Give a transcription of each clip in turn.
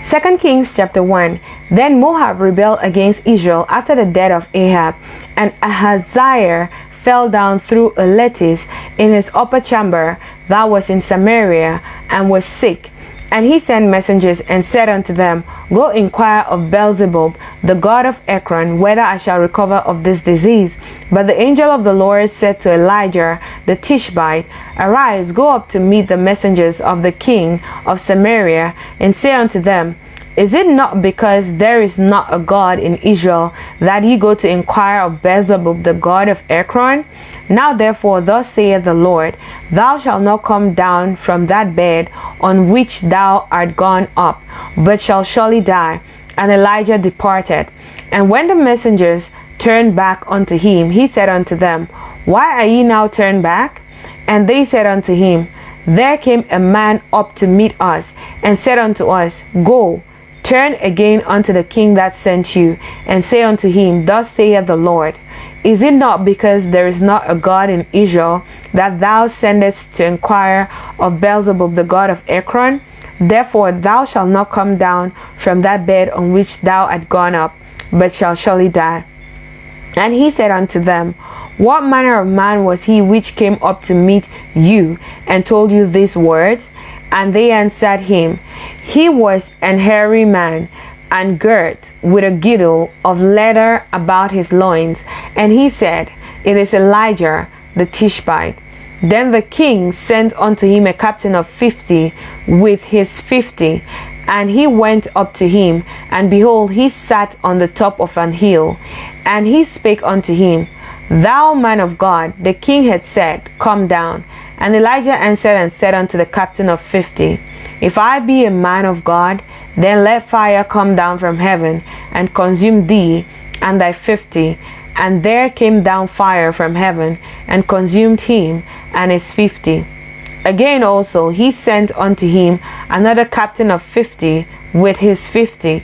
2 Kings chapter 1. Then Moab rebelled against Israel after the death of Ahab, and Ahaziah fell down through a lattice in his upper chamber that was in Samaria, and was sick. And he sent messengers and said unto them, Go inquire of Beelzebub, the god of Ekron, whether I shall recover of this disease. But the angel of the Lord said to Elijah the Tishbite, Arise, go up to meet the messengers of the king of Samaria, and say unto them, Is it not because there is not a God in Israel that ye go to inquire of Beelzebub, the god of Ekron? Now therefore, thus saith the Lord, Thou shalt not come down from that bed on which thou art gone up, but shalt surely die. And Elijah departed. And when the messengers turned back unto him, he said unto them, Why are ye now turned back? And they said unto him, There came a man up to meet us, and said unto us, Go, turn again unto the king that sent you, and say unto him, Thus saith the Lord, Is it not because there is not a God in Israel that thou sendest to inquire of Beelzebub, the god of Ekron? Therefore thou shalt not come down from that bed on which thou art gone up, but shalt surely die. And he said unto them, What manner of man was he which came up to meet you, and told you these words? And they answered him, He was an hairy man, and girt with a girdle of leather about his loins. And he said, It is Elijah the Tishbite. Then the king sent unto him a captain of 50 with his 50. And he went up to him, and behold, he sat on the top of an hill. And he spake unto him, Thou man of God, the king had said, Come down. And Elijah answered and said unto the captain of 50, If I be a man of God, then let fire come down from heaven, and consume thee and thy 50. And there came down fire from heaven, and consumed him and his 50. Again also he sent unto him another captain of 50 with his 50.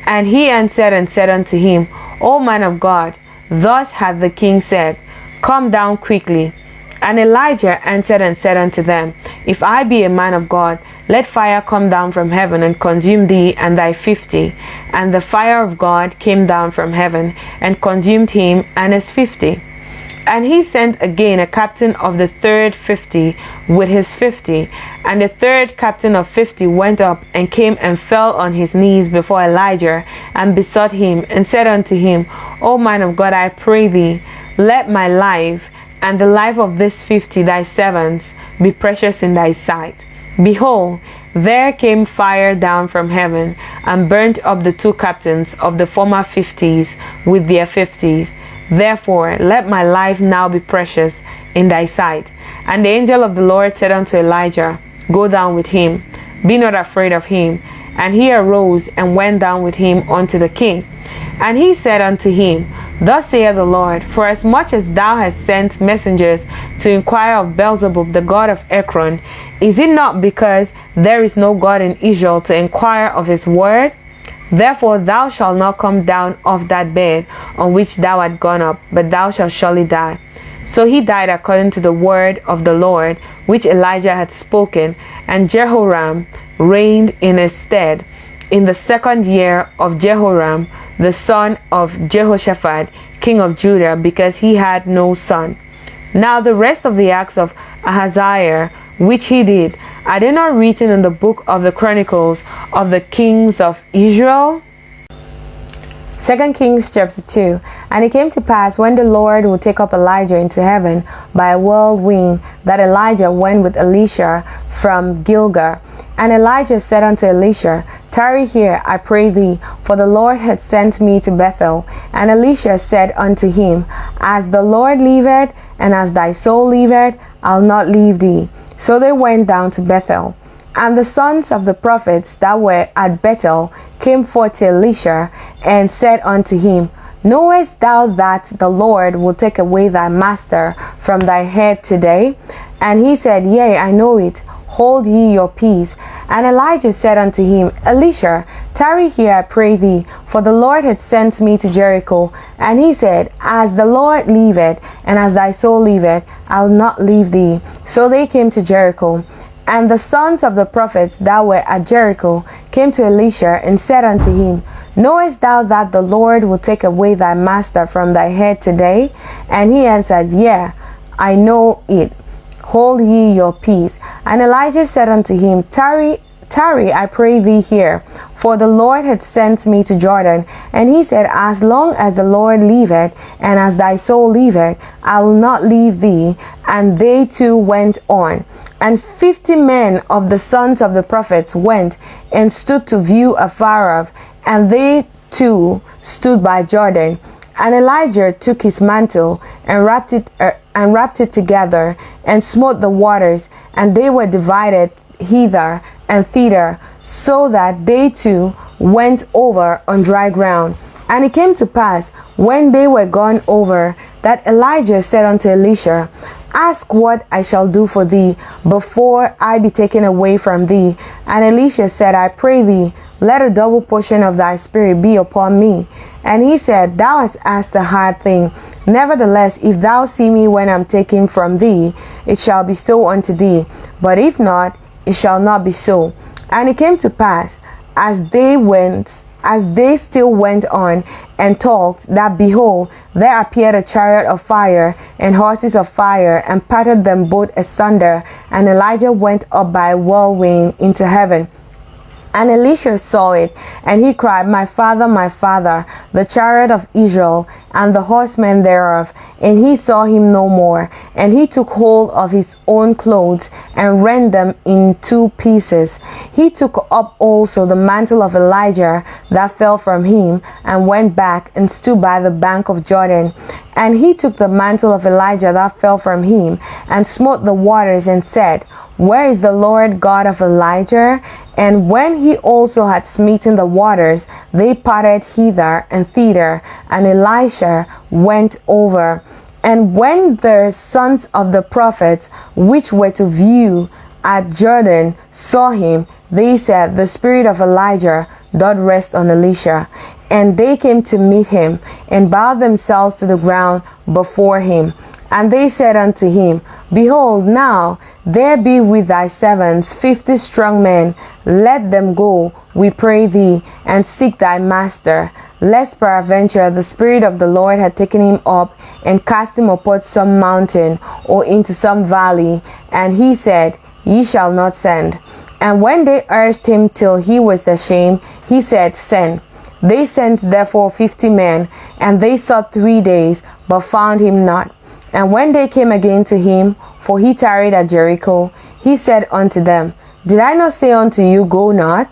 And he answered and said unto him, O man of God, thus hath the king said, Come down quickly. And Elijah answered and said unto them, If I be a man of God, let fire come down from heaven and consume thee and thy 50. And the fire of God came down from heaven and consumed him and his 50. And he sent again a captain of the third 50 with his 50. And the third captain of 50 went up and came and fell on his knees before Elijah and besought him and said unto him, O man of God, I pray thee, let my life and the life of these 50 thy servants be precious in thy sight. Behold, there came fire down from heaven and burnt up the two captains of the former 50s with their 50s. Therefore, let my life now be precious in thy sight. And the angel of the Lord said unto Elijah, Go down with him, be not afraid of him. And he arose and went down with him unto the king. And he said unto him, Thus saith the Lord, Forasmuch as thou hast sent messengers to inquire of Beelzebub, the god of Ekron, is it not because there is no God in Israel to inquire of his word? Therefore thou shalt not come down off that bed on which thou art gone up, but thou shalt surely die. So he died according to the word of the Lord, which Elijah had spoken. And Jehoram reigned in his stead in the 2nd year of Jehoram, the son of Jehoshaphat, king of Judah, because he had no son. Now the rest of the acts of Ahaziah, which he did, are they not written in the book of the Chronicles of the kings of Israel? 2 Kings chapter 2. And it came to pass, when the Lord would take up Elijah into heaven by a whirlwind, that Elijah went with Elisha from Gilgal. And Elijah said unto Elisha, Tarry here, I pray thee, for the Lord hath sent me to Bethel. And Elisha said unto him, As the Lord liveth, and as thy soul liveth, I'll not leave thee. So they went down to Bethel. And the sons of the prophets that were at Bethel came forth to Elisha, and said unto him, Knowest thou that the Lord will take away thy master from thy head today? And he said, Yea, I know it. Hold ye your peace. And Elijah said unto him, Elisha, tarry here, I pray thee, for the Lord hath sent me to Jericho. And he said, As the Lord liveth, and as thy soul liveth, I'll not leave thee. So they came to Jericho. And the sons of the prophets that were at Jericho came to Elisha and said unto him, Knowest thou that the Lord will take away thy master from thy head today? And he answered, Yea, I know it. Hold ye your peace. And Elijah said unto him, Tarry, I pray thee here, for the Lord had sent me to Jordan. And he said, As long as the Lord liveth, and as thy soul liveth, I will not leave thee. And they two went on. And 50 men of the sons of the prophets went and stood to view afar off, and they too stood by Jordan. And Elijah took his mantle and wrapped it together, and smote the waters, and they were divided hither and thither, so that they too went over on dry ground. And it came to pass, when they were gone over, that Elijah said unto Elisha, Ask what I shall do for thee, before I be taken away from thee. And Elisha said, I pray thee, let a double portion of thy spirit be upon me. And he said, Thou hast asked a hard thing. Nevertheless, if thou see me when I am taken from thee, it shall be so unto thee. But if not, it shall not be so. And it came to pass, as they still went on and talked, that behold, there appeared a chariot of fire and horses of fire, and parted them both asunder. And Elijah went up by a whirlwind into heaven. And Elisha saw it, and he cried, my father, the chariot of Israel, and the horsemen thereof. And he saw him no more. And he took hold of his own clothes, and rent them in two pieces. He took up also the mantle of Elijah that fell from him, and went back, and stood by the bank of Jordan. And he took the mantle of Elijah that fell from him, and smote the waters, and said, Where is the Lord God of Elijah? And when he also had smitten the waters, they parted hither and thither, and Elisha went over. And when the sons of the prophets, which were to view at Jordan, saw him, they said, The spirit of Elijah doth rest on Elisha. And they came to meet him, and bowed themselves to the ground before him. And they said unto him, Behold, now there be with thy servants 50 strong men. Let them go, we pray thee, and seek thy master, lest peradventure the Spirit of the Lord had taken him up, and cast him upon some mountain, or into some valley. And he said, Ye shall not send. And when they urged him till he was ashamed, he said, Send. They sent therefore 50 men, and they sought 3 days, but found him not. And when they came again to him, for he tarried at Jericho, he said unto them, Did I not say unto you, Go not?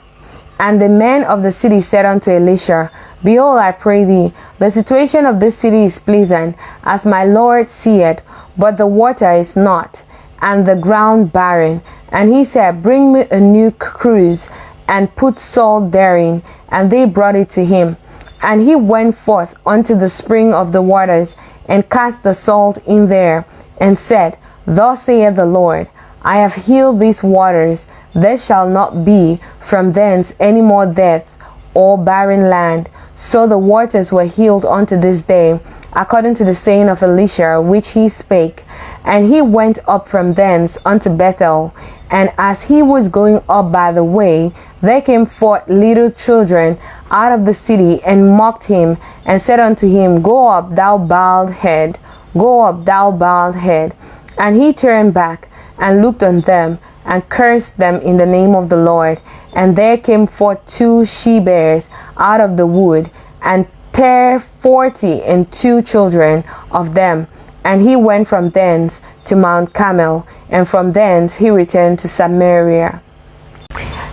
And the men of the city said unto Elisha, Behold, I pray thee, the situation of this city is pleasant, as my Lord seeth, but the water is not, and the ground barren. And he said, Bring me a new cruse, and put salt therein. And they brought it to him. And he went forth unto the spring of the waters, and cast the salt in there, and said, Thus saith the Lord, I have healed these waters. There shall not be from thence any more death or barren land. So the waters were healed unto this day, according to the saying of Elisha, which he spake. And he went up from thence unto Bethel. And as he was going up by the way, there came forth little children out of the city, and mocked him, and said unto him, Go up, thou bald head, go up, thou bald head. And he turned back, and looked on them, and cursed them in the name of the Lord. And there came forth 2 she-bears out of the wood, and bare 42 children of them. And he went from thence to Mount Carmel, and from thence he returned to Samaria.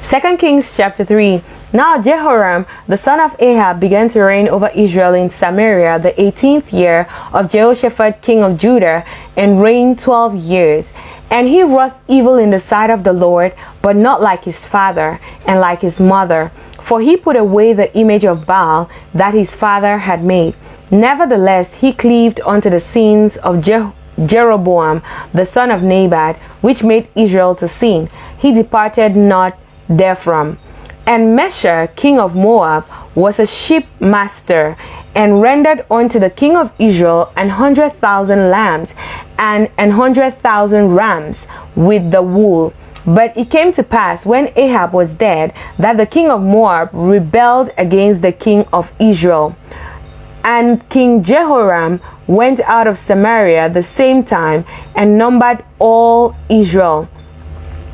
2 Kings chapter 3. Now Jehoram, the son of Ahab, began to reign over Israel in Samaria the 18th year of Jehoshaphat king of Judah, and reigned 12 years. And he wrought evil in the sight of the Lord, but not like his father and like his mother. For he put away the image of Baal that his father had made. Nevertheless, he cleaved unto the sins of Jeroboam, the son of Nebat, which made Israel to sin. He departed not therefrom. And Mesha, king of Moab, was a sheep master, and rendered unto the king of Israel 100,000 lambs, and 100,000 rams with the wool. But it came to pass, when Ahab was dead, that the king of Moab rebelled against the king of Israel. And King Jehoram went out of Samaria the same time, and numbered all Israel.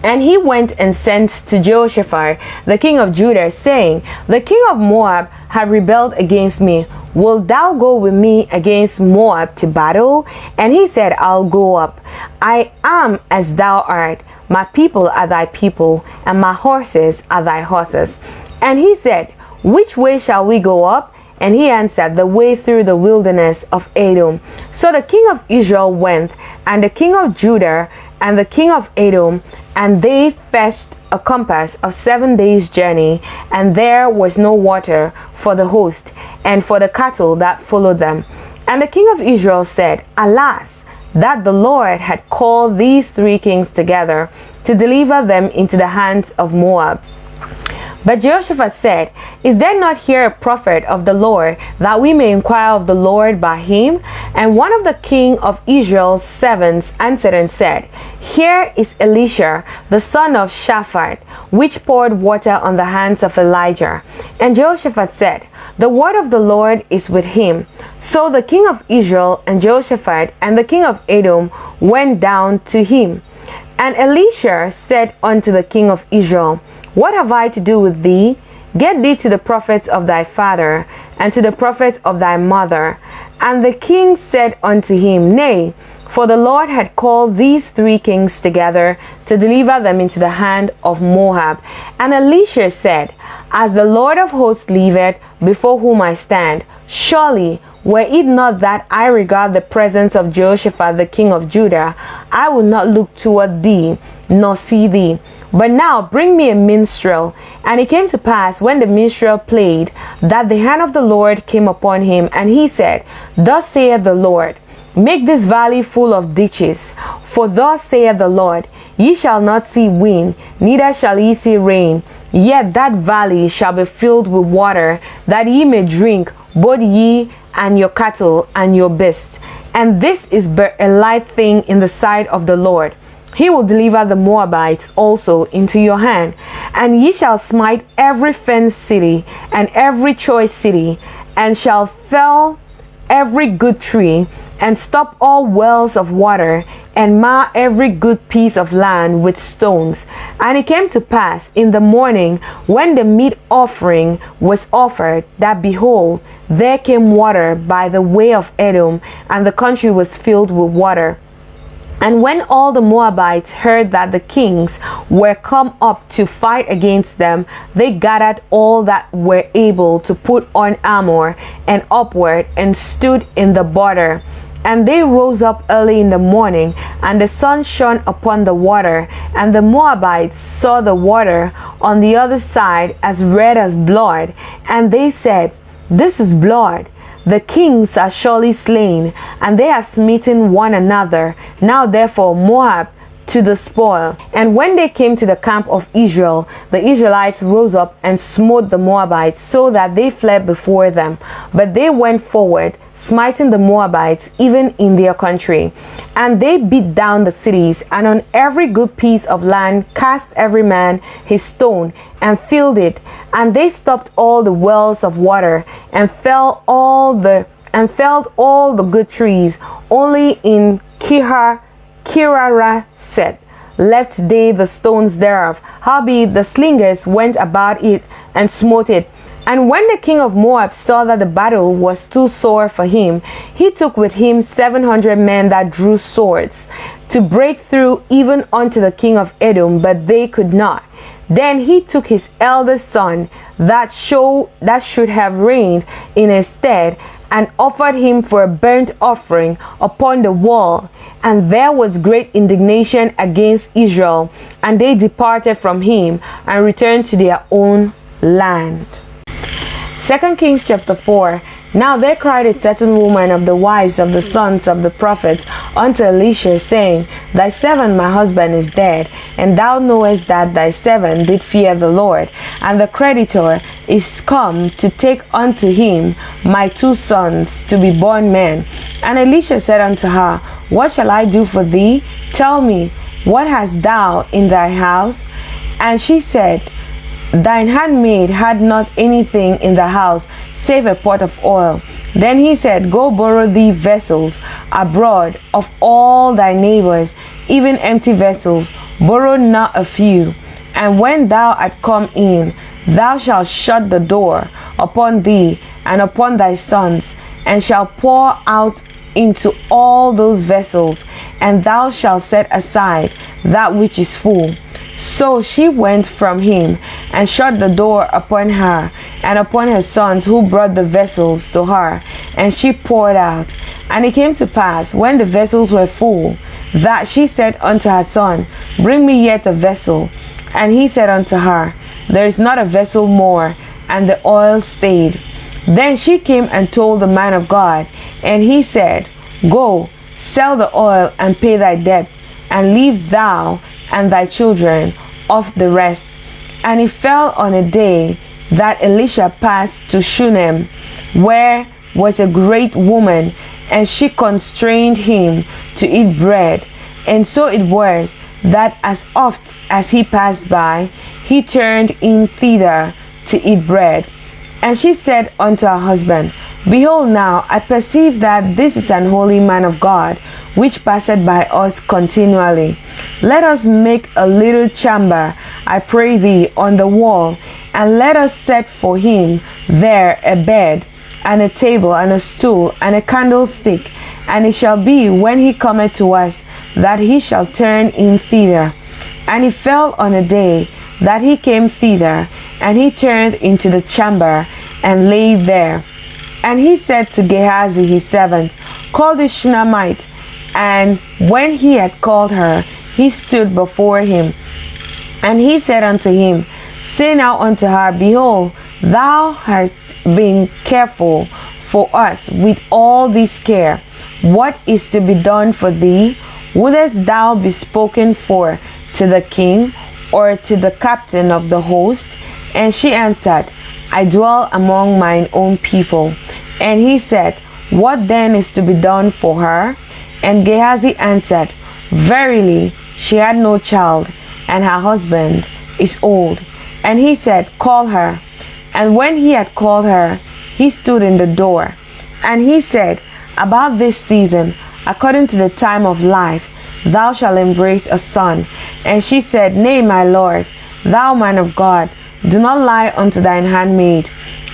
And he went and sent to Jehoshaphat, the king of Judah, saying, The king of Moab hath rebelled against me. Wilt thou go with me against Moab to battle? And he said, I'll go up. I am as thou art. My people are thy people, and my horses are thy horses. And he said, Which way shall we go up? And he answered, The way through the wilderness of Edom. So the king of Israel went, and the king of Judah, and the king of Edom, and they fetched a compass of 7 days' journey, and there was no water for the host, and for the cattle that followed them. And the king of Israel said, Alas, that the Lord had called these 3 kings together to deliver them into the hands of Moab. But Jehoshaphat said, Is there not here a prophet of the Lord, that we may inquire of the Lord by him? And one of the king of Israel's servants answered and said, Here is Elisha, the son of Shaphat, which poured water on the hands of Elijah. And Jehoshaphat said, The word of the Lord is with him. So the king of Israel and Jehoshaphat and the king of Edom went down to him. And Elisha said unto the king of Israel, What have I to do with thee? Get thee to the prophets of thy father, and to the prophets of thy mother. And the king said unto him, Nay, for the Lord had called these 3 kings together to deliver them into the hand of Moab. And Elisha said, As the Lord of hosts liveth, before whom I stand, surely, were it not that I regard the presence of Jehoshaphat the king of Judah, I will not look toward thee, nor see thee. But now bring me a minstrel. And it came to pass, when the minstrel played, that the hand of the Lord came upon him, and he said, Thus saith the Lord, Make this valley full of ditches. For thus saith the Lord, Ye shall not see wind, neither shall ye see rain, yet that valley shall be filled with water, that ye may drink, both ye and your cattle and your beasts. And this is but a light thing in the sight of the Lord. He will deliver the Moabites also into your hand, and ye shall smite every fenced city and every choice city, and shall fell every good tree, and stop all wells of water, and mar every good piece of land with stones. And it came to pass in the morning, when the meat offering was offered, that behold, there came water by the way of Edom, and the country was filled with water. And when all the Moabites heard that the kings were come up to fight against them, they gathered all that were able to put on armor and upward, and stood in the border. And they rose up early in the morning, and the sun shone upon the water, and the Moabites saw the water on the other side as red as blood. And they said, This is blood. The kings are surely slain, and they have smitten one another. Now therefore Moab to the spoil. And when they came to the camp of Israel, the Israelites rose up and smote the Moabites, so that they fled before them. But they went forward, smiting the Moabites even in their country. And they beat down the cities, and on every good piece of land cast every man his stone, and filled it. And they stopped all the wells of water, and felled all the good trees. Only in Kiraraset left they the stones thereof. Howbeit the slingers went about it and smote it. And when the king of Moab saw that the battle was too sore for him, he took with him 700 men that drew swords, to break through even unto the king of Edom, but they could not. Then he took his eldest son, that should have reigned in his stead, and offered him for a burnt offering upon the wall. And there was great indignation against Israel, and they departed from him, and returned to their own land. 2 Kings chapter 4. Now there cried a certain woman of the wives of the sons of the prophets unto Elisha, saying, Thy servant my husband is dead, and thou knowest that thy servant did fear the Lord, and the creditor is come to take unto him my 2 sons to be born men. And Elisha said unto her, What shall I do for thee? Tell me, what hast thou in thy house? And she said, thine handmaid had not anything in the house save a pot of oil. Then he said, go borrow thee vessels abroad of all thy neighbors, even empty vessels, borrow not a few. And when thou art come in, thou shalt shut the door upon thee and upon thy sons, and shalt pour out into all those vessels, and thou shalt set aside that which is full. So she went from him and shut the door upon her and upon her sons who brought the vessels to her, and she poured out. And it came to pass, when the vessels were full, that she said unto her son, bring me yet a vessel. And he said unto her, there is not a vessel more. And the oil stayed. Then she came and told the man of God, and he said, go, sell the oil and pay thy debt, and leave thou and thy children of the rest. And it fell on a day that Elisha passed to Shunem, where was a great woman, and she constrained him to eat bread. And so it was, that as oft as he passed by, he turned in thither to eat bread. And she said unto her husband, behold, now I perceive that this is an holy man of God, which passeth by us continually. Let us make a little chamber, I pray thee, on the wall, and let us set for him there a bed, and a table, and a stool, and a candlestick. And it shall be, when he cometh to us, that he shall turn in thither. And it fell on a day that he came thither, and he turned into the chamber, and lay there. And he said to Gehazi his servant, call this Shunammite. And when he had called her, he stood before him. And he said unto him, say now unto her, behold, thou hast been careful for us with all this care. What is to be done for thee? Wouldest thou be spoken for to the king, or to the captain of the host? And she answered, I dwell among mine own people. And he said, what then is to be done for her? And Gehazi answered, verily, she had no child, and her husband is old. And he said, call her. And when he had called her, he stood in the door. And he said, about this season, according to the time of life, thou shalt embrace a son. And she said, nay, my lord, thou man of God, do not lie unto thine handmaid.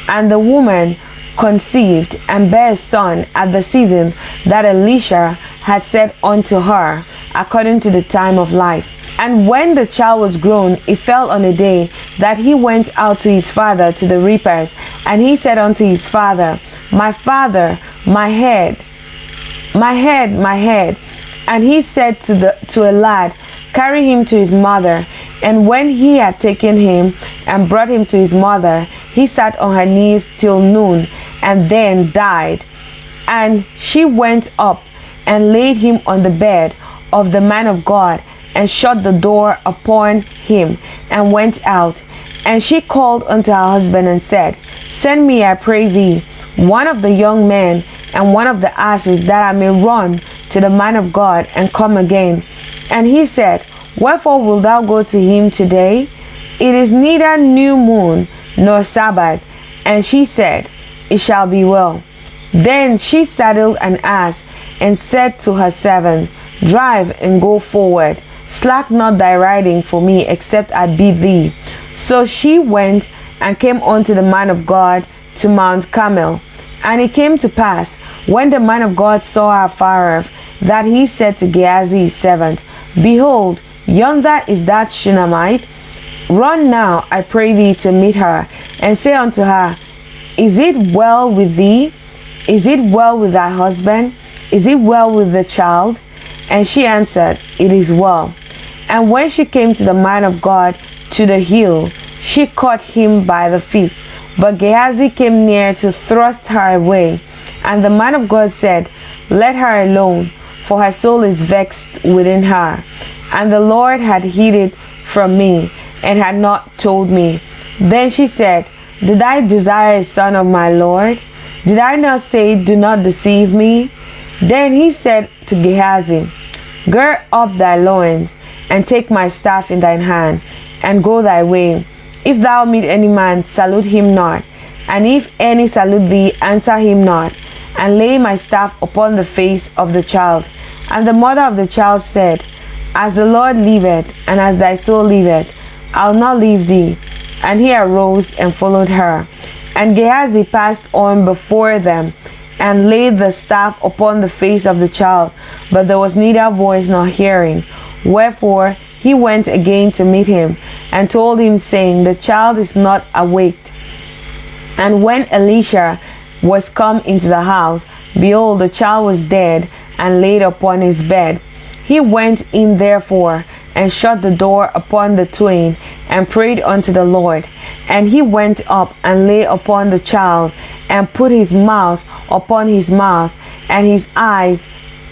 And the woman conceived and bare a son at the season that Elisha had said unto her, according to the time of life. And when the child was grown, it fell on a day that he went out to his father to the reapers. And he said unto his father, my father, my head, my head, my head. And he said to a lad, carry him to his mother. And when he had taken him and brought him to his mother, he sat on her knees till noon, and then died. And she went up and laid him on the bed of the man of God, and shut the door upon him, and went out. And she called unto her husband, and said, send me, I pray thee, one of the young men, and one of the asses, that I may run to the man of God, and come again. And he said, wherefore wilt thou go to him today? It is neither new moon nor Sabbath. And she said, it shall be well. Then she saddled an ass, and said to her servant, drive and go forward. Slack not thy riding for me, except I bid thee. So she went and came unto the man of God to Mount Carmel. And it came to pass, when the man of God saw her afar off, that he said to Gehazi his servant, behold, yonder is that Shunammite. Run now, I pray thee, to meet her, and say unto her, is it well with thee? Is it well with thy husband? Is it well with the child? And she answered, it is well. And when she came to the man of God to the hill, she caught him by the feet. But Gehazi came near to thrust her away. And the man of God said, let her alone, for her soul is vexed within her. And the Lord had hid it from me, and had not told me. Then she said, did I desire a son of my Lord? Did I not say, do not deceive me? Then he said to Gehazi, gird up thy loins, and take my staff in thine hand, and go thy way. If thou meet any man, salute him not, and if any salute thee, answer him not, and lay my staff upon the face of the child. And the mother of the child said, As the Lord liveth, and as thy soul liveth, I'll not leave thee. And he arose and followed her. And Gehazi passed on before them, and laid the staff upon the face of the child, but there was neither voice nor hearing. Wherefore he went again to meet him, and told him, saying, The child is not awaked. And when Elisha was come into the house, behold, the child was dead, and laid upon his bed. He went in therefore, and shut the door upon the twain, and prayed unto the Lord. And he went up and lay upon the child, and put his mouth upon his mouth, and his eyes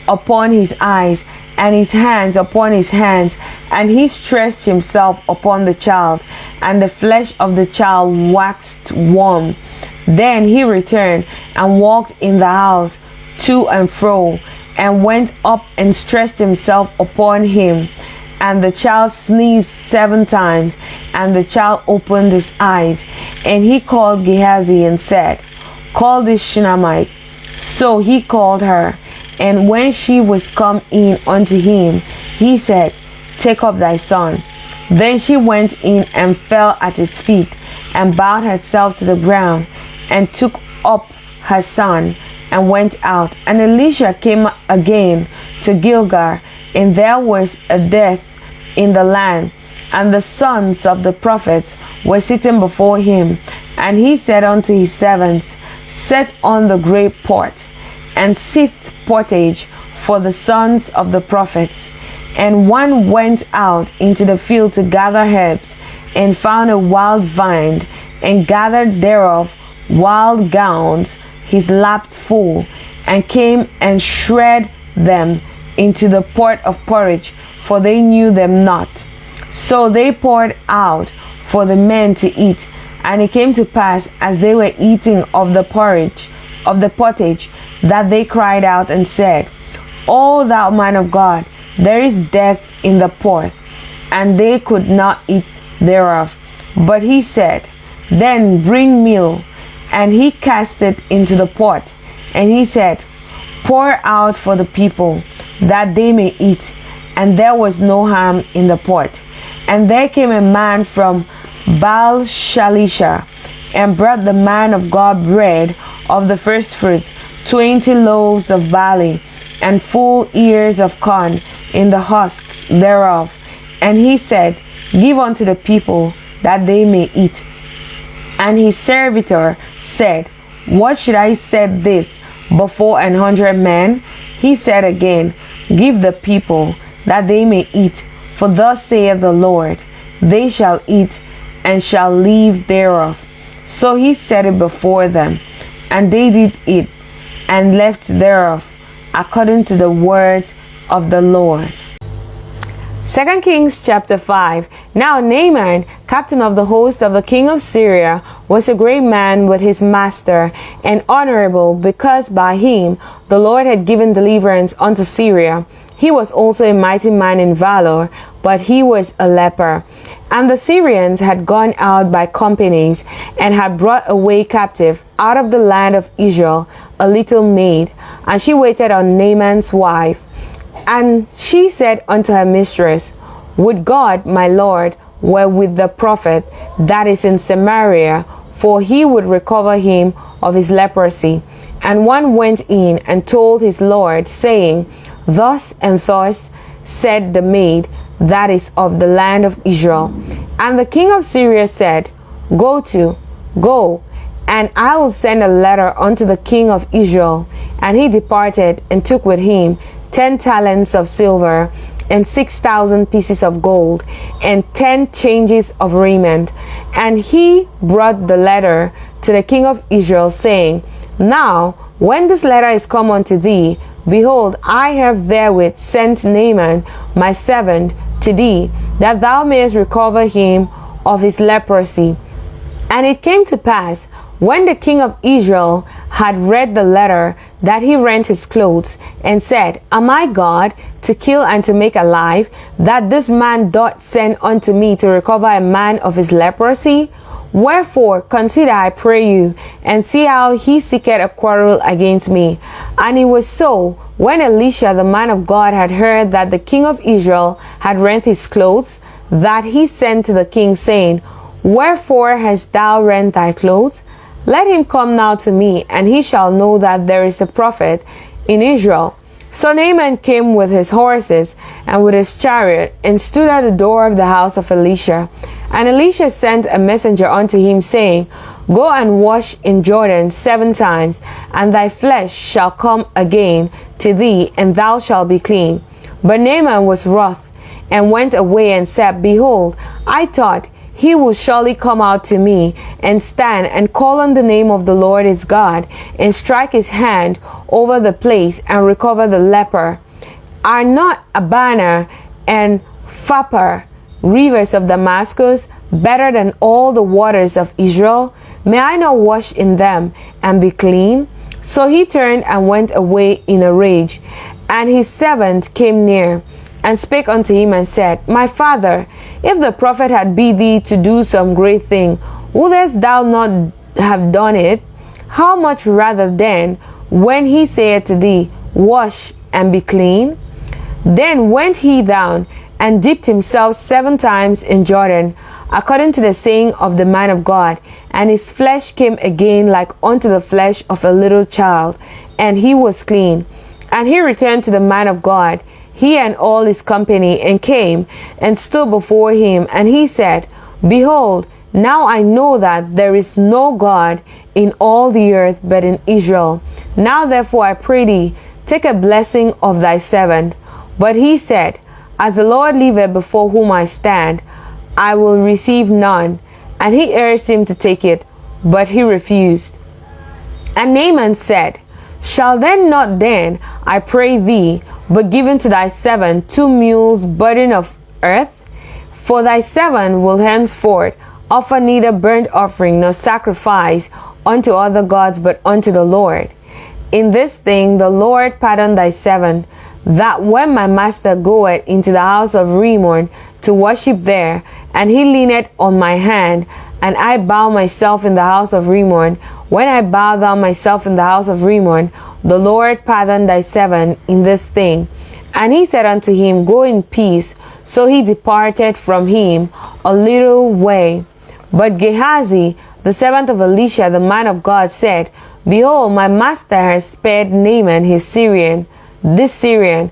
upon his eyes, and his hands upon his hands. And he stretched himself upon the child, and the flesh of the child waxed warm. Then he returned and walked in the house to and fro, and went up and stretched himself upon him. And the child sneezed 7 times, and the child opened his eyes. And he called Gehazi and said, Call this Shunammite. So he called her. And when she was come in unto him, he said, Take up thy son. Then she went in and fell at his feet, and bowed herself to the ground, and took up her son, and went out. And Elisha came again to Gilgal, and there was a death in the land, and the sons of the prophets were sitting before him. And he said unto his servants, Set on the great pot, and sift pottage for the sons of the prophets. And one went out into the field to gather herbs, and found a wild vine, and gathered thereof wild gowns, his laps full, and came and shred them into the pot of porridge, for they knew them not. So they poured out for the men to eat. And it came to pass, as they were eating of the porridge, of the pottage, that they cried out and said, O thou man of God, there is death in the pot. And they could not eat thereof. But he said, Then bring meal. And he cast it into the pot. And he said, Pour out for the people, that they may eat. And there was no harm in the pot. And there came a man from Baal Shalisha, and brought the man of God bread of the firstfruits, 20 loaves of barley, and full ears of corn in the husks thereof. And he said, Give unto the people, that they may eat. And his servitor said, What should I set this before 100 men? He said again, Give the people, that they may eat. For thus saith the Lord, They shall eat, and shall live thereof. So he set it before them, and they did eat, and left thereof, according to the words of the Lord. 2 Kings chapter 5. Now Naaman, captain of the host of the king of Syria, was a great man with his master, and honorable, because by him the Lord had given deliverance unto Syria. He was also a mighty man in valor, but he was a leper. And the Syrians had gone out by companies, and had brought away captive out of the land of Israel a little maid, and she waited on Naaman's wife. And she said unto her mistress, Would God, my Lord, were with the prophet that is in Samaria, for he would recover him of his leprosy. And one went in and told his Lord, saying, Thus and thus said the maid that is of the land of Israel. And the king of Syria said, Go, and I will send a letter unto the king of Israel. And he departed, and took with him 10 talents of silver, and 6,000 pieces of gold, and 10 changes of raiment. And he brought the letter to the king of Israel, saying, Now, when this letter is come unto thee, behold, I have therewith sent Naaman my servant to thee, that thou mayest recover him of his leprosy. And it came to pass, when the king of Israel had read the letter, that he rent his clothes, and said, Am I God, to kill and to make alive, that this man doth send unto me to recover a man of his leprosy? Wherefore, consider, I pray you, and see how he seeketh a quarrel against me. And it was so, when Elisha the man of God had heard that the king of Israel had rent his clothes, that he sent to the king, saying, Wherefore hast thou rent thy clothes? Let him come now to me, and he shall know that there is a prophet in Israel. So Naaman came with his horses and with his chariot, and stood at the door of the house of Elisha. And Elisha sent a messenger unto him, saying, Go and wash in Jordan 7 times, and thy flesh shall come again to thee, and thou shalt be clean. But Naaman was wroth, and went away, and said, Behold, I thought, he will surely come out to me, and stand, and call on the name of the Lord his God, and strike his hand over the place, and recover the leper. Are not Abana and Pharpar, rivers of Damascus, better than all the waters of Israel? May I not wash in them, and be clean? So he turned and went away in a rage. And his servant came near, and spake unto him, and said, My father, if the prophet had bid thee to do some great thing, wouldest thou not have done it? How much rather then, when he saith to thee, Wash and be clean? Then went he down, and dipped himself 7 times in Jordan, according to the saying of the man of God, and his flesh came again like unto the flesh of a little child, and he was clean. And he returned to the man of God, he and all his company, and came and stood before him. And he said, Behold, now I know that there is no God in all the earth but in Israel. Now therefore I pray thee, take a blessing of thy servant. But he said, As the Lord liveth before whom I stand, I will receive none. And he urged him to take it, but he refused. And Naaman said, Shall not then, I pray thee, but give unto thy servant 2 mules burden of earth? For thy servant will henceforth offer neither burnt offering nor sacrifice unto other gods, but unto the Lord. In this thing the Lord pardon thy servant, that when my master goeth into the house of Rimmon to worship there, and he leaneth on my hand, and I bow myself in the house of Rimmon, when I bow down myself in the house of Rimmon, the Lord pardon thy servant in this thing. And he said unto him, Go in peace. So he departed from him a little way. But Gehazi, the servant of Elisha, the man of God, said, Behold, my master has spared Naaman this Syrian,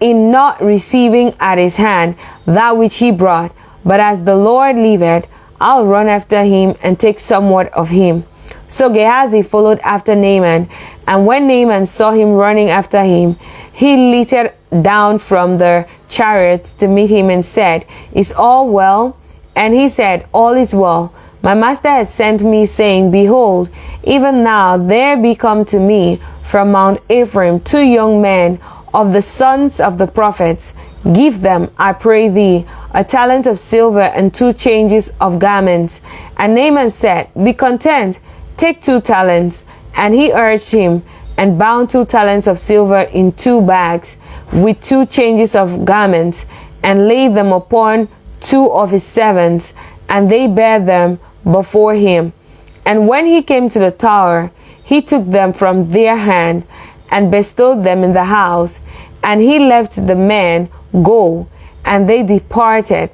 in not receiving at his hand that which he brought. But as the Lord liveth, I'll run after him and take somewhat of him. So Gehazi followed after Naaman, and when Naaman saw him running after him, he leaped down from the chariot to meet him and said, Is all well? And he said, All is well. My master has sent me, saying, Behold, even now there be come to me from Mount Ephraim 2 young men of the sons of the prophets. Give them, I pray thee, a talent of silver and 2 changes of garments. And Naaman said, Be content, take 2 talents. And he urged him, and bound 2 talents of silver in 2 bags, with 2 changes of garments, and laid them upon 2 of his servants, and they bare them before him. And when he came to the tower, he took them from their hand, and bestowed them in the house, and he left the men go, and they departed.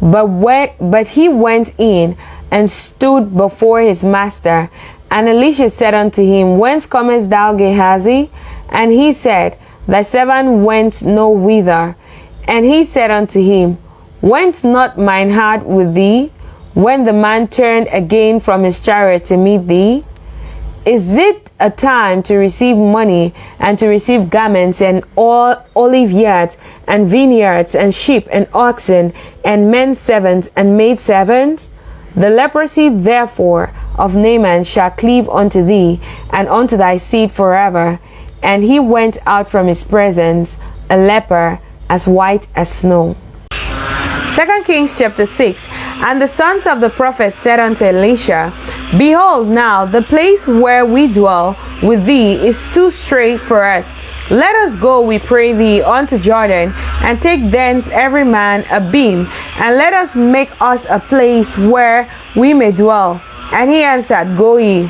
But he went in and stood before his master. And Elisha said unto him, Whence comest thou, Gehazi? And he said, Thy servant went no whither. And he said unto him, Went not mine heart with thee, when the man turned again from his chariot to meet thee? Is it a time to receive money, and to receive garments, and olive yards, and vineyards, and sheep, and oxen, and men servants, and maid servants? The leprosy therefore of Naaman shall cleave unto thee, and unto thy seed forever. And he went out from his presence, a leper, as white as snow. 2 Kings chapter 6. And the sons of the prophets said unto Elisha, Behold now, the place where we dwell with thee is too strait for us. Let us go, we pray thee, unto Jordan, and take thence every man a beam, and let us make us a place where we may dwell. And he answered, Go ye.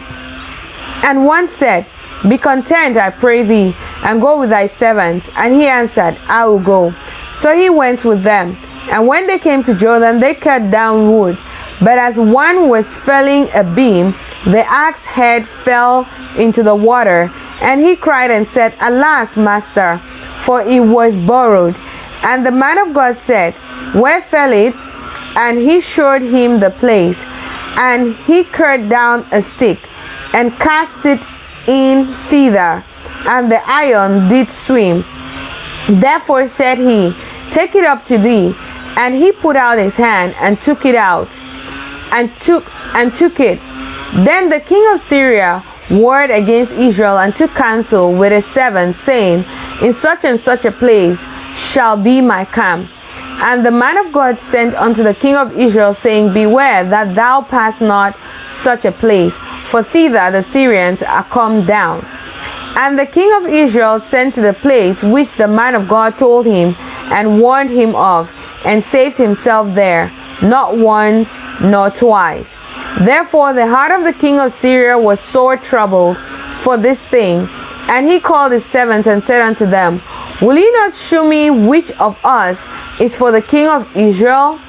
And one said, Be content, I pray thee, and go with thy servants. And he answered, I will go. So he went with them. And when they came to Jordan, they cut down wood. But as one was felling a beam, the axe head fell into the water. And he cried and said, Alas, master, for it was borrowed. And the man of God said, Where fell it? And he showed him the place. And he cut down a stick, and cast it in thither, and the iron did swim. Therefore said he, Take it up to thee. And he put out his hand, and took it out, and took it. Then the king of Syria warred against Israel, and took counsel with his servants, saying, In such and such a place shall be my camp. And the man of God sent unto the king of Israel, saying, Beware that thou pass not such a place, for thither the Syrians are come down. And the king of Israel sent to the place which the man of God told him, and warned him of, and saved himself there, not once nor twice. Therefore the heart of the king of Syria was sore troubled for this thing. And he called his servants, and said unto them, Will ye not shew me which of us is for the king of Israel?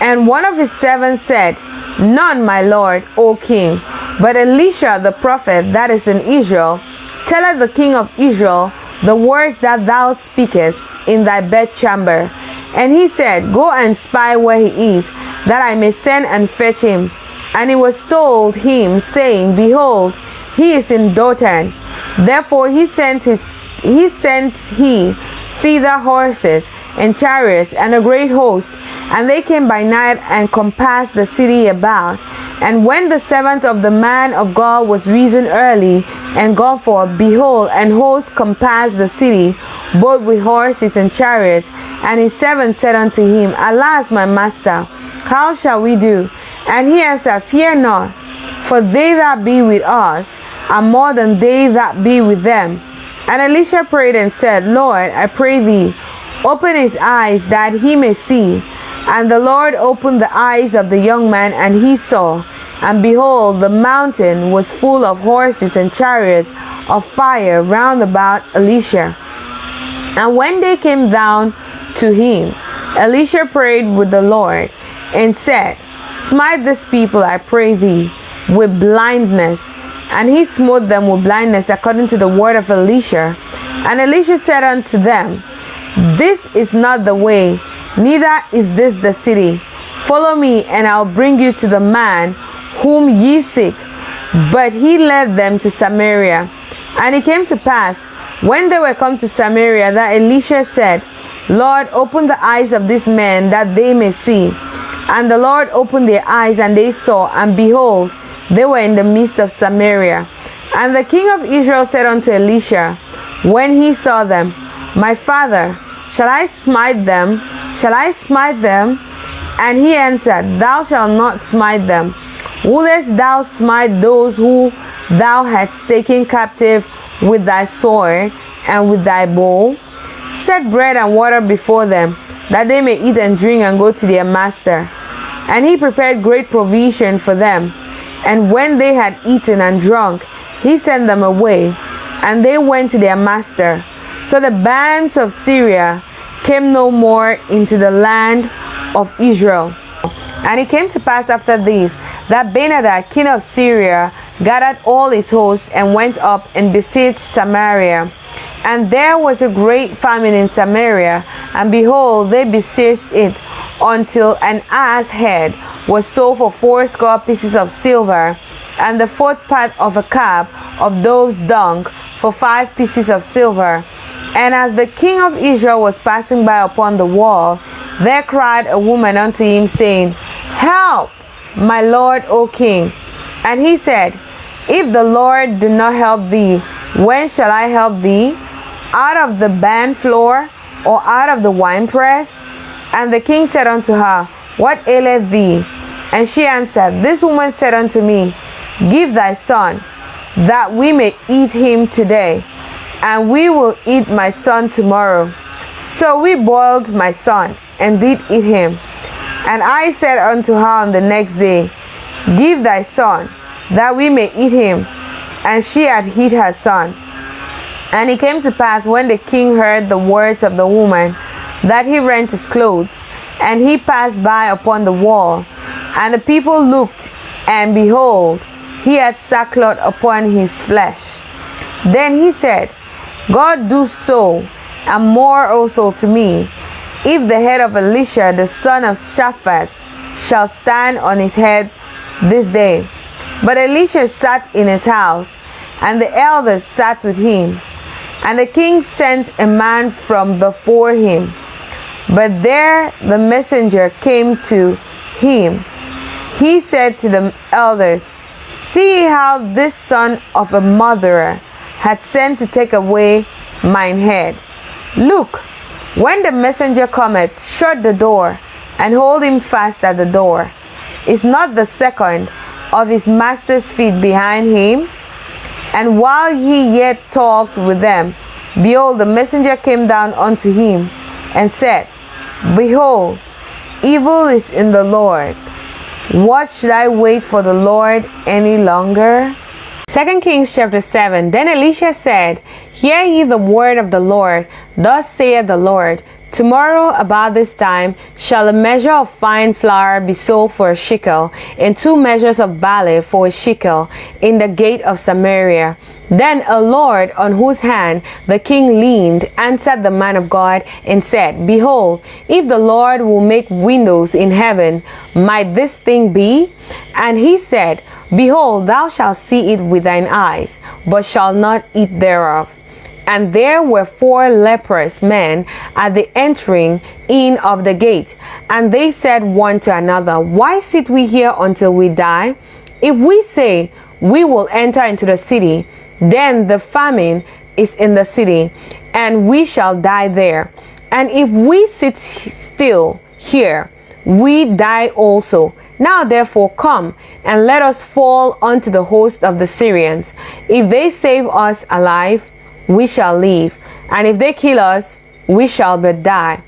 And one of his servants said, None, my lord, O king. But Elisha the prophet that is in Israel telleth the king of Israel the words that thou speakest in thy bedchamber. And he said, Go and spy where he is, that I may send and fetch him. And it was told him, saying, Behold, he is in Dothan. Therefore he sent thither horses and chariots and a great host. And they came by night and compassed the city about. And when the servant of the man of God was risen early and gone forth, behold, an host compassed the city, both with horses and chariots. And his servant said unto him, Alas, my master, how shall we do? And he answered, Fear not, for they that be with us are more than they that be with them. And Elisha prayed and said, Lord, I pray thee, open his eyes that he may see. And the Lord opened the eyes of the young man, and he saw. And behold, the mountain was full of horses and chariots of fire round about Elisha. And when they came down to him, Elisha prayed with the Lord, and said, Smite this people, I pray thee, with blindness. And he smote them with blindness according to the word of Elisha. And Elisha said unto them, This is not the way, neither is this the city. Follow me, and I'll bring you to the man whom ye seek. But he led them to Samaria. And it came to pass, when they were come to Samaria, that Elisha said, Lord, open the eyes of this men, that they may see. And the Lord opened their eyes, and they saw, and behold, they were in the midst of Samaria. And the king of Israel said unto Elisha, when he saw them, My father, shall I smite them? Shall I smite them? And he answered, Thou shalt not smite them. Wouldest thou smite those who thou hadst taken captive with thy sword and with thy bow? Set bread and water before them, that they may eat and drink and go to their master. And he prepared great provision for them. And when they had eaten and drunk, he sent them away, and they went to their master. So the bands of Syria came no more into the land of Israel. And it came to pass after this, that Ben-hadad, king of Syria, gathered all his host, and went up and besieged Samaria. And there was a great famine in Samaria, and behold, they besieged it, until an ass head was sold for 80 pieces of silver, and the 4th part of a cab of dove's dung for 5 pieces of silver. And as the king of Israel was passing by upon the wall, there cried a woman unto him, saying, Help, my lord, O king. And he said, If the Lord do not help thee, when shall I help thee? Out of the barn floor, or out of the winepress? And the king said unto her, What aileth thee? And she answered, This woman said unto me, Give thy son. that we may eat him today, and we will eat my son tomorrow. So we boiled my son, and did eat him. And I said unto her on the next day, Give thy son, that we may eat him. And she had hid her son. And it came to pass, when the king heard the words of the woman, that he rent his clothes, and he passed by upon the wall. And the people looked, and behold, he had sackcloth upon his flesh. Then he said, God do so, and more also to me, if the head of Elisha the son of Shaphat shall stand on his head this day. But Elisha sat in his house, and the elders sat with him. And the king sent a man from before him. But there the messenger came to him. He said to the elders, See how this son of a murderer had sent to take away mine head. Look, when the messenger cometh, shut the door, and hold him fast at the door. Is not the second of his master's feet behind him? And while he yet talked with them, behold, the messenger came down unto him, and said, Behold, evil is in the Lord. What should I wait for the Lord any longer? 2 Kings chapter 7. Then Elisha said, Hear ye the word of the Lord. Thus saith the Lord, Tomorrow about this time shall a measure of fine flour be sold for a shekel, and 2 measures of barley for a shekel, in the gate of Samaria. Then a Lord, on whose hand the king leaned, answered the man of God, and said, Behold, if the Lord will make windows in heaven, might this thing be? And he said, Behold, thou shalt see it with thine eyes, but shalt not eat thereof. And there were 4 leprous men at the entering in of the gate. And they said one to another, Why sit we here until we die? If we say, We will enter into the city, then the famine is in the city, and we shall die there. And if we sit still here, we die also. Now therefore come, and let us fall unto the host of the Syrians. If they save us alive, we shall live, and if they kill us, we shall but die.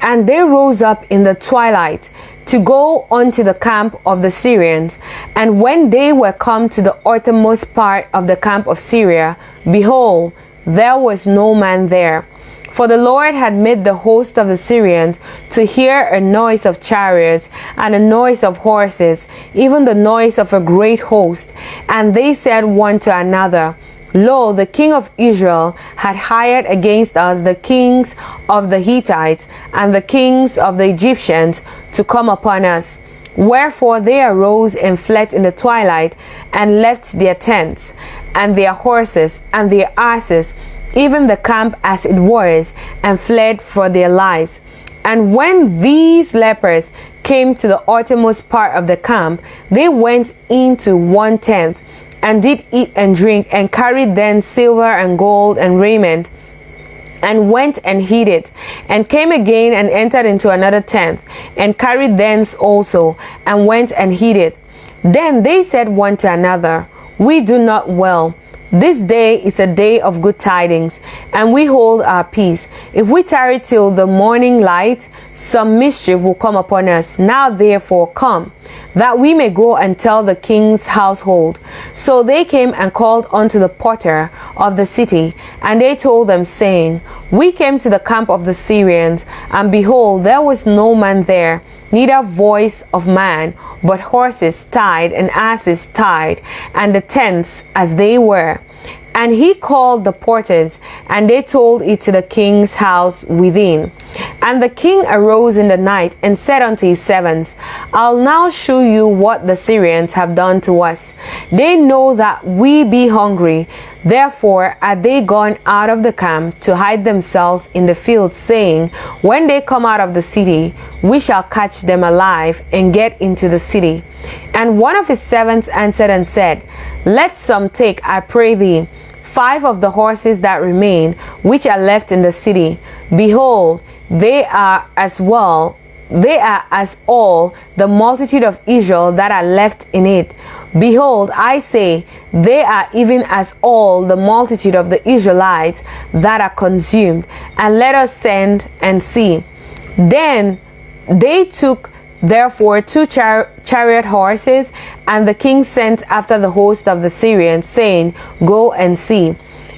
And they rose up in the twilight to go unto the camp of the Syrians. And when they were come to the uttermost part of the camp of Syria, behold, there was no man there. For the Lord had made the host of the Syrians to hear a noise of chariots and a noise of horses, even the noise of a great host. And they said one to another, Lo, the king of Israel had hired against us the kings of the Hittites and the kings of the Egyptians to come upon us. Wherefore they arose and fled in the twilight, and left their tents, and their horses, and their asses, even the camp as it was, and fled for their lives. And when these lepers came to the uttermost part of the camp, they went into 1/10, and did eat and drink, and carried then silver and gold and raiment, and went and hid it, and came again and entered into another tent, and carried thence also, and went and hid it. Then they said one to another, We do not well. This day is a day of good tidings, and we hold our peace. If we tarry till the morning light, some mischief will come upon us. Now therefore come, that we may go and tell the king's household. So they came and called unto the porter of the city, and they told them, saying, We came to the camp of the Syrians, and behold, there was no man there, neither voice of man, but horses tied and asses tied, and the tents as they were. And he called the porters, and they told it to the king's house within. And the king arose in the night, and said unto his servants, I'll now shew you what the Syrians have done to us. They know that we be hungry. Therefore are they gone out of the camp to hide themselves in the field, saying, When they come out of the city, we shall catch them alive, and get into the city. And one of his servants answered and said, Let some take, I pray thee, 5 of the horses that remain, which are left in the city. Behold, they are as well they are as all the multitude of Israel that are left in it. Behold, I say, they are even as all the multitude of the Israelites that are consumed. And let us send and see. Then they took therefore two chariot horses, and the king sent after the host of the Syrians, saying, Go and see.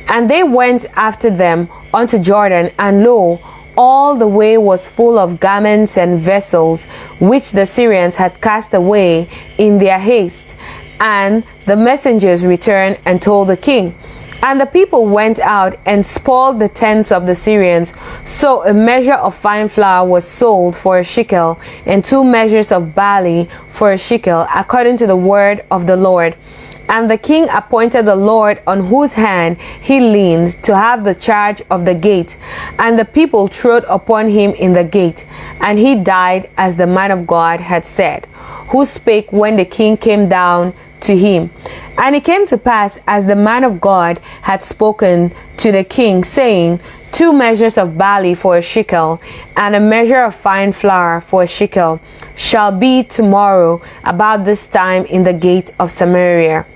And they went after them unto Jordan, and lo, all the way was full of garments and vessels, which the Syrians had cast away in their haste. And the messengers returned and told the king. And the people went out and spoiled the tents of the Syrians. So a measure of fine flour was sold for a shekel, and 2 measures of barley for a shekel, according to the word of the Lord. And the king appointed the Lord on whose hand he leaned to have the charge of the gate. And the people trod upon him in the gate. And he died as the man of God had said, who spake when the king came down to him. And it came to pass, as the man of God had spoken to the king, saying, 2 measures of barley for a shekel, and a measure of fine flour for a shekel, shall be tomorrow about this time in the gate of Samaria.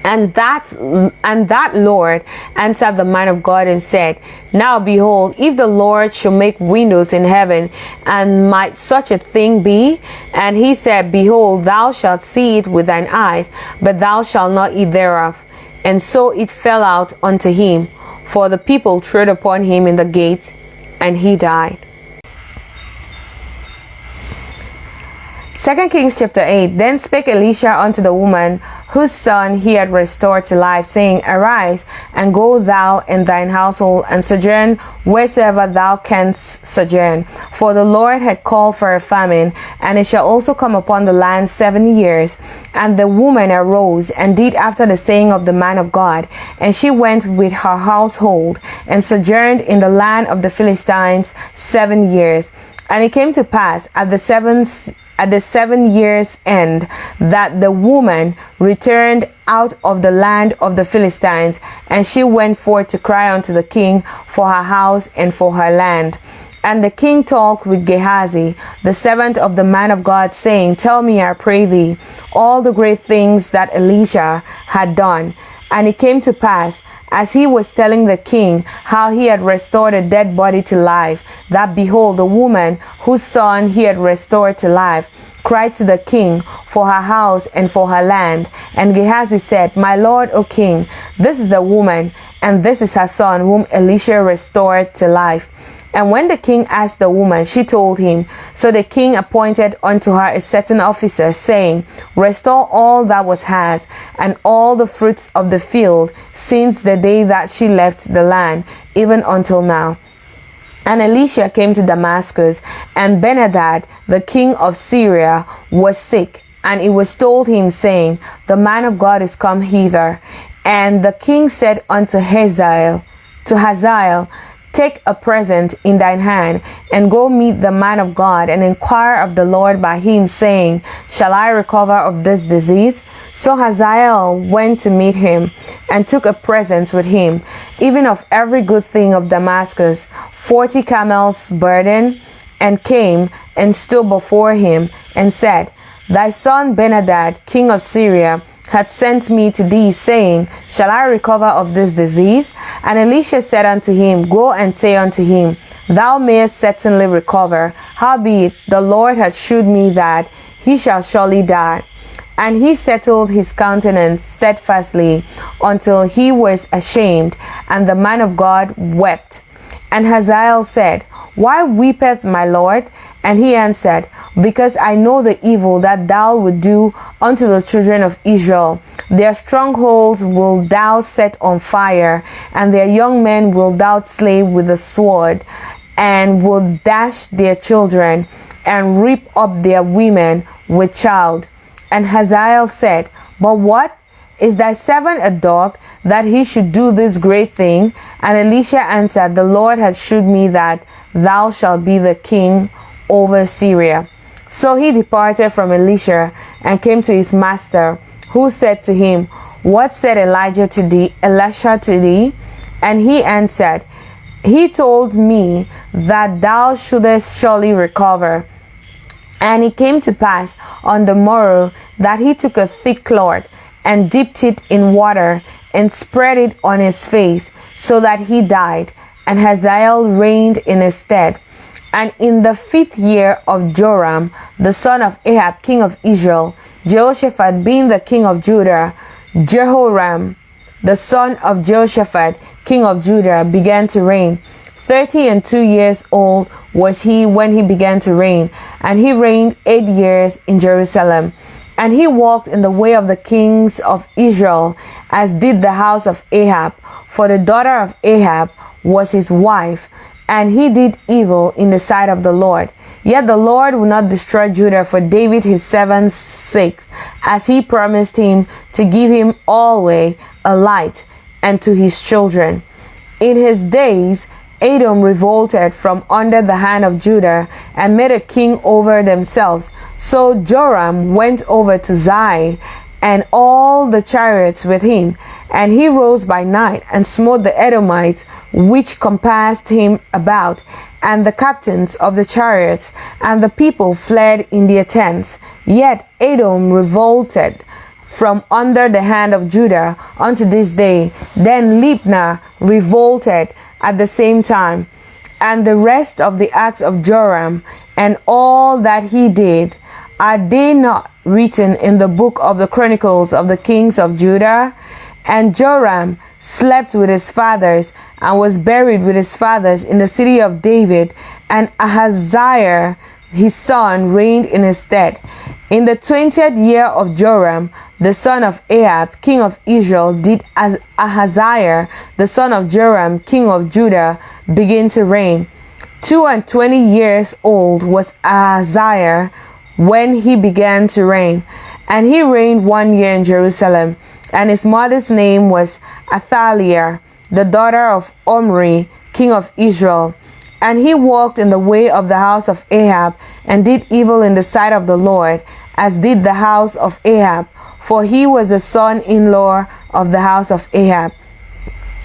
And that Lord answered the man of God and said, Now behold, if the Lord should make windows in heaven, and might such a thing be? And he said, Behold, thou shalt see it with thine eyes, but thou shalt not eat thereof. And so it fell out unto him, for the people trod upon him in the gate, and he died. 2 Kings chapter 8. Then spake Elisha unto the woman whose son he had restored to life, saying, Arise, and go thou and thine household, and sojourn wheresoever thou canst sojourn. For the Lord had called for a famine, and it shall also come upon the land 7 years. And the woman arose, and did after the saying of the man of God. And she went with her household, and sojourned in the land of the Philistines 7 years. And it came to pass at the 7 years' end, that the woman returned out of the land of the Philistines, and she went forth to cry unto the king for her house and for her land. And the king talked with Gehazi, the servant of the man of God, saying, Tell me, I pray thee, all the great things that Elisha had done. And it came to pass, as he was telling the king how he had restored a dead body to life, that behold, the woman whose son he had restored to life cried to the king for her house and for her land. And Gehazi said, My lord, O king, this is the woman, and this is her son, whom Elisha restored to life. And when the king asked the woman, she told him. So the king appointed unto her a certain officer, saying, Restore all that was hers, and all the fruits of the field, since the day that she left the land, even until now. And Elisha came to Damascus, and Benhadad, the king of Syria, was sick. And it was told him, saying, The man of God is come hither. And the king said unto Hazael, Take a present in thine hand, and go meet the man of God, and inquire of the Lord by him, saying, Shall I recover of this disease? So Hazael went to meet him, and took a present with him, even of every good thing of Damascus, 40 camels' burden, and came and stood before him, and said, Thy son Benhadad, king of Syria, hath sent me to thee, saying, Shall I recover of this disease? And Elisha said unto him, Go and say unto him, Thou mayest certainly recover. Howbeit, the Lord hath shewed me that he shall surely die. And he settled his countenance steadfastly until he was ashamed, and the man of God wept. And Hazael said, Why weepeth my Lord? And he answered, Because I know the evil that thou wilt do unto the children of Israel. Their strongholds wilt thou set on fire, and their young men wilt thou slay with the sword, and wilt dash their children, and rip up their women with child. And Hazael said, But what? Is thy servant a dog, that he should do this great thing? And Elisha answered, The Lord hath shewed me that thou shalt be the king over Syria. So he departed from Elisha, and came to his master, who said to him, What said Elisha to thee? And he answered, He told me that thou shouldest surely recover. And it came to pass on the morrow that he took a thick cloth and dipped it in water and spread it on his face, so that he died. And Hazael reigned in his stead. And in the 5th year of Joram, the son of Ahab, king of Israel, Jehoshaphat being the king of Judah, Jehoram, the son of Jehoshaphat, king of Judah, began to reign. 32 years old was he when he began to reign, and he reigned 8 years in Jerusalem. And he walked in the way of the kings of Israel, as did the house of Ahab, for the daughter of Ahab was his wife, and he did evil in the sight of the Lord. Yet the Lord will not destroy Judah for David his servant's sake, as he promised him to give him always a light, and to his children. In his days Edom revolted from under the hand of Judah, and made a king over themselves. So Joram went over to Zai, and all the chariots with him. And he rose by night, and smote the Edomites which compassed him about, and the captains of the chariots, and the people fled in their tents. Yet Edom revolted from under the hand of Judah unto this day. Then Libnah revolted at the same time. And the rest of the acts of Joram, and all that he did, are they not written in the book of the Chronicles of the kings of Judah? And Joram slept with his fathers, and was buried with his fathers in the city of David. And Ahaziah his son reigned in his stead. In the 20th year of Joram, the son of Ahab, king of Israel, did as Ahaziah, the son of Joram, king of Judah, begin to reign. 22 years old was Ahaziah when he began to reign. And he reigned 1 year in Jerusalem. And his mother's name was Athaliah, the daughter of Omri, king of Israel. And he walked in the way of the house of Ahab, and did evil in the sight of the Lord, as did the house of Ahab, for he was the son-in-law of the house of Ahab.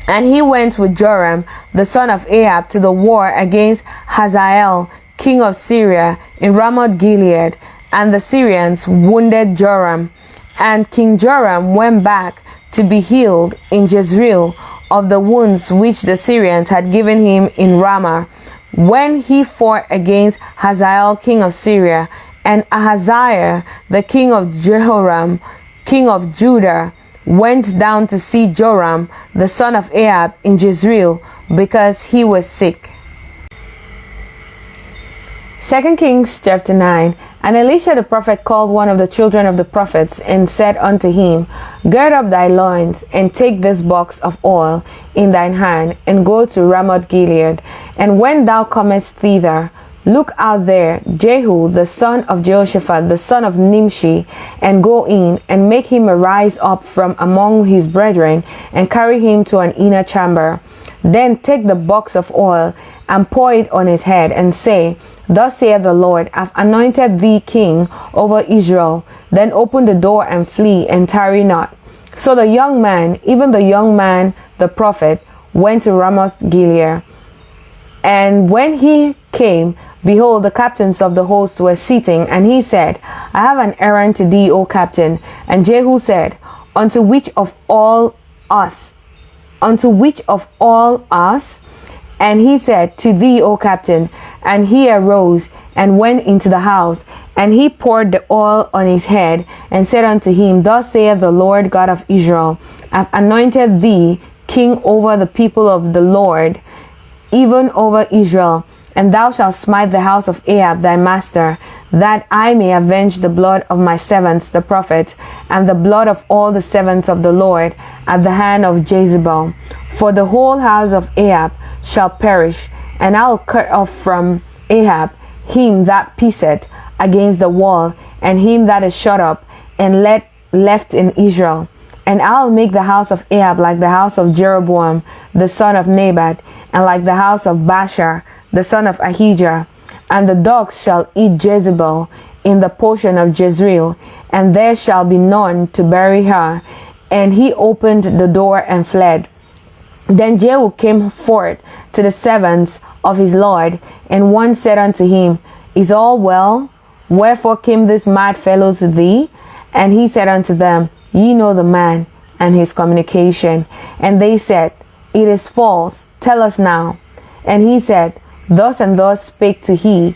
And he went with Joram, the son of Ahab, to the war against Hazael, king of Syria, in Ramoth Gilead. And the Syrians wounded Joram. And King Joram went back to be healed in Jezreel of the wounds which the Syrians had given him in Ramah, when he fought against Hazael, king of Syria. And Ahaziah, the king of Jehoram, king of Judah, went down to see Joram, the son of Ahab, in Jezreel, because he was sick. 2 Kings chapter 9. And Elisha the prophet called one of the children of the prophets, and said unto him, Gird up thy loins, and take this box of oil in thine hand, and go to Ramoth Gilead. And when thou comest thither, look out there Jehu the son of Jehoshaphat, the son of Nimshi, and go in, and make him arise up from among his brethren, and carry him to an inner chamber. Then take the box of oil, and pour it on his head, and say, Thus saith the Lord, I've anointed thee king over Israel. Then open the door and flee, and tarry not. So the young man, even the young man, the prophet, went to Ramoth Gilead. And when he came, behold, the captains of the host were sitting, and he said, I have an errand to thee, O captain. And Jehu said, Unto which of all us? Unto which of all us? And he said, To thee, O captain. And he arose and went into the house, and he poured the oil on his head, and said unto him, Thus saith the Lord God of Israel, I've anointed thee king over the people of the Lord, even over Israel. And thou shalt smite the house of Ahab thy master, that I may avenge the blood of my servants the prophets, and the blood of all the servants of the Lord, at the hand of Jezebel. For the whole house of Ahab shall perish, and I will cut off from Ahab him that pisseth against the wall, and him that is shut up and left in Israel. And I'll make the house of Ahab like the house of Jeroboam the son of Nebat, and like the house of Baasha the son of Ahijah. And the dogs shall eat Jezebel in the portion of Jezreel, and there shall be none to bury her. And he opened the door and fled. Then Jehu came forth to the servants of his Lord, and one said unto him, Is all well? Wherefore came this mad fellow to thee? And he said unto them, Ye know the man and his communication. And they said, It is false. Tell us now. And he said, Thus and thus spake he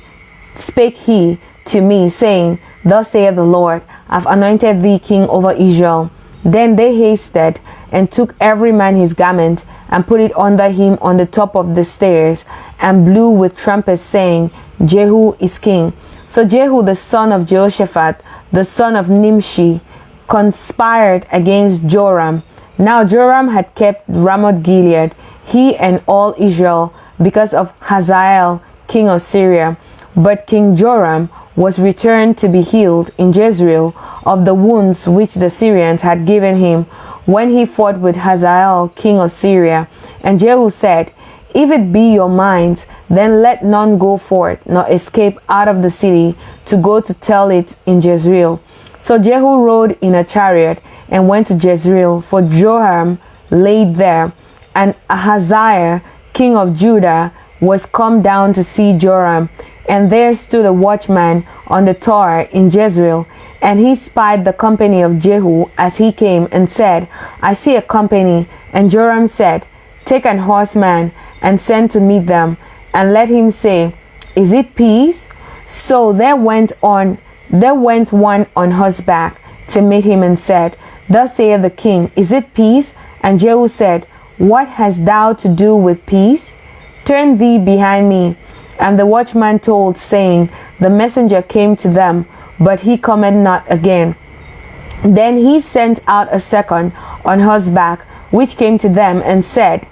to me, saying, Thus saith the Lord, I've anointed thee king over Israel. Then they hasted and took every man his garment and put it under him on the top of the stairs and blew with trumpets, saying, Jehu is king. So Jehu the son of Jehoshaphat, the son of Nimshi, conspired against Joram. Now Joram had kept Ramoth Gilead, he and all Israel, because of Hazael, king of Syria. But King Joram was returned to be healed in Jezreel of the wounds which the Syrians had given him when he fought with Hazael, king of Syria. And Jehu said, If it be your minds, then let none go forth, nor escape out of the city, to go to tell it in Jezreel. So Jehu rode in a chariot and went to Jezreel, for Joram laid there. And Ahaziah, king of Judah, was come down to see Joram. And there stood a watchman on the tower in Jezreel. And he spied the company of Jehu as he came, and said, I see a company. And Joram said, Take an horseman, and send to meet them, and let him say, Is it peace? So there went one on horseback to meet him, and said, Thus saith the king, Is it peace? And Jehu said, What hast thou to do with peace? Turn thee behind me. And the watchman told, saying, The messenger came to them, but he cometh not again. Then he sent out a second on horseback, which came to them, and said,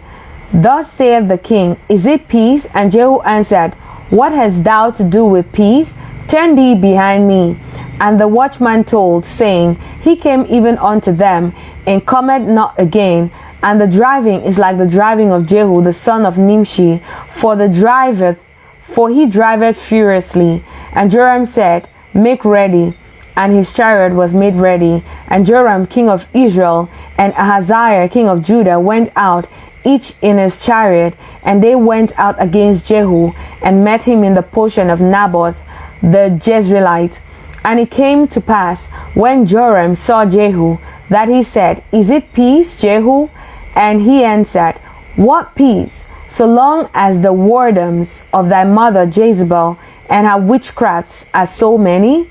Thus saith the king, Is it peace? And Jehu answered, What hast thou to do with peace? Turn thee behind me. And the watchman told, saying, He came even unto them, and cometh not again. And the driving is like the driving of Jehu the son of Nimshi, for he driveth furiously. And Joram said, Make ready. And his chariot was made ready. And Joram king of Israel and Ahaziah king of Judah went out, each in his chariot, and they went out against Jehu, and met him in the portion of Naboth the Jezreelite. And it came to pass, when Joram saw Jehu, that he said, Is it peace, Jehu? And he answered, What peace? So long as the whoredoms of thy mother Jezebel and her witchcrafts are so many?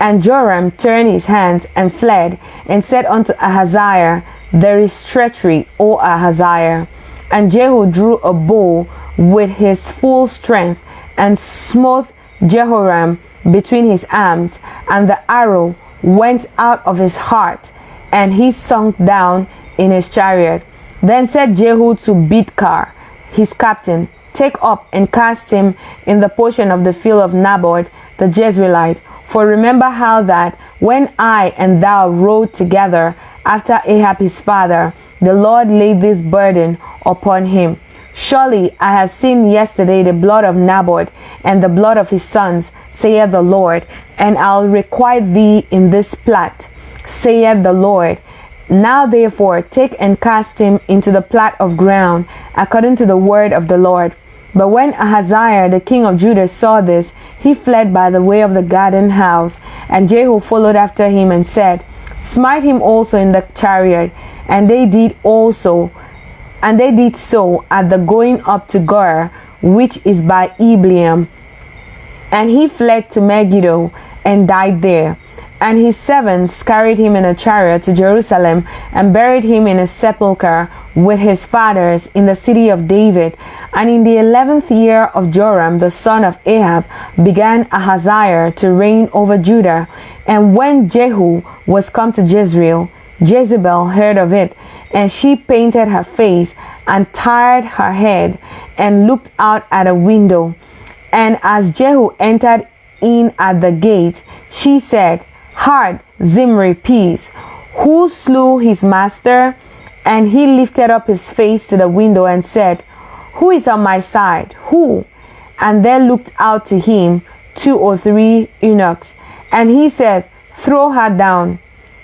And Joram turned his hands and fled, and said unto Ahaziah, There is treachery, O Ahaziah. And Jehu drew a bow with his full strength, and smote Jehoram between his arms, and the arrow went out of his heart, and he sunk down in his chariot. Then said Jehu to Bidkar, his captain, Take up and cast him in the portion of the field of Naboth the Jezreelite. For remember how that when I and thou rode together after Ahab his father, the Lord laid this burden upon him. Surely I have seen yesterday the blood of Naboth and the blood of his sons, saith the Lord, and I'll requite thee in this plot, saith the Lord. Now therefore take and cast him into the plot of ground, according to the word of the Lord. But when Ahaziah the king of Judah saw this, he fled by the way of the garden house. And Jehu followed after him and said, Smite him also in the chariot. And they did so at the going up to Gur, which is by Ebleam. And he fled to Megiddo and died there. And his servants carried him in a chariot to Jerusalem, and buried him in a sepulchre with his fathers in the city of David. And in the 11th year of Joram the son of Ahab began Ahaziah to reign over Judah. And when Jehu was come to Jezreel, Jezebel heard of it, and she painted her face and tied her head, and looked out at a window. And as Jehu entered in at the gate, she said, Hard, Zimri, peace. Who slew his master? And he lifted up his face to the window and said, Who is on my side? Who? And there looked out to him 2 or 3 eunuchs. And he said, Throw her down.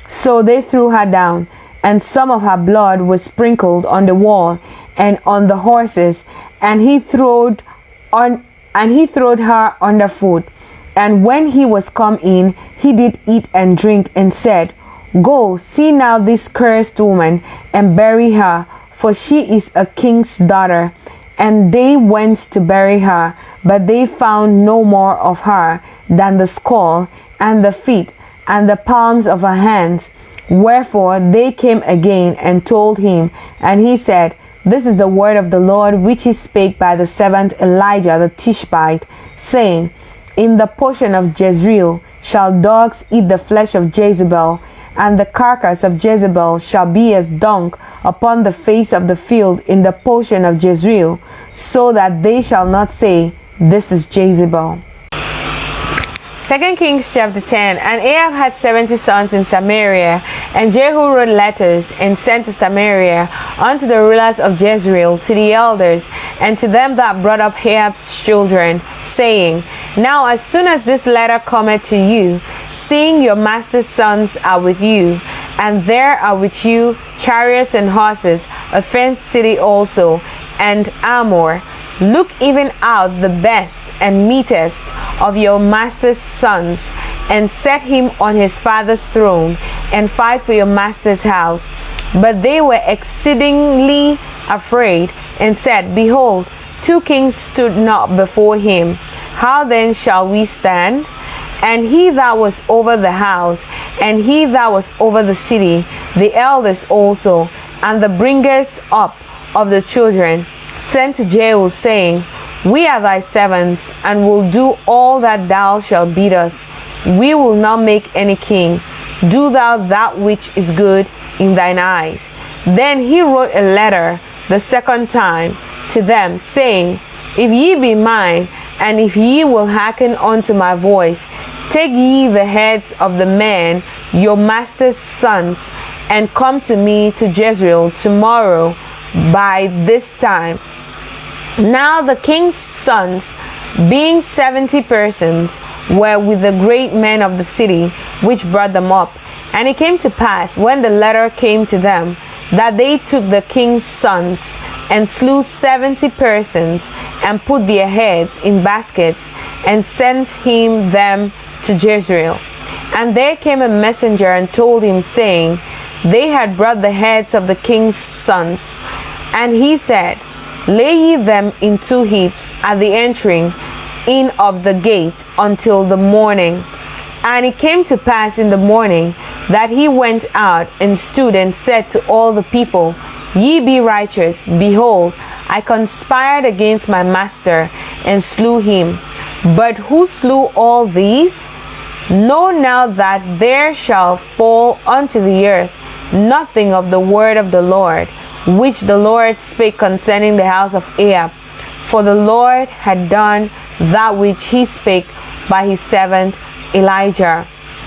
So they threw her down, and some of her blood was sprinkled on the wall and on the horses, and he throwed her underfoot. And when he was come in, he did eat and drink, and said, Go, see now this cursed woman, and bury her, for she is a king's daughter. And they went to bury her, but they found no more of her than the skull, and the feet, and the palms of her hands. Wherefore they came again and told him, and he said, This is the word of the Lord, which he spake by the servant Elijah the Tishbite, saying, In the portion of Jezreel shall dogs eat the flesh of Jezebel, and the carcass of Jezebel shall be as dung upon the face of the field in the portion of Jezreel, so that they shall not say, This is Jezebel. 2 Kings chapter 10. And Ahab had 70 sons in Samaria, and Jehu wrote letters and sent to Samaria unto the rulers of Jezreel, to the elders, and to them that brought up Ahab's children, saying, Now as soon as this letter cometh to you, seeing your master's sons are with you, and there are with you chariots and horses, a fenced city also, and armor, look even out the best and meetest of your master's sons, and set him on his father's throne, and fight for your master's house. But they were exceedingly afraid, and said, Behold, 2 kings stood not before him. How then shall we stand? And he that was over the house, and he that was over the city, the elders also, and the bringers up of the children, sent to Jehu, saying, We are thy servants, and will do all that thou shalt bid us. We will not make any king. Do thou that which is good in thine eyes. Then he wrote a letter the second time to them, saying, If ye be mine, and if ye will hearken unto my voice, take ye the heads of the men, your master's sons, and come to me to Jezreel tomorrow by this time. Now the king's sons, being 70 persons, were with the great men of the city, which brought them up. And it came to pass, when the letter came to them, that they took the king's sons, and slew 70 persons, and put their heads in baskets, and sent him them to Jezreel. And there came a messenger and told him, saying, They had brought the heads of the king's sons. And he said, Lay ye them in 2 heaps at the entering in of the gate until the morning. And it came to pass in the morning that he went out and stood and said to all the people, Ye be righteous. Behold, I conspired against my master and slew him. But who slew all these? Know now that there shall fall unto the earth nothing of the word of the Lord, which the Lord spake concerning the house of Ahab. For the Lord had done that which he spake by his servant Elijah.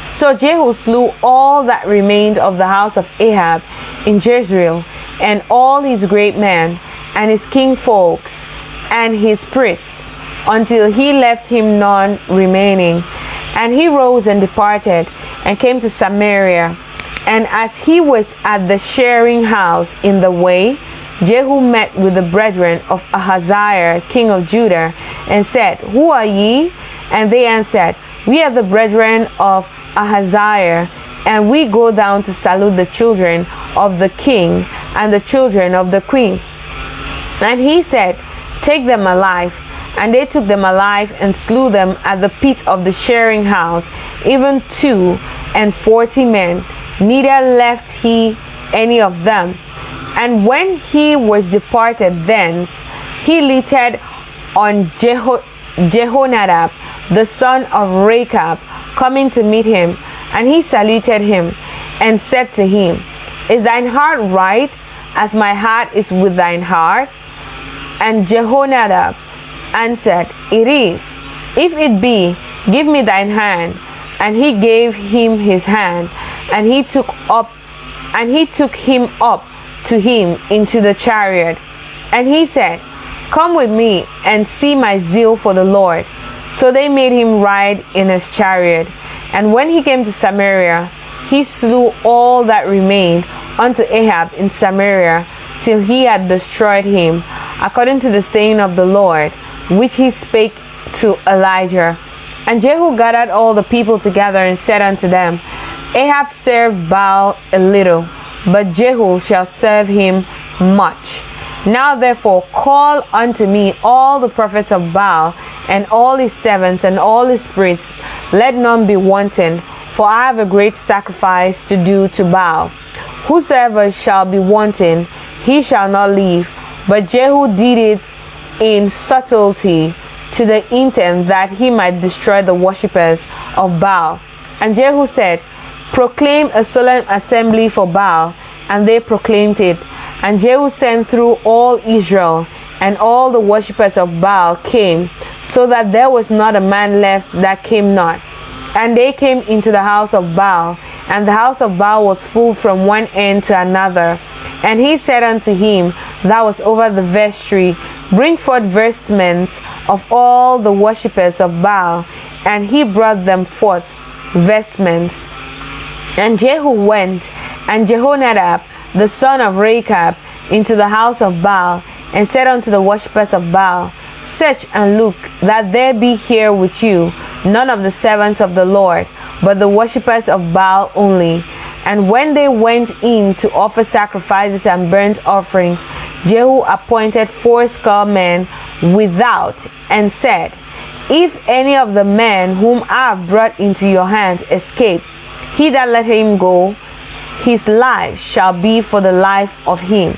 So Jehu slew all that remained of the house of Ahab in Jezreel, and all his great men, and his king folks, and his priests, until he left him none remaining. And he rose and departed, and came to Samaria. And as he was at the shearing house in the way, Jehu met with the brethren of Ahaziah, king of Judah, and said, Who are ye? And they answered, We are the brethren of Ahaziah, and we go down to salute the children of the king and the children of the queen. And he said, Take them alive. And they took them alive and slew them at the pit of the shearing house, even 42 men. Neither left he any of them. And when he was departed thence, he lighted on Jehonadab, the son of Rechab, coming to meet him. And he saluted him, and said to him, Is thine heart right, as my heart is with thine heart? And Jehonadab answered, It is. If it be, give me thine hand. And he gave him his hand, and he took him up to him into the chariot. And he said, Come with me and see my zeal for the Lord. So they made him ride in his chariot. And when he came to Samaria, he slew all that remained unto Ahab in Samaria, till he had destroyed him, according to the saying of the Lord, which he spake to Elijah. And Jehu gathered all the people together and said unto them, Ahab served Baal a little, but Jehu shall serve him much. Now therefore call unto me all the prophets of Baal, and all his servants, and all his priests. Let none be wanting, for I have a great sacrifice to do to Baal. Whosoever shall be wanting, he shall not leave. But Jehu did it in subtlety, to the intent that he might destroy the worshippers of Baal. And Jehu said, Proclaim a solemn assembly for Baal. And they proclaimed it. And Jehu sent through all Israel, and all the worshippers of Baal came, so that there was not a man left that came not. And they came into the house of Baal, and the house of Baal was full from one end to another. And he said unto him that was over the vestry, Bring forth vestments of all the worshippers of Baal. And he brought them forth vestments. And Jehu went, and Jehonadab, the son of Rechab, into the house of Baal, and said unto the worshippers of Baal, Search and look, that there be here with you none of the servants of the Lord, but the worshippers of Baal only. And when they went in to offer sacrifices and burnt offerings, Jehu appointed 80 men without, and said, If any of the men whom I have brought into your hands escape, he that let him go, his life shall be for the life of him.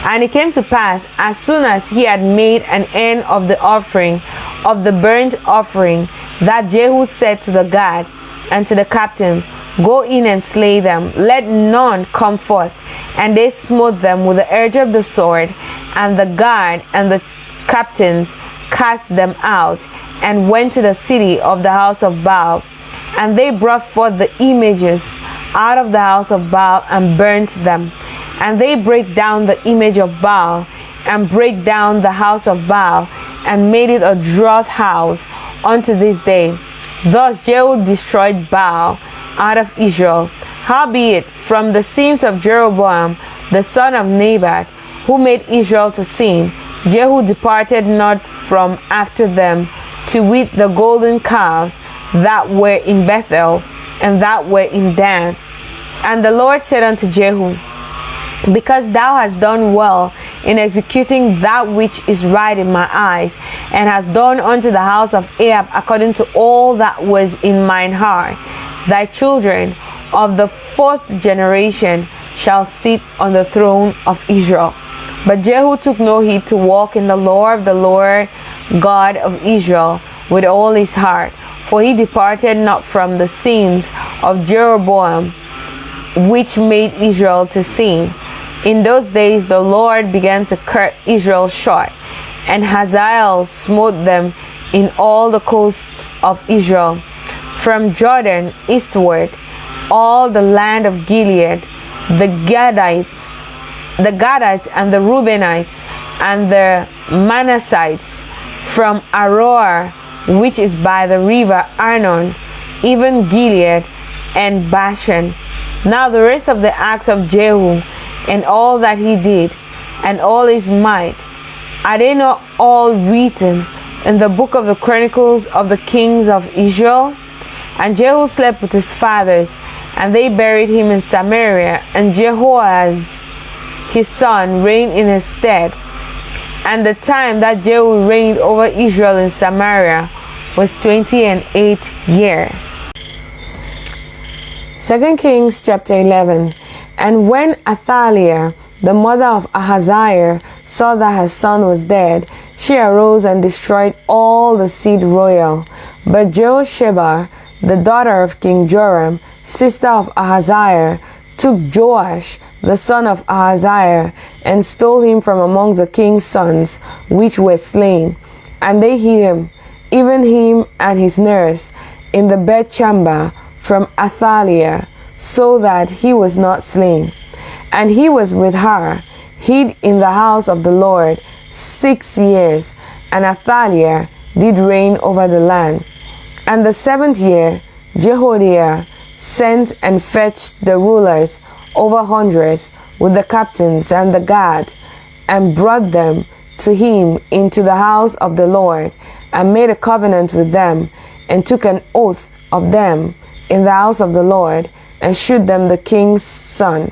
And it came to pass, as soon as he had made an end of the offering, of the burnt offering, that Jehu said to the guard and to the captains, Go in and slay them, let none come forth. And they smote them with the edge of the sword, and the guard and the captains cast them out, and went to the city of the house of Baal. And they brought forth the images out of the house of Baal, and burnt them. And they break down the image of Baal, and break down the house of Baal, and made it a draught house unto this day. Thus Jehu destroyed Baal out of Israel. Howbeit, from the sins of Jeroboam the son of Nebat, who made Israel to sin, Jehu departed not from after them, to wit the golden calves that were in Bethel, and that were in Dan. And the Lord said unto Jehu, Because thou hast done well in executing that which is right in my eyes, and hast done unto the house of Ahab according to all that was in mine heart, thy children of the 4th generation shall sit on the throne of Israel. But Jehu took no heed to walk in the law of the Lord God of Israel with all his heart, for he departed not from the sins of Jeroboam, which made Israel to sin. In those days the Lord began to cut Israel short, and Hazael smote them in all the coasts of Israel, from Jordan eastward, all the land of Gilead, the Gadites and the Reubenites, and the Manassites, from Aroer, which is by the river Arnon, even Gilead and Bashan. Now the rest of the acts of Jehu, and all that he did, and all his might, are they not all written in the book of the Chronicles of the kings of Israel? And Jehu slept with his fathers, and they buried him in Samaria, and Jehoahaz his son reigned in his stead. And the time that Jehu reigned over Israel in Samaria was 28 years. 2 Kings chapter 11. And when Athaliah, the mother of Ahaziah, saw that her son was dead, she arose and destroyed all the seed royal. But Jehosheba, the daughter of King Joram, sister of Ahaziah, took Joash, the son of Ahaziah, and stole him from among the king's sons, which were slain. And they hid him, even him and his nurse, in the bedchamber from Athaliah, so that he was not slain. And he was with her, hid in the house of the Lord 6 years, and Athaliah did reign over the land. And the 7th year, Jehoiada sent and fetched the rulers over hundreds with the captains and the guard, and brought them to him into the house of the Lord, and made a covenant with them, and took an oath of them in the house of the Lord, and shewed them the king's son.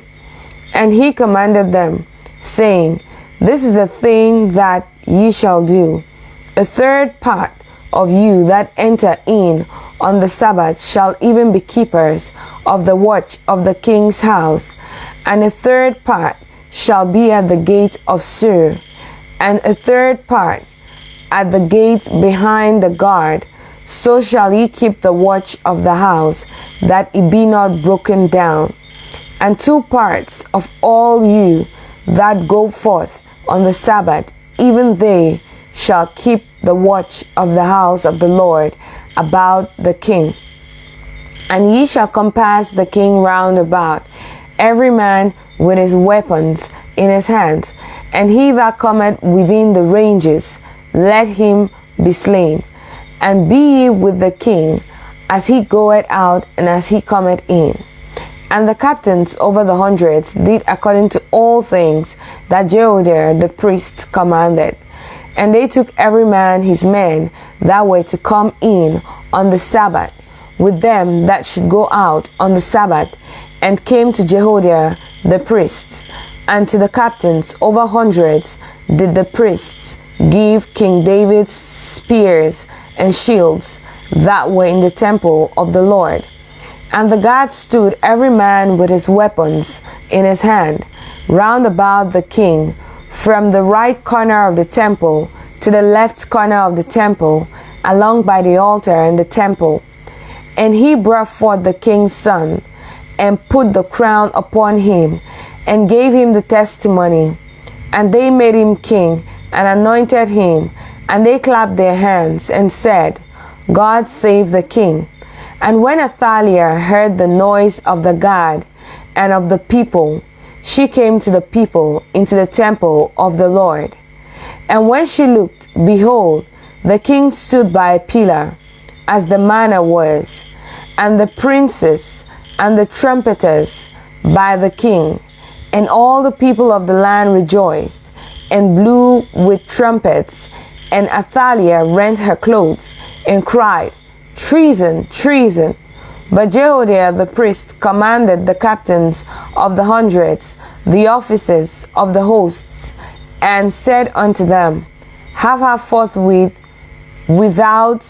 And he commanded them, saying, This is the thing that ye shall do. A third part of you that enter in on the Sabbath shall even be keepers of the watch of the king's house, and a third part shall be at the gate of Sur, and a third part at the gate behind the guard. So shall ye keep the watch of the house, that it be not broken down. And 2 parts of all you that go forth on the Sabbath, even they shall keep the watch of the house of the Lord about the king. And ye shall compass the king round about, every man with his weapons in his hands, and he that cometh within the ranges, let him be slain. And be ye with the king as he goeth out and as he cometh in. And the captains over the hundreds did according to all things that Jehoiada the priest commanded. And they took every man his men that were to come in on the Sabbath, with them that should go out on the Sabbath, and came to Jehoiada the priest. And to the captains over hundreds did the priests give King David's spears and shields that were in the temple of the Lord. And the guards stood every man with his weapons in his hand, round about the king, from the right corner of the temple to the left corner of the temple, along by the altar and the temple. And he brought forth the king's son, and put the crown upon him, and gave him the testimony. And they made him king, and anointed him, and they clapped their hands, and said, God save the king. And when Athaliah heard the noise of the guard and of the people, she came to the people into the temple of the Lord. And when she looked, behold, the king stood by a pillar, as the manner was, and the princes and the trumpeters by the king. And all the people of the land rejoiced, and blew with trumpets. And Athaliah rent her clothes, and cried, Treason, treason. But Jehoiada the priest commanded the captains of the hundreds, the officers of the hosts, and said unto them, Have her forth without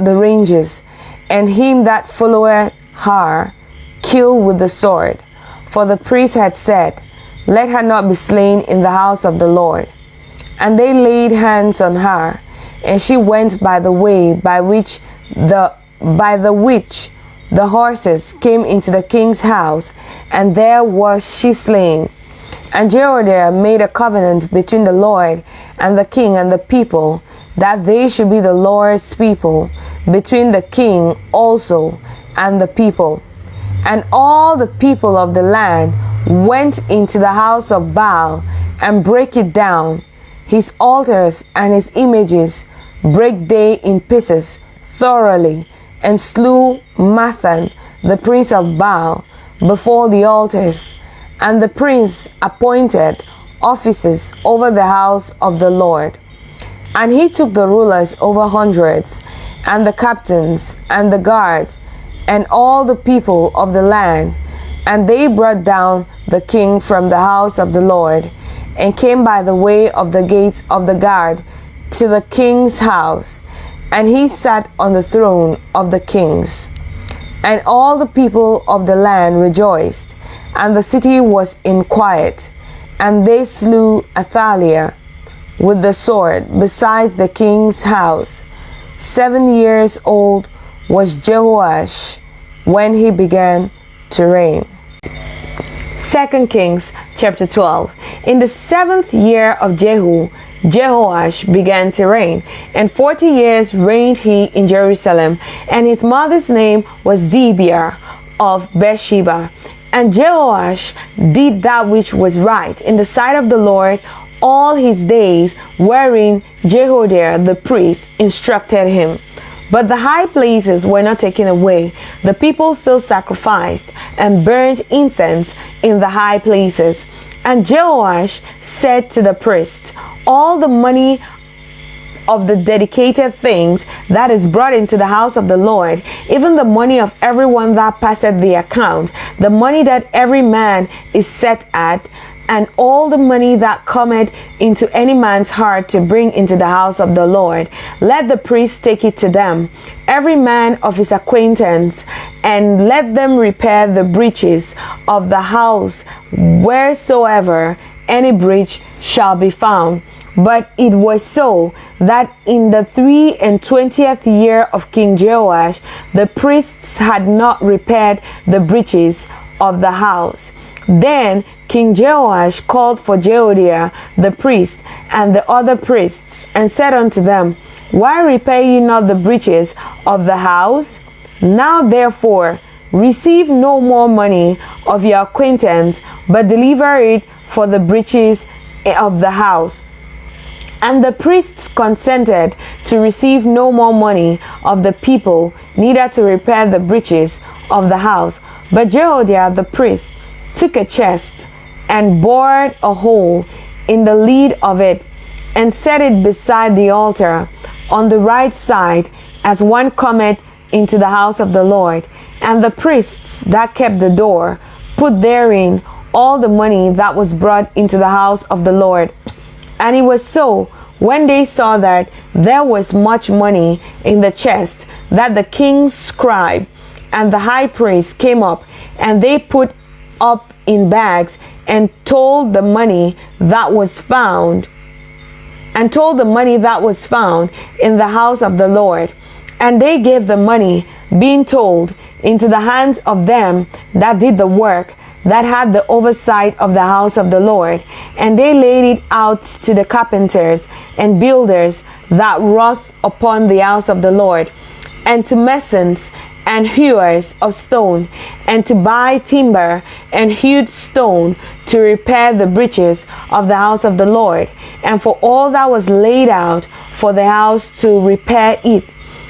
the ranges, and him that followeth her kill with the sword. For the priest had said, Let her not be slain in the house of the Lord. And they laid hands on her, and she went by the way by the which the horses came into the king's house, and there was she slain. And Jehoiada made a covenant between the Lord and the king and the people, that they should be the Lord's people, between the king also and the people. And all the people of the land went into the house of Baal, and brake it down, his altars and his images brake they in pieces thoroughly, and slew Mathan the prince of Baal before the altars. And the prince appointed officers over the house of the Lord. And he took the rulers over hundreds, and the captains, and the guards, and all the people of the land, and they brought down the king from the house of the Lord, and came by the way of the gates of the guard to the king's house, and he sat on the throne of the kings. And all the people of the land rejoiced, and the city was in quiet, and they slew Athaliah with the sword besides the king's house. 7 years old was Jehoash when he began to reign. 2 Kings chapter 12. In the 7th year of Jehu, Jehoash began to reign, and 40 years reigned he in Jerusalem, and his mother's name was Zibiah of Beersheba. And Jehoash did that which was right in the sight of the Lord all his days, wherein Jehoiada the priest instructed him. But the high places were not taken away. The people still sacrificed and burnt incense in the high places. And Jehoash said to the priest, All the money of the dedicated things that is brought into the house of the Lord, even the money of everyone that passeth the account, the money that every man is set at, and all the money that cometh into any man's heart to bring into the house of the Lord, let the priest take it to them, every man of his acquaintance, and let them repair the breaches of the house wheresoever any breach shall be found. But it was so that in the 23rd year of King Jehoash, the priests had not repaired the breaches of the house. Then King Jehoash called for Jehoiada the priest and the other priests, and said unto them, Why repair ye not the breaches of the house? Now therefore receive no more money of your acquaintance, but deliver it for the breaches of the house. And the priests consented to receive no more money of the people, neither to repair the breaches of the house. But Jehoiada the priest took a chest, and bored a hole in the lid of it, and set it beside the altar on the right side, as one cometh into the house of the Lord. And the priests that kept the door put therein all the money that was brought into the house of the Lord. And it was so, when they saw that there was much money in the chest, that the king's scribe and the high priest came up, and they put up in bags, and told the money that was found in the house of the Lord. And they gave the money, being told, into the hands of them that did the work, that had the oversight of the house of the Lord. And they laid it out to the carpenters and builders that wrought upon the house of the Lord, and to masons and hewers of stone, and to buy timber and hewed stone to repair the breaches of the house of the Lord, and for all that was laid out for the house to repair it.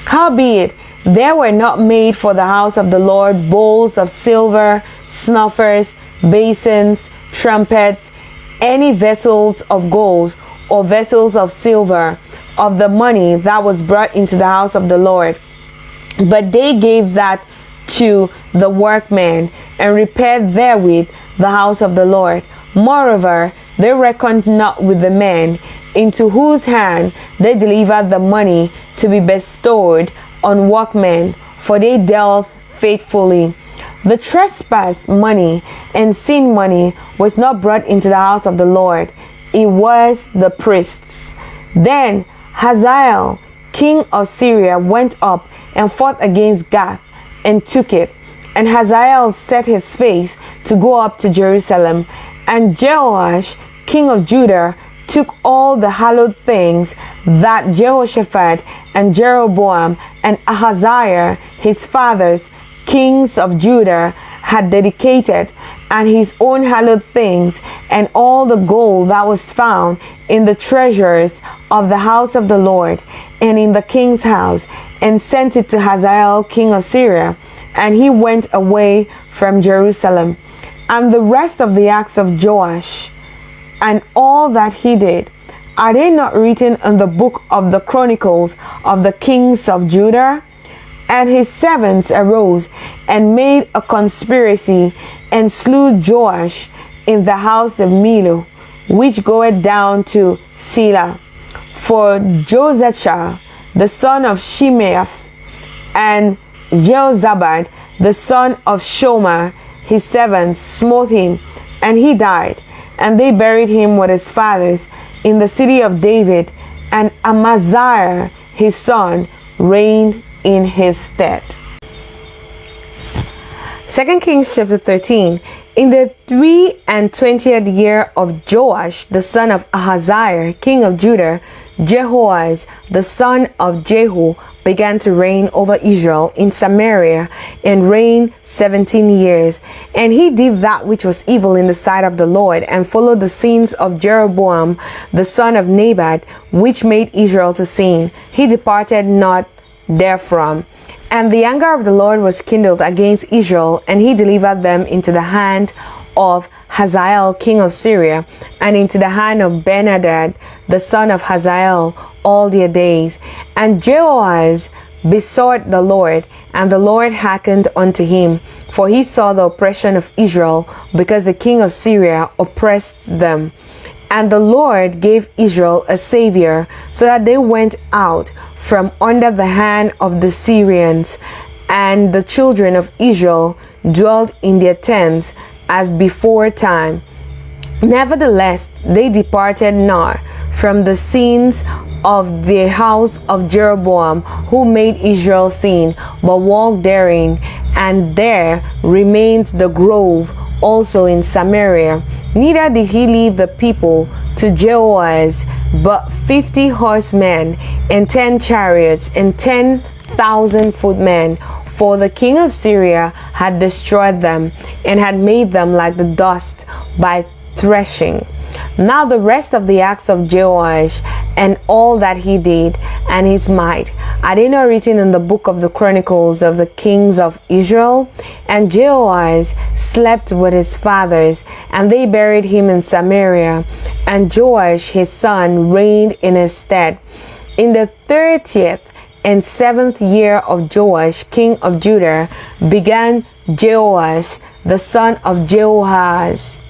Howbeit, there were not made for the house of the Lord bowls of silver, snuffers, basins, trumpets, any vessels of gold or vessels of silver, of the money that was brought into the house of the Lord. But they gave that to the workmen, and repaired therewith the house of the Lord. Moreover, they reckoned not with the men into whose hand they delivered the money to be bestowed on workmen, for they dealt faithfully. The trespass money and sin money was not brought into the house of the Lord. It was the priests. Then Hazael, king of Syria, went up and fought against Gath, and took it. And Hazael set his face to go up to Jerusalem. And Jehoash, king of Judah, took all the hallowed things that Jehoshaphat and Jeroboam and Ahaziah, his fathers, kings of Judah, had dedicated, and his own hallowed things, and all the gold that was found in the treasures of the house of the Lord, and in the king's house, and sent it to Hazael, king of Syria, and he went away from Jerusalem. And the rest of the acts of Joash, and all that he did, are they not written in the book of the Chronicles of the kings of Judah? And his servants arose and made a conspiracy, and slew Joash in the house of Milo, which goeth down to Selah. For Josachar, the son of Shimeath, and Jehozabad, the son of Shomer, his servants, smote him, and he died. And they buried him with his fathers in the city of David, and Amaziah, his son, reigned in his stead. 2 Kings chapter 13. In the 23rd year of Joash, the son of Ahaziah, king of Judah, Jehoaz, the son of Jehu, began to reign over Israel in Samaria, and reigned 17 years. And he did that which was evil in the sight of the Lord, and followed the sins of Jeroboam, the son of Nebat, which made Israel to sin. He departed not therefrom. And the anger of the Lord was kindled against Israel, and he delivered them into the hand of Hazael king of Syria, and into the hand of Ben-Hadad the son of Hazael all their days. And Jehoahaz besought the Lord, and the Lord hearkened unto him, for he saw the oppression of Israel, because the king of Syria oppressed them. And the Lord gave Israel a savior, so that they went out from under the hand of the Syrians, and the children of Israel dwelt in their tents as before time. Nevertheless, they departed not from the sins of the house of Jeroboam, who made Israel sin, but walked therein, and there remained the grove also in Samaria. Neither did he leave the people to Jehoahaz, but 50 horsemen, and 10 chariots, and 10,000 footmen. For the king of Syria had destroyed them, and had made them like the dust by threshing. Now the rest of the acts of Jehoash, and all that he did, and his might, are they not written in the book of the Chronicles of the kings of Israel? And Jehoash slept with his fathers, and they buried him in Samaria. And Joash his son reigned in his stead. In the 30th and 7th year of Joash king of Judah began Jehoash the son of Jehoahaz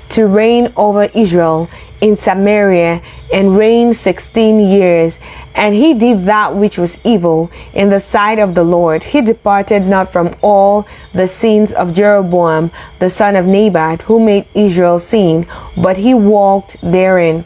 to reign over Israel in Samaria, and reigned 16 years. And he did that which was evil in the sight of the Lord. He departed not from all the sins of Jeroboam the son of Nebat, who made Israel sin, but he walked therein.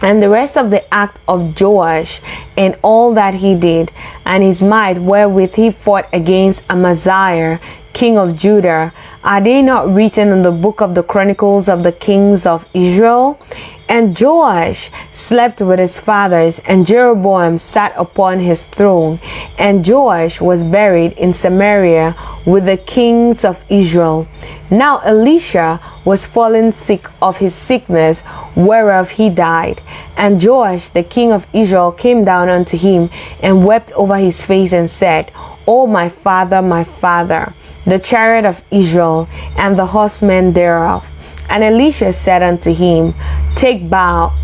And the rest of the act of Joash, and all that he did, and his might wherewith he fought against Amaziah king of Judah, are they not written in the book of the Chronicles of the kings of Israel? And Joash slept with his fathers, and Jeroboam sat upon his throne. And Joash was buried in Samaria with the kings of Israel. Now Elisha was fallen sick of his sickness, whereof he died. And Joash the king of Israel came down unto him, and wept over his face, and said, O my father, the chariot of Israel, and the horsemen thereof. And Elisha said unto him, Take bow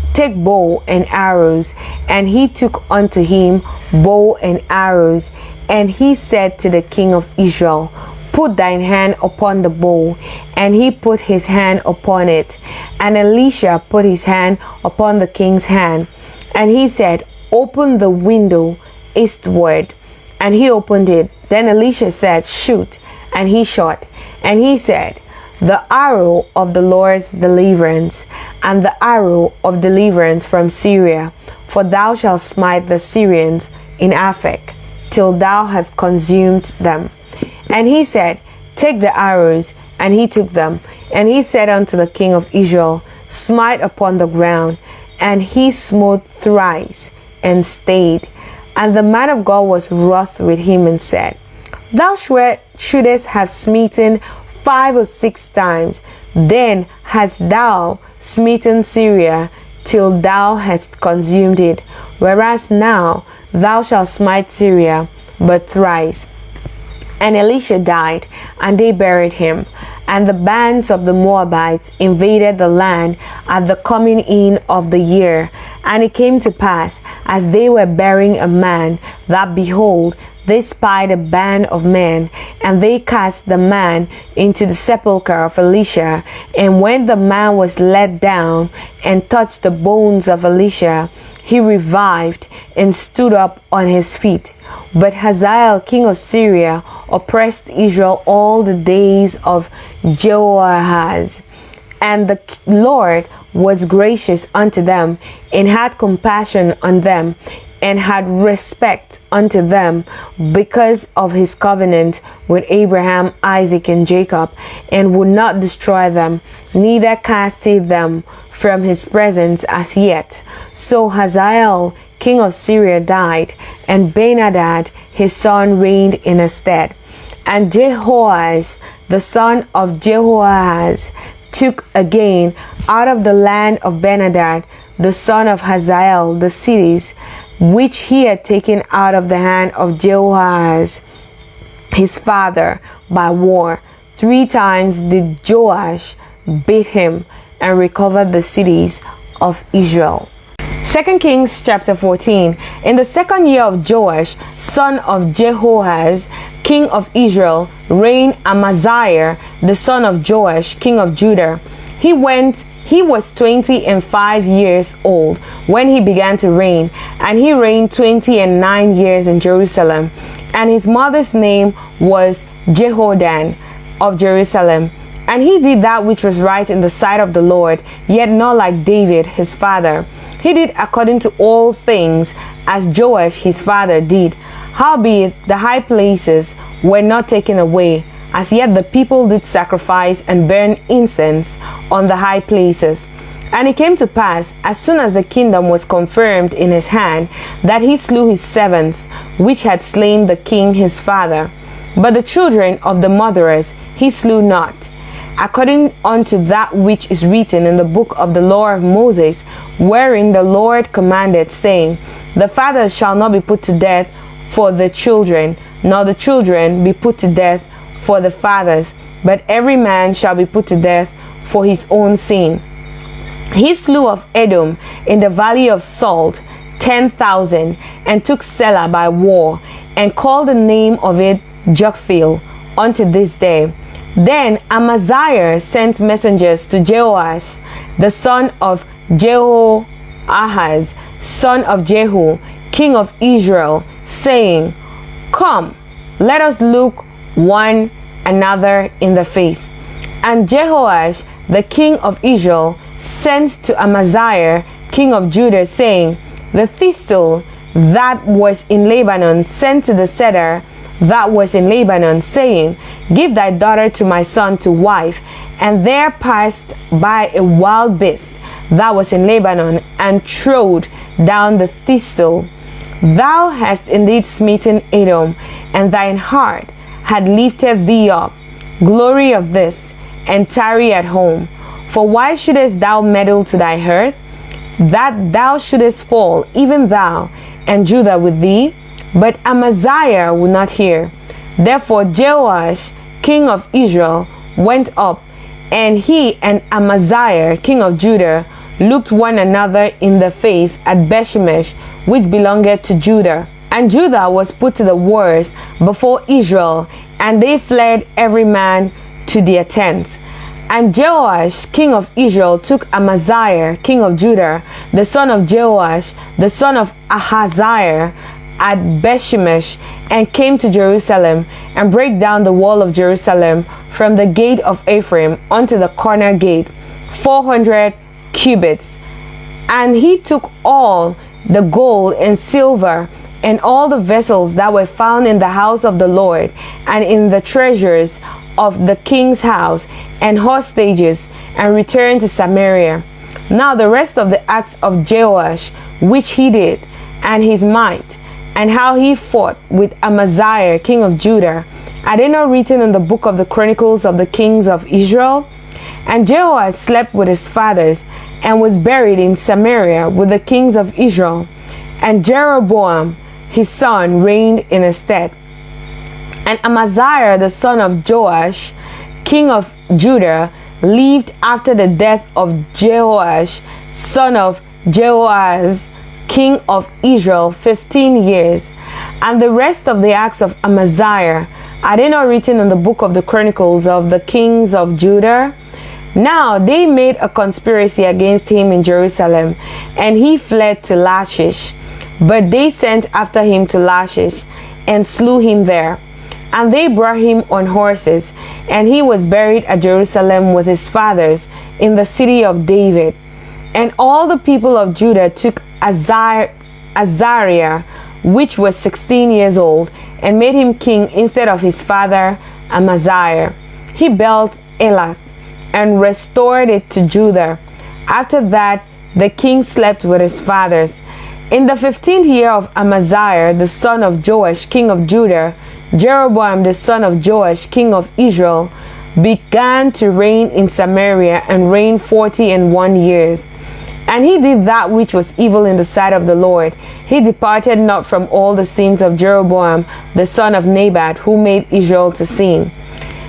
and arrows. And he took unto him bow and arrows. And he said to the king of Israel, Put thine hand upon the bow. And he put his hand upon it. And Elisha put his hand upon the king's hand. And he said, Open the window eastward. And he opened it. Then Elisha said, Shoot. And he shot. And he said, The arrow of the Lord's deliverance, and the arrow of deliverance from Syria. For thou shalt smite the Syrians in Aphek, till thou have consumed them. And he said, Take the arrows. And he took them. And he said unto the king of Israel, Smite upon the ground. And he smote thrice, and stayed. And the man of God was wroth with him, and said, Thou shouldest have smitten 5 or 6 times, then hast thou smitten Syria till thou hast consumed it. Whereas now thou shalt smite Syria but thrice. And Elisha died, and they buried him. And the bands of the Moabites invaded the land at the coming in of the year. And it came to pass, as they were burying a man, that behold, they spied a band of men, and they cast the man into the sepulchre of Elisha. And when the man was let down and touched the bones of Elisha, he revived and stood up on his feet. But Hazael king of Syria oppressed Israel all the days of Jehoahaz. And the Lord was gracious unto them, and had compassion on them, and had respect unto them, because of his covenant with Abraham, Isaac, and Jacob, and would not destroy them, neither cast he them from his presence as yet. So Hazael king of Syria died, and Ben-Hadad his son reigned in his stead. And Jehoash the son of Jehoahaz took again out of the land of Ben-Hadad the son of Hazael the cities which he had taken out of the hand of Jehoahaz his father by war, 3 times did Joash beat him and recovered the cities of Israel. 2 Kings chapter 14. In the 2nd year of Joash, son of Jehoahaz, king of Israel, reigned Amaziah, the son of Joash, king of Judah. He was 25 years old when he began to reign, and he reigned 29 years in Jerusalem. And his mother's name was Jehoadan of Jerusalem. And he did that which was right in the sight of the Lord, yet not like David his father. He did according to all things as Joash his father did. Howbeit the high places were not taken away, as yet the people did sacrifice and burn incense on the high places. And it came to pass, as soon as the kingdom was confirmed in his hand, that he slew his servants, which had slain the king his father. But the children of the motherers he slew not, according unto that which is written in the book of the law of Moses, wherein the Lord commanded, saying, The fathers shall not be put to death for the children, nor the children be put to death for the fathers, but every man shall be put to death for his own sin. He slew of Edom in the valley of Salt 10,000, and took Selah by war, and called the name of it Joktheel unto this day. Then Amaziah sent messengers to Jehoash, the son of Jehoahaz, son of Jehu, king of Israel, saying, Come, let us look one another in the face. And Jehoash, the king of Israel, sent to Amaziah, king of Judah, saying, The thistle that was in Lebanon sent to the cedar that was in Lebanon, saying, Give thy daughter to my son to wife. And there passed by a wild beast that was in Lebanon, and trode down the thistle. Thou hast indeed smitten Edom, and thine heart had lifted thee up. Glory of this, and tarry at home. For why shouldest thou meddle to thy hurt, that thou shouldest fall, even thou, and Judah with thee? But Amaziah would not hear. Therefore Joash, king of Israel, went up, and he and Amaziah, king of Judah, looked one another in the face at Bethshemesh, which belonged to Judah. And Judah was put to the worse before Israel, and they fled every man to their tents. And Joash, king of Israel, took Amaziah, king of Judah, the son of Joash, the son of Ahaziah, at Bethshemesh, and came to Jerusalem, and brake down the wall of Jerusalem from the gate of Ephraim unto the corner gate, 400 cubits. And he took all the gold and silver and all the vessels that were found in the house of the Lord, and in the treasures of the king's house, and hostages, and returned to Samaria. Now the rest of the acts of Joash, which he did, and his might, and how he fought with Amaziah, king of Judah, are they not written in the book of the Chronicles of the kings of Israel? And Jehoash slept with his fathers, and was buried in Samaria with the kings of Israel. And Jeroboam his son reigned in his stead. And Amaziah the son of Joash, king of Judah, lived after the death of Jehoash, son of Jehoahaz, king of Israel, 15 years. And the rest of the acts of Amaziah, are they not written in the book of the Chronicles of the kings of Judah? Now they made a conspiracy against him in Jerusalem, and he fled to Lachish. But they sent after him to Lachish, and slew him there. And they brought him on horses, and he was buried at Jerusalem with his fathers in the city of David. And all the people of Judah took Azariah, which was 16 years old, and made him king instead of his father Amaziah. He built Elath, and restored it to Judah. After that, the king slept with his fathers. In the 15th year of Amaziah, the son of Joash, king of Judah, Jeroboam, the son of Joash, king of Israel, began to reign in Samaria, and reigned 41 years. And he did that which was evil in the sight of the Lord. He departed not from all the sins of Jeroboam, the son of Nebat, who made Israel to sin.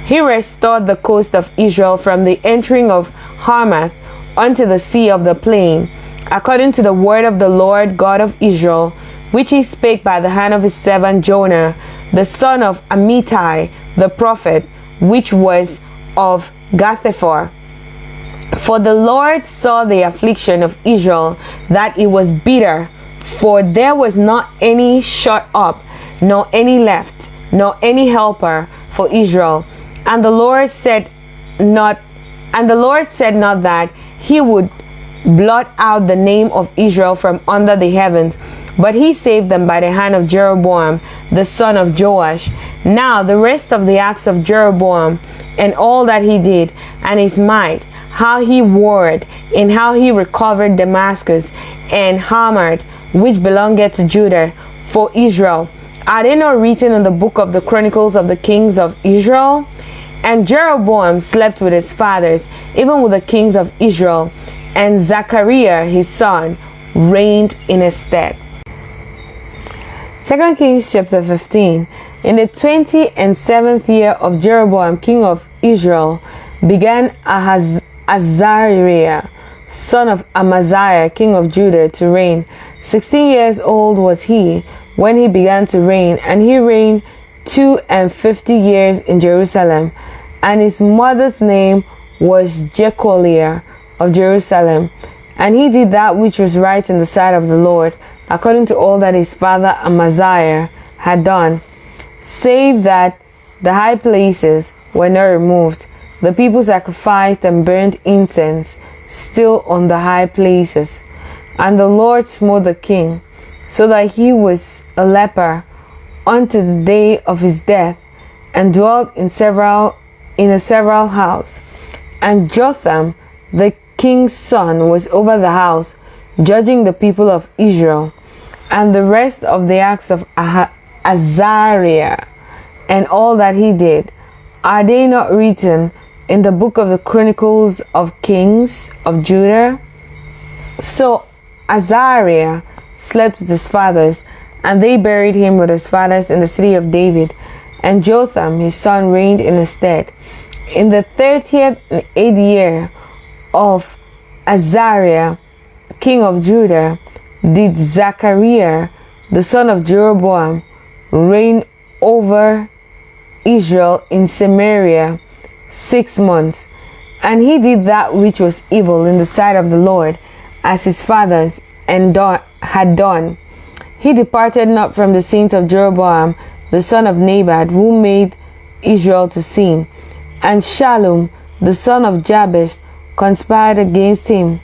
He restored the coast of Israel from the entering of Hamath unto the sea of the plain, according to the word of the Lord God of Israel, which he spake by the hand of his servant Jonah, the son of Amittai, the prophet, which was of Gathhepher. For the Lord saw the affliction of Israel, that it was bitter, for there was not any shut up, nor any left, nor any helper for Israel. And the Lord said not that he would blot out the name of Israel from under the heavens, but he saved them by the hand of Jeroboam, the son of Joash. Now the rest of the acts of Jeroboam, and all that he did, and his might, how he warred, and how he recovered Damascus and Hamath, which belonged to Judah, for Israel, are they not written in the book of the Chronicles of the kings of Israel? And Jeroboam slept with his fathers, even with the kings of Israel, and Zechariah his son reigned in his stead. 2 Kings chapter 15. In the 27th year of Jeroboam king of Israel began Azariah son of Amaziah king of Judah to reign. 16 years old was he when he began to reign, and he reigned 52 years in Jerusalem. And his mother's name was Jecholiah of Jerusalem. And he did that which was right in the sight of the Lord, according to all that his father Amaziah had done, save that the high places were not removed. The people sacrificed and burnt incense still on the high places. And the Lord smote the king, so that he was a leper unto the day of his death, and dwelt in a several house. And Jotham the king's son was over the house, judging the people of Israel. And the rest of the acts of Azariah, and all that he did, are they not written in the book of the Chronicles of Kings of Judah? So Azariah slept with his fathers, and they buried him with his fathers in the city of David. And Jotham his son reigned in his stead. In the 30th and 8th year of Azariah king of Judah did Zechariah the son of Jeroboam reign over Israel in Samaria 6 months. And he did that which was evil in the sight of the Lord, as his fathers had done. He departed not from the sins of Jeroboam the son of Nebat, who made Israel to sin. And Shallum the son of Jabesh conspired against him,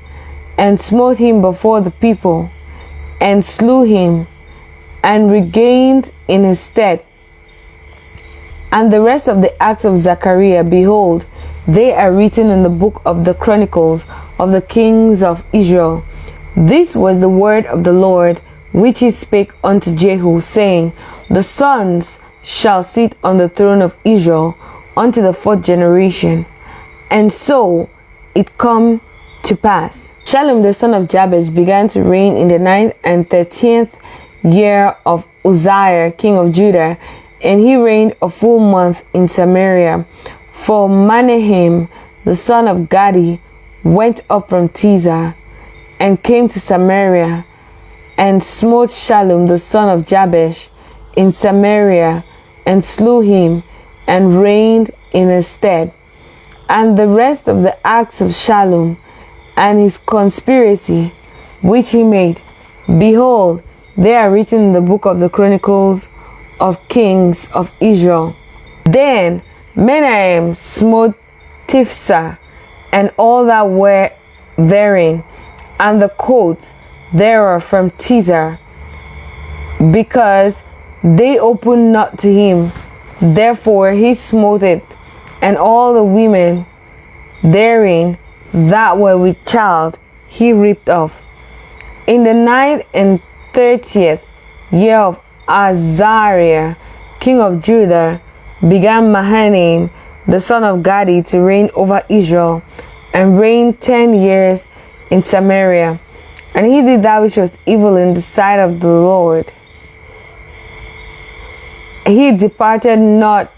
and smote him before the people, and slew him, and regained in his stead. And the rest of the acts of Zechariah, behold, they are written in the book of the Chronicles of the kings of Israel. This was the word of the Lord, which he spake unto Jehu, saying, The sons shall sit on the throne of Israel unto the 4th generation. And so it come to pass. Shallum the son of Jabesh began to reign in the 9th and 13th year of Uzziah king of Judah, and he reigned a full month in Samaria. For Manahem the son of Gadi went up from Tirzah, and came to Samaria, and smote Shallum the son of Jabesh in Samaria, and slew him, and reigned in his stead. And the rest of the acts of Shallum, and his conspiracy which he made, behold, they are written in the book of the Chronicles of Kings of Israel. Then Menahem smote Tifsa, and all that were therein, and the coasts thereof from Tirzah, because they opened not to him. Therefore he smote it, and all the women therein that were with child he ripped off. In the 9th and 30th year of Azariah king of Judah began Mahanaim the son of Gadi to reign over Israel, and reigned 10 years in Samaria. And he did that which was evil in the sight of the Lord. He departed not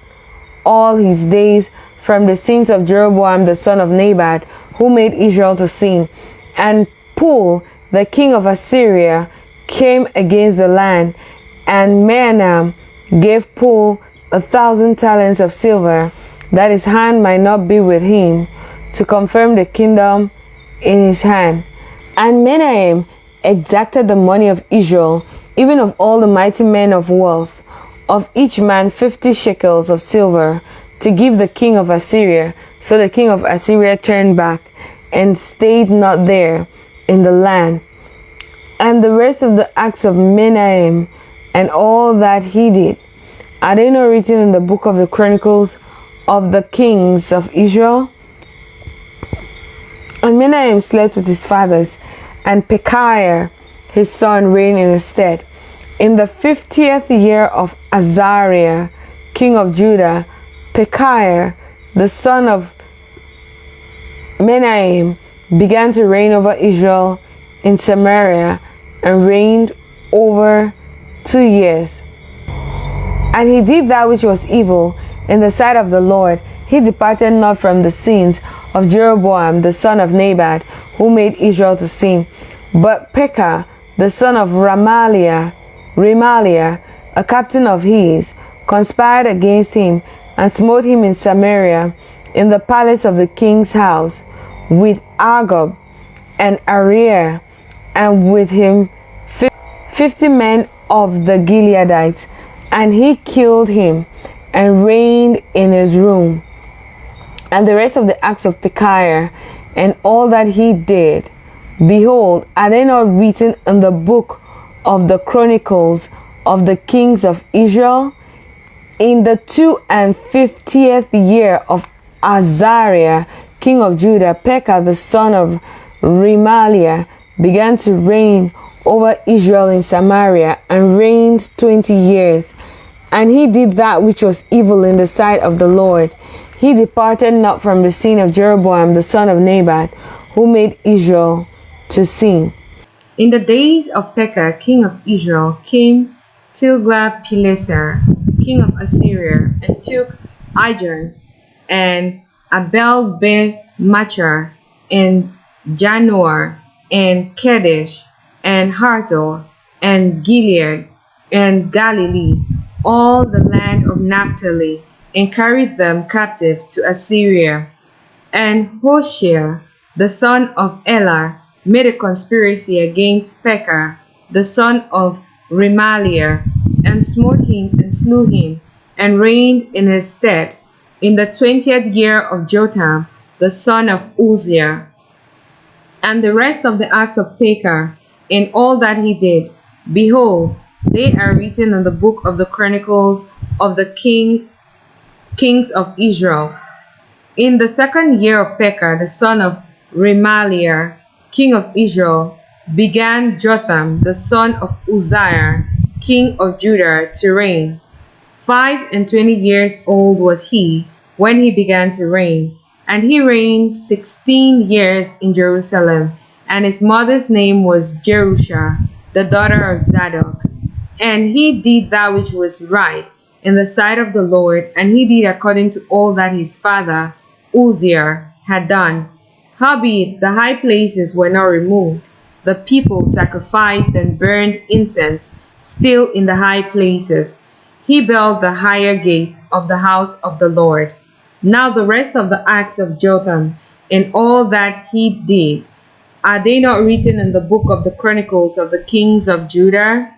all his days from the sins of Jeroboam the son of Nebat, who made Israel to sin. And Pul, the king of Assyria, came against the land, and Menahem gave Pul 1,000 talents of silver, that his hand might not be with him, to confirm the kingdom in his hand. And Menahem exacted the money of Israel, even of all the mighty men of wealth, of each man 50 shekels of silver, to give the king of Assyria. So the king of Assyria turned back, and stayed not there in the land. And the rest of the acts of Menahem, and all that he did, are they not written in the book of the Chronicles of the kings of Israel? And Menahem slept with his fathers, and Pekahiah his son reigned in his stead. In the 50th year of Azariah, king of Judah, Pekahiah the son of Menahem began to reign over Israel in Samaria, and reigned over 2 years. And he did that which was evil in the sight of the Lord. He departed not from the sins of Jeroboam the son of Nebat, who made Israel to sin. But Pekah the son of Remaliah, a captain of his, conspired against him, and smote him in Samaria, in the palace of the king's house, with Argob and Arieh, and with him 50 men of the Gileadites. And he killed him, and reigned in his room. And the rest of the acts of Pekahiah, and all that he did, behold, are they not written in the book of the Chronicles of the kings of Israel? In the 52nd year of Azariah, king of Judah, Pekah the son of Remaliah began to reign over Israel in Samaria, and reigned 20 years. And he did that which was evil in the sight of the Lord. He departed not from the sin of Jeroboam the son of Nebat, who made Israel to sin. In the days of Pekah king of Israel came Tilgath-Pileser king of Assyria, and took Ijon, and Abel-beth-Machar, and Janoah, and Kedesh, and Harzor, and Gilead, and Galilee, all the land of Naphtali, and carried them captive to Assyria. And Hoshea, the son of Elah, made a conspiracy against Pekah, the son of Remaliah, and smote him and slew him, and reigned in his stead, in the 20th year of Jotham, the son of Uzziah. And the rest of the acts of Pekah, in all that he did, behold, they are written in the book of the Chronicles of the kings of Israel. In the 2nd year of Pekah, the son of Remaliah, king of Israel, began Jotham, the son of Uzziah, king of Judah, to reign. 25 years old was he when he began to reign, and he reigned 16 years in Jerusalem. And his mother's name was Jerusha, the daughter of Zadok. And he did that which was right in the sight of the Lord, and he did according to all that his father Uzziah had done. Howbeit the high places were not removed. The people sacrificed and burned incense still in the high places. He built the higher gate of the house of the Lord. Now the rest of the acts of Jotham, and all that he did, are they not written in the book of the Chronicles of the kings of Judah?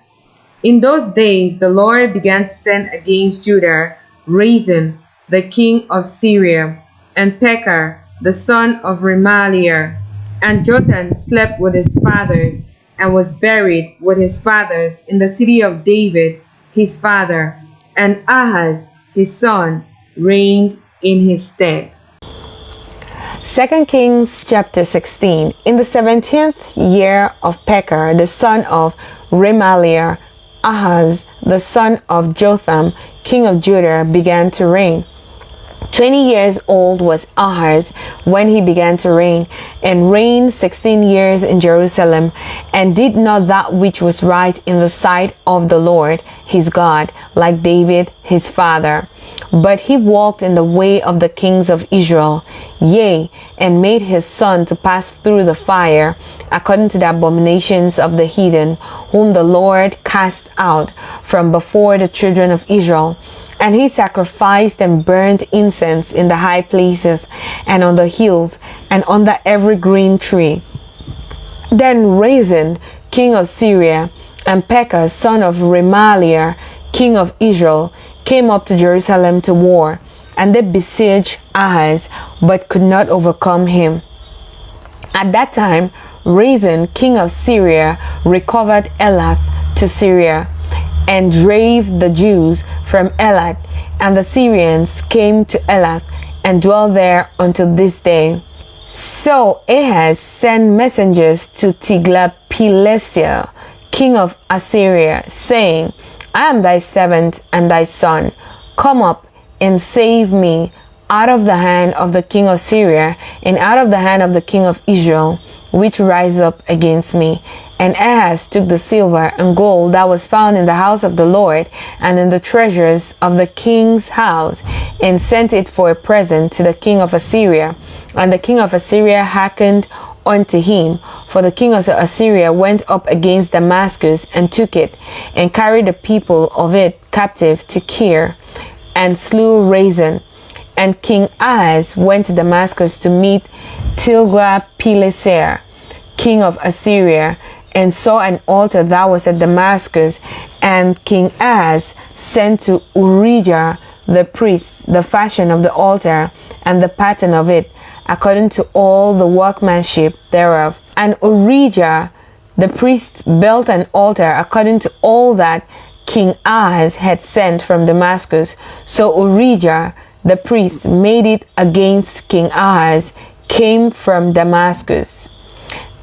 In those days the Lord began to send against Judah Rezin, the king of Syria, and Pekah, the son of Remaliah. And Jotham slept with his fathers, and was buried with his fathers in the city of David his father. And Ahaz his son reigned in his stead. 2 Kings chapter 16. In the 17th year of Pekah, the son of Remaliah, Ahaz, the son of Jotham, king of Judah, began to reign. 20 years old was Ahaz when he began to reign, and reigned 16 years in Jerusalem, and did not that which was right in the sight of the Lord his God, like David his father. But he walked in the way of the kings of Israel, yea, and made his son to pass through the fire, according to the abominations of the heathen, whom the Lord cast out from before the children of Israel. And he sacrificed and burnt incense in the high places, and on the hills, and under every green tree. Then Rezin, king of Syria, and Pekah, son of Remaliah, king of Israel, came up to Jerusalem to war, and they besieged Ahaz, but could not overcome him. At that time, Rezin, king of Syria, recovered Elath to Syria, and drave the Jews from Elath, and the Syrians came to Elath, and dwell there until this day. So Ahaz sent messengers to Tiglath-Pileser, king of Assyria, saying, I am thy servant and thy son. Come up and save me out of the hand of the king of Syria, and out of the hand of the king of Israel, which rise up against me. And Ahaz took the silver and gold that was found in the house of the Lord, and in the treasures of the king's house, and sent it for a present to the king of Assyria. And the king of Assyria hearkened unto him, for the king of Assyria went up against Damascus, and took it, and carried the people of it captive to Kir, and slew Rezin. And King Ahaz went to Damascus to meet Tiglath-Pileser, king of Assyria, and saw an altar that was at Damascus. And King Ahaz sent to Urijah the priest the fashion of the altar, and the pattern of it, according to all the workmanship thereof. And Urijah the priest built an altar according to all that King Ahaz had sent from Damascus. So Urijah the priest made it against King Ahaz, came from Damascus.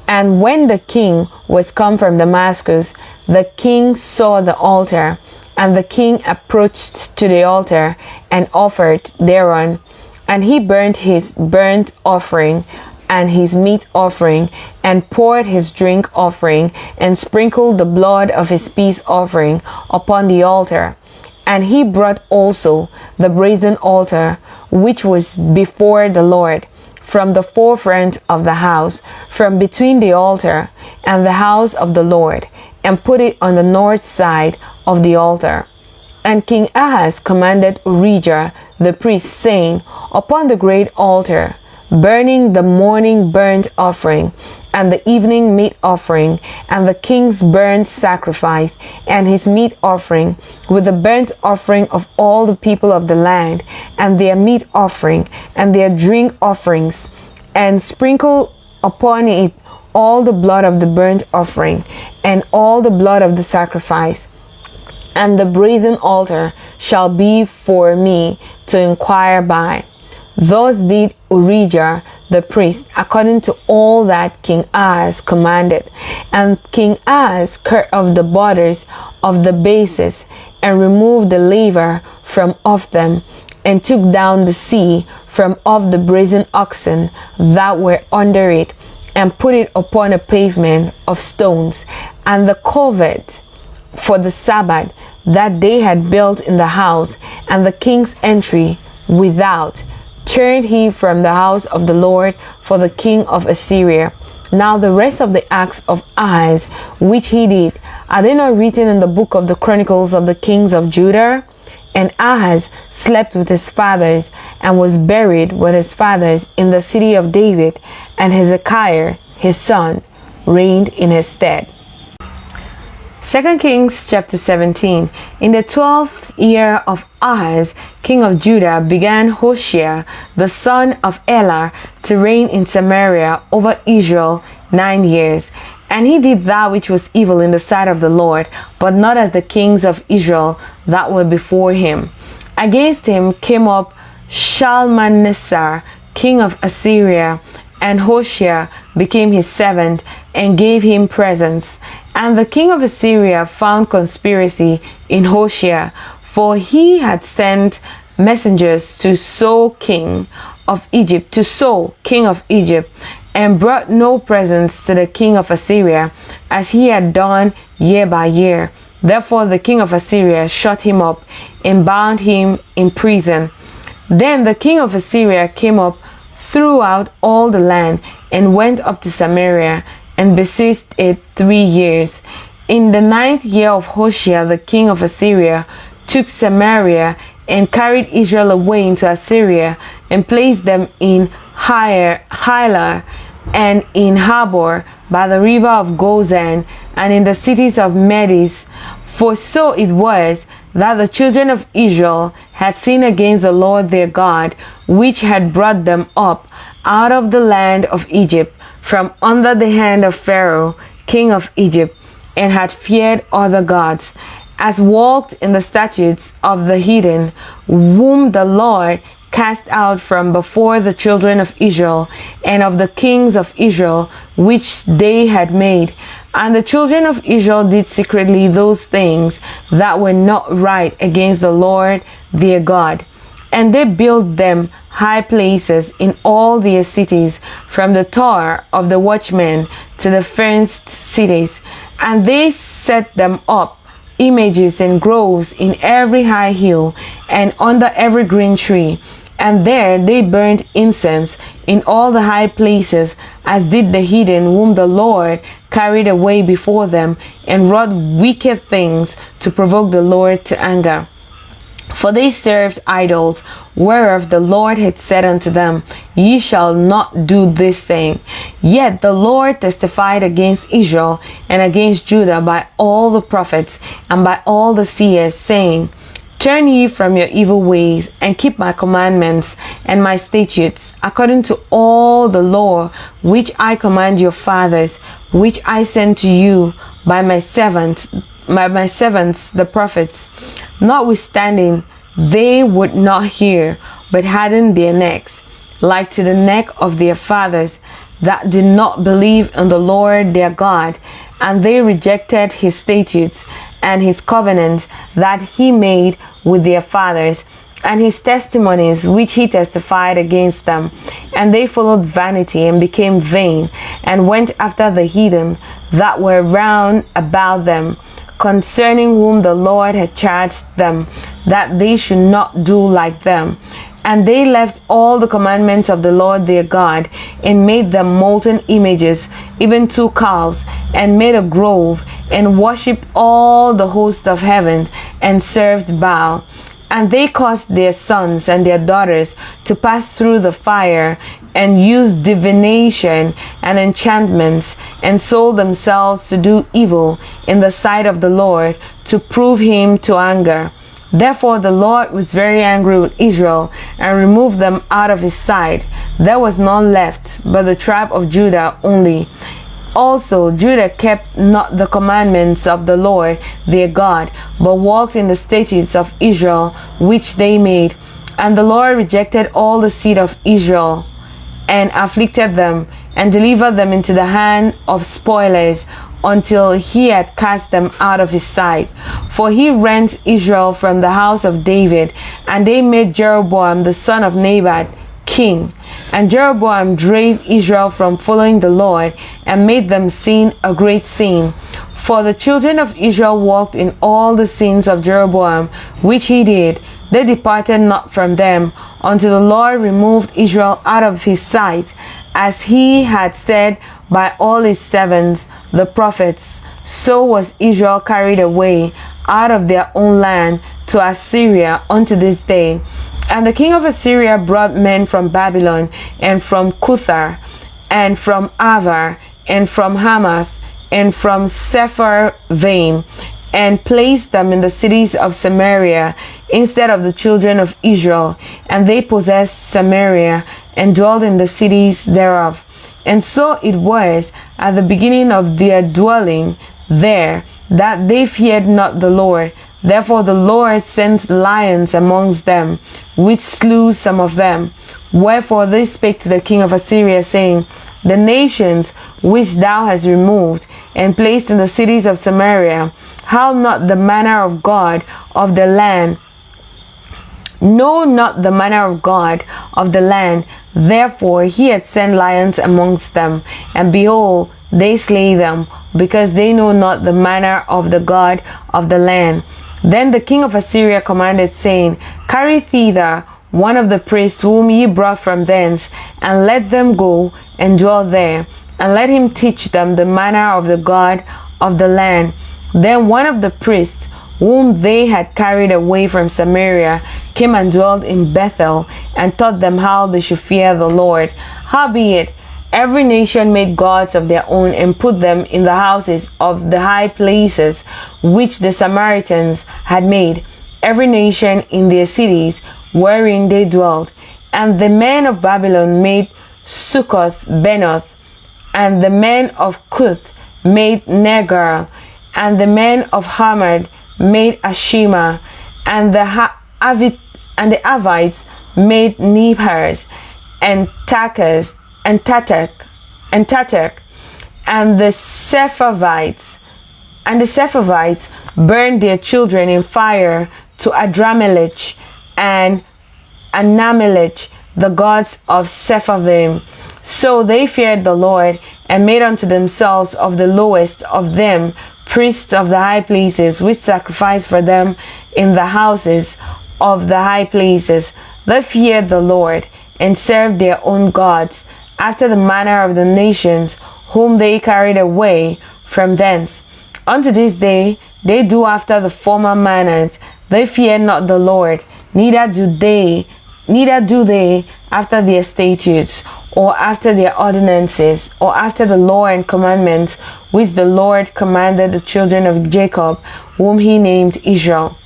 And when the king was come from Damascus, the king saw the altar, and the king approached to the altar, and offered thereon. And he burnt his burnt offering, and his meat offering, and poured his drink offering, and sprinkled the blood of his peace offering upon the altar. And he brought also the brazen altar, which was before the Lord, from the forefront of the house, from between the altar and the house of the Lord, and put it on the north side of the altar. And King Ahaz commanded Urijah the priest, saying, Upon the great altar, burning the morning burnt offering, and the evening meat offering, and the king's burnt sacrifice, and his meat offering, with the burnt offering of all the people of the land, and their meat offering, and their drink offerings, and sprinkle upon it all the blood of the burnt offering, and all the blood of the sacrifice. And the brazen altar shall be for me to inquire by. Thus did Urijah the priest, according to all that King Ahaz commanded. And King Ahaz cut off the borders of the bases, and removed the laver from off them, and took down the sea from off the brazen oxen that were under it, and put it upon a pavement of stones. And the covert for the Sabbath that they had built in the house, and the king's entry without, turned he from the house of the Lord for the king of Assyria. Now the rest of the acts of Ahaz, which he did, are they not written in the book of the Chronicles of the kings of Judah? And Ahaz slept with his fathers, and was buried with his fathers in the city of David, and Hezekiah his son reigned in his stead. 2 Kings chapter 17. In the 12th year of Ahaz, king of Judah, began Hoshea, the son of Elah, to reign in Samaria over Israel 9 years. And he did that which was evil in the sight of the Lord, but not as the kings of Israel that were before him. Against him came up Shalmaneser, king of Assyria, and Hoshea became his servant, and gave him presents. And the king of Assyria found conspiracy in Hoshea, for he had sent messengers to So, king of Egypt, and brought no presents to the king of Assyria, as he had done year by year. Therefore the king of Assyria shut him up and bound him in prison. Then the king of Assyria came up throughout all the land and went up to Samaria and besieged it 3 years. In the 9th year of Hoshea, the king of Assyria took Samaria and carried Israel away into Assyria and placed them in Hilah and in Habor by the river of Gozan and in the cities of Medes. For so it was that the children of Israel had sinned against the Lord their God, which had brought them up out of the land of Egypt from under the hand of Pharaoh, king of Egypt, and had feared other gods, as walked in the statutes of the heathen, whom the Lord cast out from before the children of Israel, and of the kings of Israel, which they had made. And the children of Israel did secretly those things that were not right against the Lord their God. And they built them high places in all their cities, from the tower of the watchmen to the fenced cities. And they set them up images and groves in every high hill and under every green tree. And there they burnt incense in all the high places, as did the heathen whom the Lord carried away before them, and wrought wicked things to provoke the Lord to anger. For they served idols, whereof the Lord had said unto them, Ye shall not do this thing. Yet the Lord testified against Israel and against Judah by all the prophets and by all the seers, saying, Turn ye from your evil ways, and keep my commandments and my statutes, according to all the law which I command your fathers, which I sent to you by my servants, the prophets. Notwithstanding, they would not hear, but hardened their necks, like to the neck of their fathers, that did not believe in the Lord their God, and they rejected his statutes and his covenant that he made with their fathers, and his testimonies which he testified against them. And they followed vanity and became vain, and went after the heathen that were round about them, concerning whom the Lord had charged them, that they should not do like them. And they left all the commandments of the Lord their God, and made them molten images, even 2 calves, and made a grove, and worshipped all the host of heaven, and served Baal. And they caused their sons and their daughters to pass through the fire, and used divination and enchantments, and sold themselves to do evil in the sight of the Lord, to prove him to anger. Therefore the Lord was very angry with Israel, and removed them out of his sight. There was none left but the tribe of Judah only. Also Judah kept not the commandments of the Lord their God, but walked in the statutes of Israel which they made. And the Lord rejected all the seed of Israel, and afflicted them, and delivered them into the hand of spoilers, until he had cast them out of his sight. For he rent Israel from the house of David, and they made Jeroboam the son of Nebat king. And Jeroboam drave Israel from following the Lord, and made them sin a great sin. For the children of Israel walked in all the sins of Jeroboam, which he did. They departed not from them, until the Lord removed Israel out of his sight, as he had said by all his servants the prophets. So was Israel carried away out of their own land to Assyria unto this day. And the king of Assyria brought men from Babylon, and from Cuthar, and from Avar, and from Hamath, and from Sepharvaim, and placed them in the cities of Samaria instead of the children of Israel. And they possessed Samaria, and dwelled in the cities thereof. And so it was at the beginning of their dwelling there, that they feared not the Lord. Therefore the Lord sent lions amongst them, which slew some of them. Wherefore they spake to the king of Assyria, saying, The nations which thou hast removed, and placed in the cities of Samaria, how not the manner of God of the land know not the manner of God of the land. Therefore he had sent lions amongst them, and behold, they slay them, because they know not the manner of the God of the land. Then the king of Assyria commanded, saying, Carry thither one of the priests whom ye brought from thence, and let them go and dwell there, and let him teach them the manner of the God of the land. Then one of the priests whom they had carried away from Samaria came and dwelt in Bethel, and taught them how they should fear the Lord. Howbeit, every nation made gods of their own, and put them in the houses of the high places which the Samaritans had made, every nation in their cities wherein they dwelt. And the men of Babylon made Succoth-Benoth, and the men of Cuth made Nergal, and the men of Hamad made Ashima, and the Avites made Nebhaz, and Takas, and Tatak, and the Sepharvites burned their children in fire to Adramelech and Anamelech, the gods of Sepharvaim. So they feared the Lord, and made unto themselves of the lowest of them priests of the high places, which sacrificed for them in the houses of the high places. They feared the Lord, and served their own gods, after the manner of the nations whom they carried away from thence. Unto this day they do after the former manners. They fear not the Lord, neither do they after their statutes, or after their ordinances, or after the law and commandments which the Lord commanded the children of Jacob, whom he named Israel,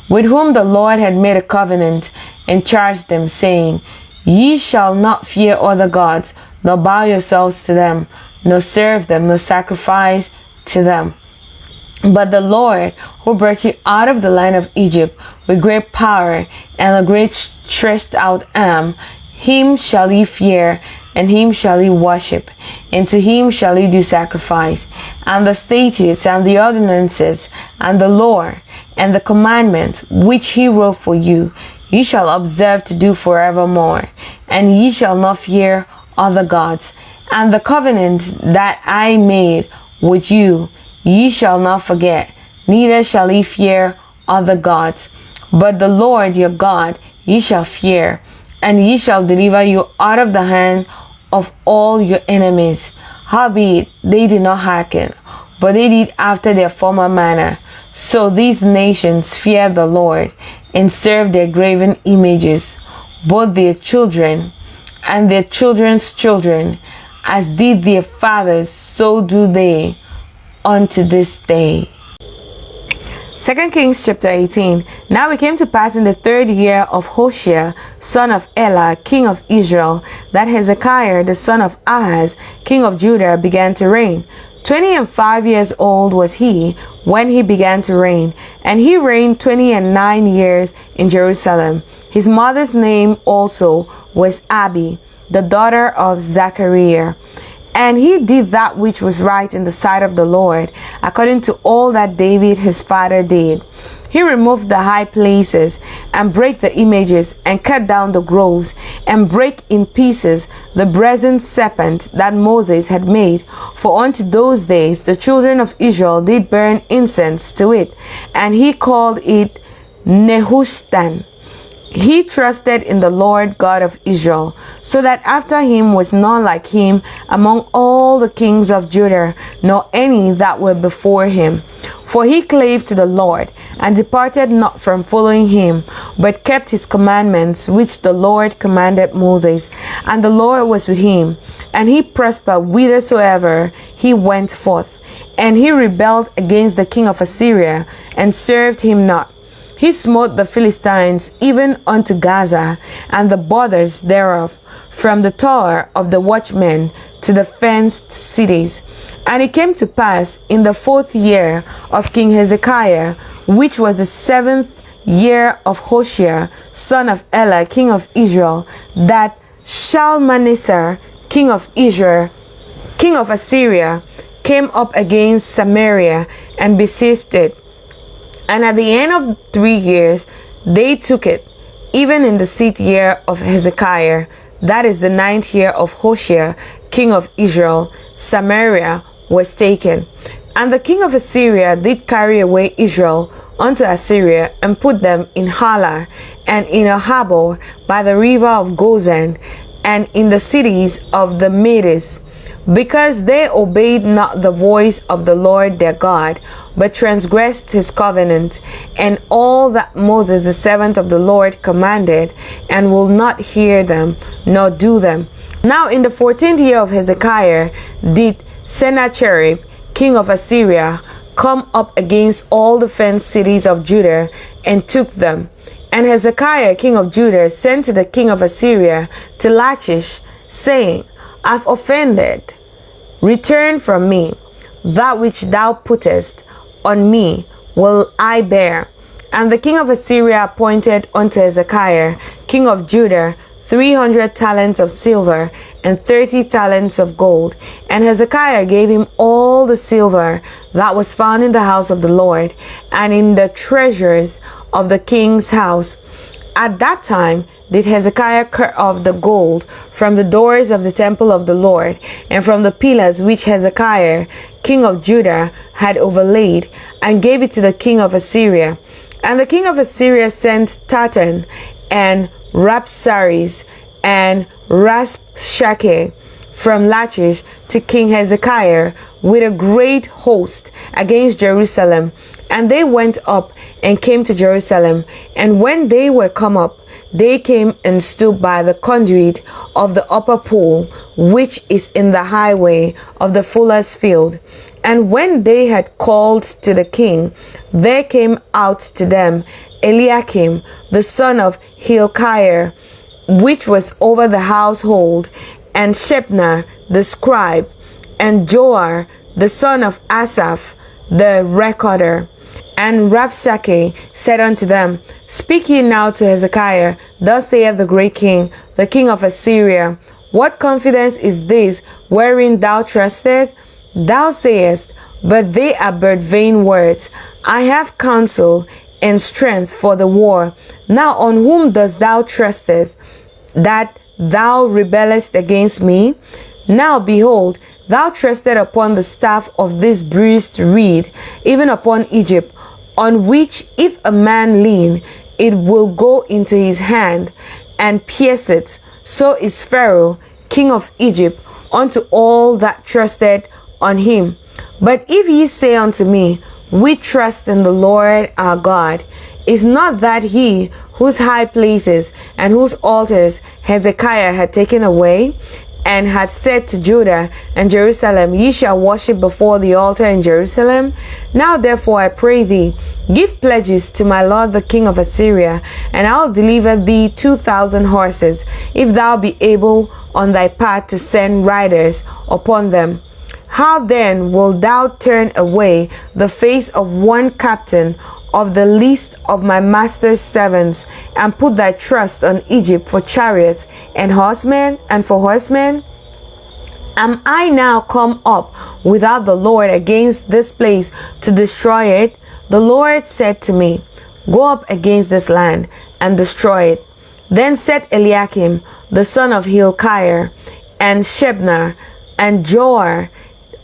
with whom the Lord had made a covenant, and charged them, saying, Ye shall not fear other gods, nor bow yourselves to them, nor serve them, nor sacrifice to them. But the Lord, who brought you out of the land of Egypt with great power and a great stretched out arm, him shall ye fear, and him shall ye worship, and to him shall ye do sacrifice. And the statutes and the ordinances and the law and the commandment which he wrote for you, ye shall observe to do forevermore, and ye shall not fear other gods. And the covenant that I made with you, ye shall not forget, neither shall ye fear other gods. But the Lord your God ye shall fear, and ye shall deliver you out of the hand of all your enemies. Howbeit they did not hearken, but they did after their former manner. So these nations feared the Lord, and served their graven images, both their children and their children's children, as did their fathers, so do they unto this day. 2 Kings chapter 18. Now it came to pass in the 3rd year of Hoshea, son of Elah, king of Israel, that Hezekiah, the son of Ahaz, king of Judah, began to reign. 25 years old was he when he began to reign, and he reigned 29 years in Jerusalem. His mother's name also was Abi, the daughter of Zachariah. And he did that which was right in the sight of the Lord, according to all that David his father did. He removed the high places, and brake the images, and cut down the groves, and brake in pieces the brazen serpent that Moses had made. For unto those days the children of Israel did burn incense to it, and he called it Nehushtan. He trusted in the Lord God of Israel, so that after him was none like him among all the kings of Judah, nor any that were before him. For he clave to the Lord, and departed not from following him, but kept his commandments which the Lord commanded Moses. And the Lord was with him, and he prospered whithersoever he went forth. And he rebelled against the king of Assyria, and served him not. He smote the Philistines even unto Gaza, and the borders thereof, from the tower of the watchmen to the fenced cities. And it came to pass in the 4th year of King Hezekiah, which was the 7th year of Hoshea, son of Elah, king of Israel, that Shalmaneser, king of Assyria, came up against Samaria and besieged it. And at the end of 3 years, they took it, even in the 6th year of Hezekiah, that is the 9th year of Hoshea, king of Israel, Samaria was taken. And the king of Assyria did carry away Israel unto Assyria, and put them in Halah, and in a harbor by the river of Gozan, and in the cities of the Medes, because they obeyed not the voice of the Lord their God, but transgressed his covenant, and all that Moses the servant of the Lord commanded, and will not hear them, nor do them. Now in the 14th year of Hezekiah did Sennacherib, king of Assyria, come up against all the fenced cities of Judah, and took them. And Hezekiah, king of Judah, sent to the king of Assyria to Lachish, saying, I've offended. Return from me. That which thou puttest on me will I bear. And the king of Assyria appointed unto Hezekiah, king of Judah, 300 talents of silver and 30 talents of gold. And Hezekiah gave him all the silver that was found in the house of the Lord, and in the treasures of the king's house. At that time did Hezekiah cut off the gold from the doors of the temple of the Lord, and from the pillars which Hezekiah, king of Judah, had overlaid, and gave it to the king of Assyria. And the king of Assyria sent Tartan, and Rapsaris, and Raspshake from Lachish to King Hezekiah with a great host against Jerusalem. And they went up and came to Jerusalem. And when they were come up, they came and stood by the conduit of the upper pool, which is in the highway of the fuller's field. And when they had called to the king, there came out to them Eliakim, the son of Hilkiah, which was over the household, and Shebna the scribe, and Joar, the son of Asaph, the recorder. And Rabshakeh said unto them, Speak ye now to Hezekiah, thus saith the great king, the king of Assyria, What confidence is this wherein thou trustest? Thou sayest, but they are but vain words. I have counsel and strength for the war. Now on whom dost thou trustest, that thou rebellest against me? Now behold, thou trusted upon the staff of this bruised reed, even upon Egypt, on which if a man lean, it will go into his hand and pierce it. So is Pharaoh, king of Egypt, unto all that trusted on him. But if ye say unto me, We trust in the Lord our God, is not that he whose high places and whose altars Hezekiah had taken away, and had said to Judah and Jerusalem, Ye shall worship before the altar in Jerusalem? Now therefore I pray thee, give pledges to my lord the king of Assyria, and I'll deliver thee 2,000 horses, if thou be able on thy part to send riders upon them. How then wilt thou turn away the face of one captain of the least of my master's servants, and put thy trust on Egypt for chariots and horsemen and for horsemen? Am I now come up without the Lord against this place to destroy it? The Lord said to me, Go up against this land and destroy it. Then said Eliakim, the son of Hilkiah, and Shebna, and Joar,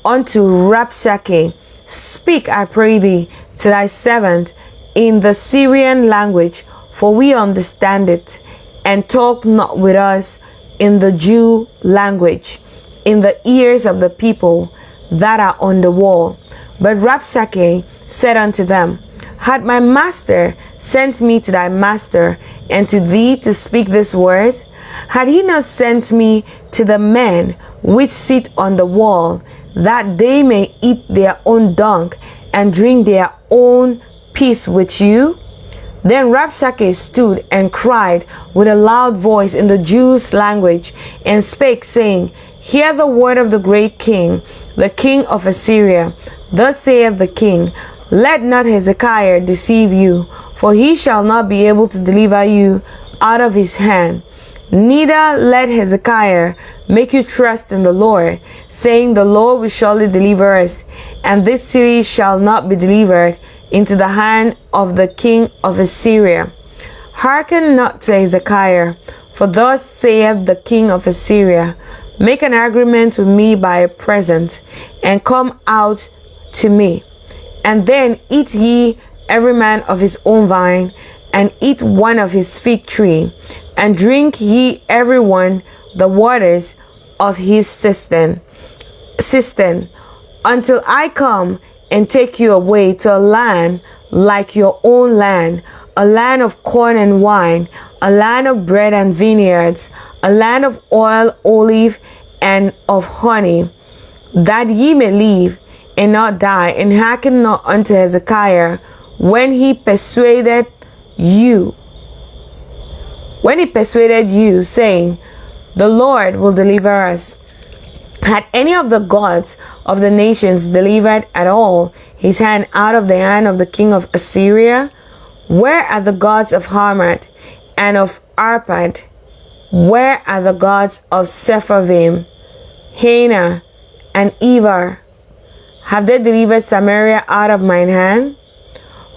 unto Rabshakeh, Speak, I pray thee, to thy servant in the Syrian language, for we understand it, and talk not with us in the Jew language, in the ears of the people that are on the wall. But Rabshakeh said unto them, Had my master sent me to thy master and to thee to speak this word? Had he not sent me to the men which sit on the wall, that they may eat their own dung and drink their own peace with you? Then Rabshakeh stood and cried with a loud voice in the Jews' language, and spake, saying, Hear the word of the great king, the king of Assyria. Thus saith the king, Let not Hezekiah deceive you, for he shall not be able to deliver you out of his hand. Neither let Hezekiah make you trust in the Lord, saying, The Lord will surely deliver us, and this city shall not be delivered into the hand of the king of Assyria. Hearken not to Hezekiah, for thus saith the king of Assyria, make an agreement with me by a present, and come out to me. And then eat ye every man of his own vine, and eat one of his fig tree, and drink ye every one the waters of his cistern, until I come and take you away to a land like your own land, a land of corn and wine, a land of bread and vineyards, a land of oil, olive, and of honey, that ye may live and not die. And hearken not unto Hezekiah when he persuaded you, saying, the Lord will deliver us. Had any of the gods of the nations delivered at all his hand out of the hand of the king of Assyria? Where are the gods of Hamath and of Arpad? Where are the gods of Sepharvaim, Hena, and Evar? Have they delivered Samaria out of mine hand?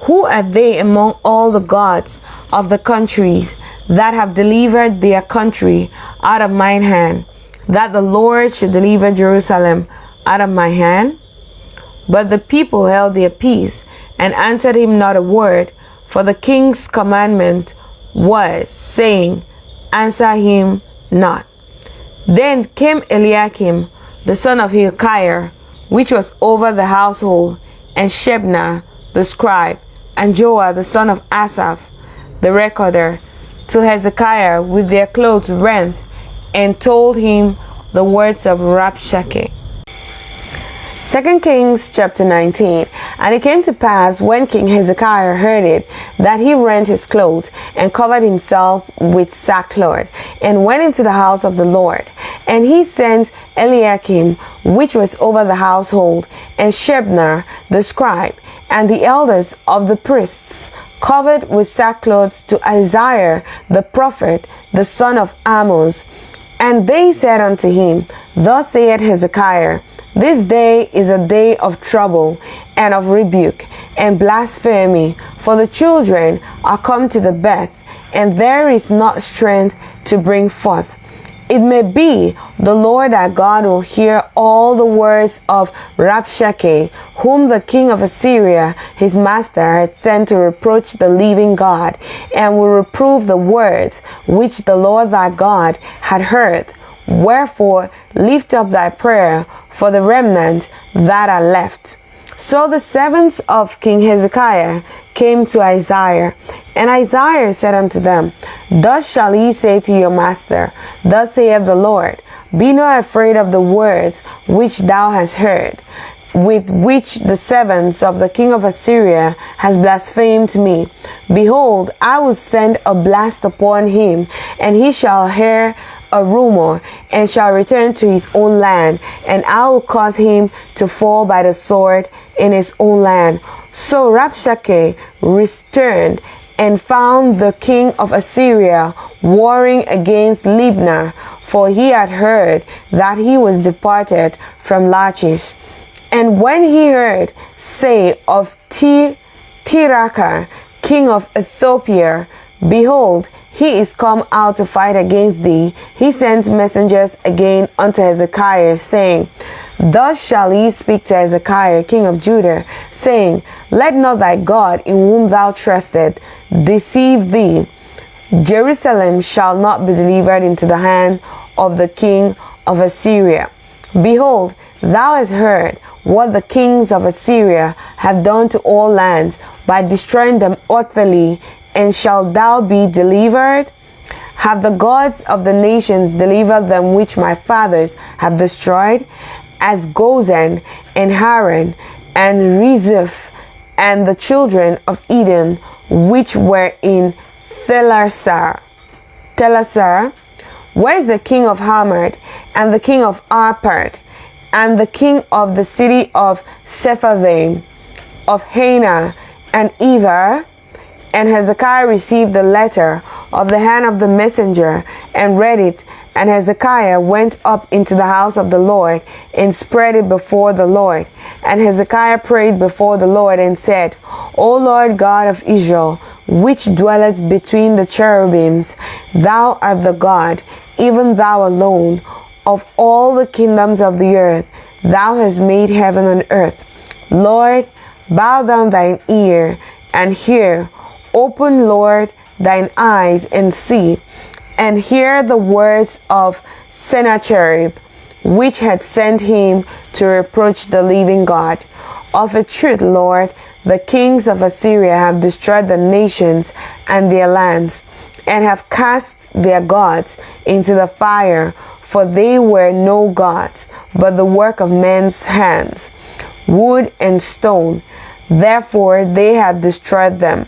Who are they among all the gods of the countries that have delivered their country out of mine hand, that the Lord should deliver Jerusalem out of my hand? But the people held their peace and answered him not a word, for the king's commandment was, saying, answer him not. Then came Eliakim, the son of Hilkiah, which was over the household, and Shebna, the scribe, and Joah, the son of Asaph, the recorder, to Hezekiah with their clothes rent, and told him the words of Rabshakeh. 2 Kings chapter 19. And it came to pass, when King Hezekiah heard it, that he rent his clothes, and covered himself with sackcloth, and went into the house of the Lord. And he sent Eliakim, which was over the household, and Shebna the scribe, and the elders of the priests, covered with sackcloth, to Isaiah the prophet, the son of Amoz. And they said unto him, thus saith Hezekiah, this day is a day of trouble and of rebuke and blasphemy, for the children are come to the birth, and there is not strength to bring forth. It may be the Lord our God will hear all the words of Rabshakeh, whom the king of Assyria, his master, had sent to reproach the living God, and will reprove the words which the Lord thy God had heard. Wherefore lift up thy prayer for the remnant that are left. So the servants of King Hezekiah came to Isaiah, and Isaiah said unto them, thus shall ye say to your master, thus saith the Lord, be not afraid of the words which thou hast heard, with which the servants of the king of Assyria has blasphemed me. Behold, I will send a blast upon him, and he shall hear a rumor, and shall return to his own land, and I will cause him to fall by the sword in his own land. So Rabshakeh returned, and found the king of Assyria warring against Libnah, for he had heard that he was departed from Lachish. And when he heard say of Tirhakah, king of Ethiopia, behold, he is come out to fight against thee, he sent messengers again unto Hezekiah, saying, thus shall ye speak to Hezekiah, king of Judah, saying, let not thy God, in whom thou trusted, deceive thee. Jerusalem shall not be delivered into the hand of the king of Assyria. Behold, thou hast heard what the kings of Assyria have done to all lands, by destroying them utterly, and shalt thou be delivered? Have the gods of the nations delivered them which my fathers have destroyed, as Gozan and Haran and Rezeph, and the children of Eden which were in Thelasar? Where is the king of Hamath, and the king of Arpad, and the king of the city of Sepharvaim, of Hena and Evar? And Hezekiah received the letter of the hand of the messenger, and read it. And Hezekiah went up into the house of the Lord, and spread it before the Lord. And Hezekiah prayed before the Lord, and said, O Lord God of Israel, which dwelleth between the cherubims, thou art the God, even thou alone, of all the kingdoms of the earth. Thou hast made heaven and earth. Lord, bow down thine ear, and hear. Open, Lord, thine eyes, and see, and hear the words of Sennacherib, which had sent him to reproach the living God. Of a truth, Lord, the kings of Assyria have destroyed the nations and their lands, and have cast their gods into the fire, for they were no gods, but the work of men's hands, wood and stone. Therefore they have destroyed them.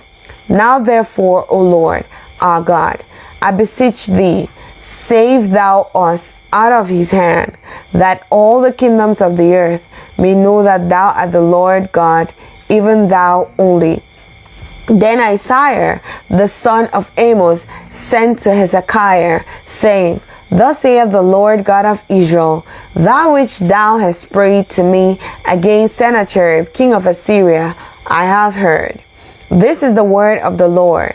Now therefore, O Lord, our God, I beseech thee, save thou us out of his hand, that all the kingdoms of the earth may know that thou art the Lord God, even thou only. Then Isaiah the son of Amos sent to Hezekiah, saying, Thus saith the Lord God of Israel, That which thou hast prayed to me against Sennacherib king of Assyria, I have heard. This is the word of the Lord.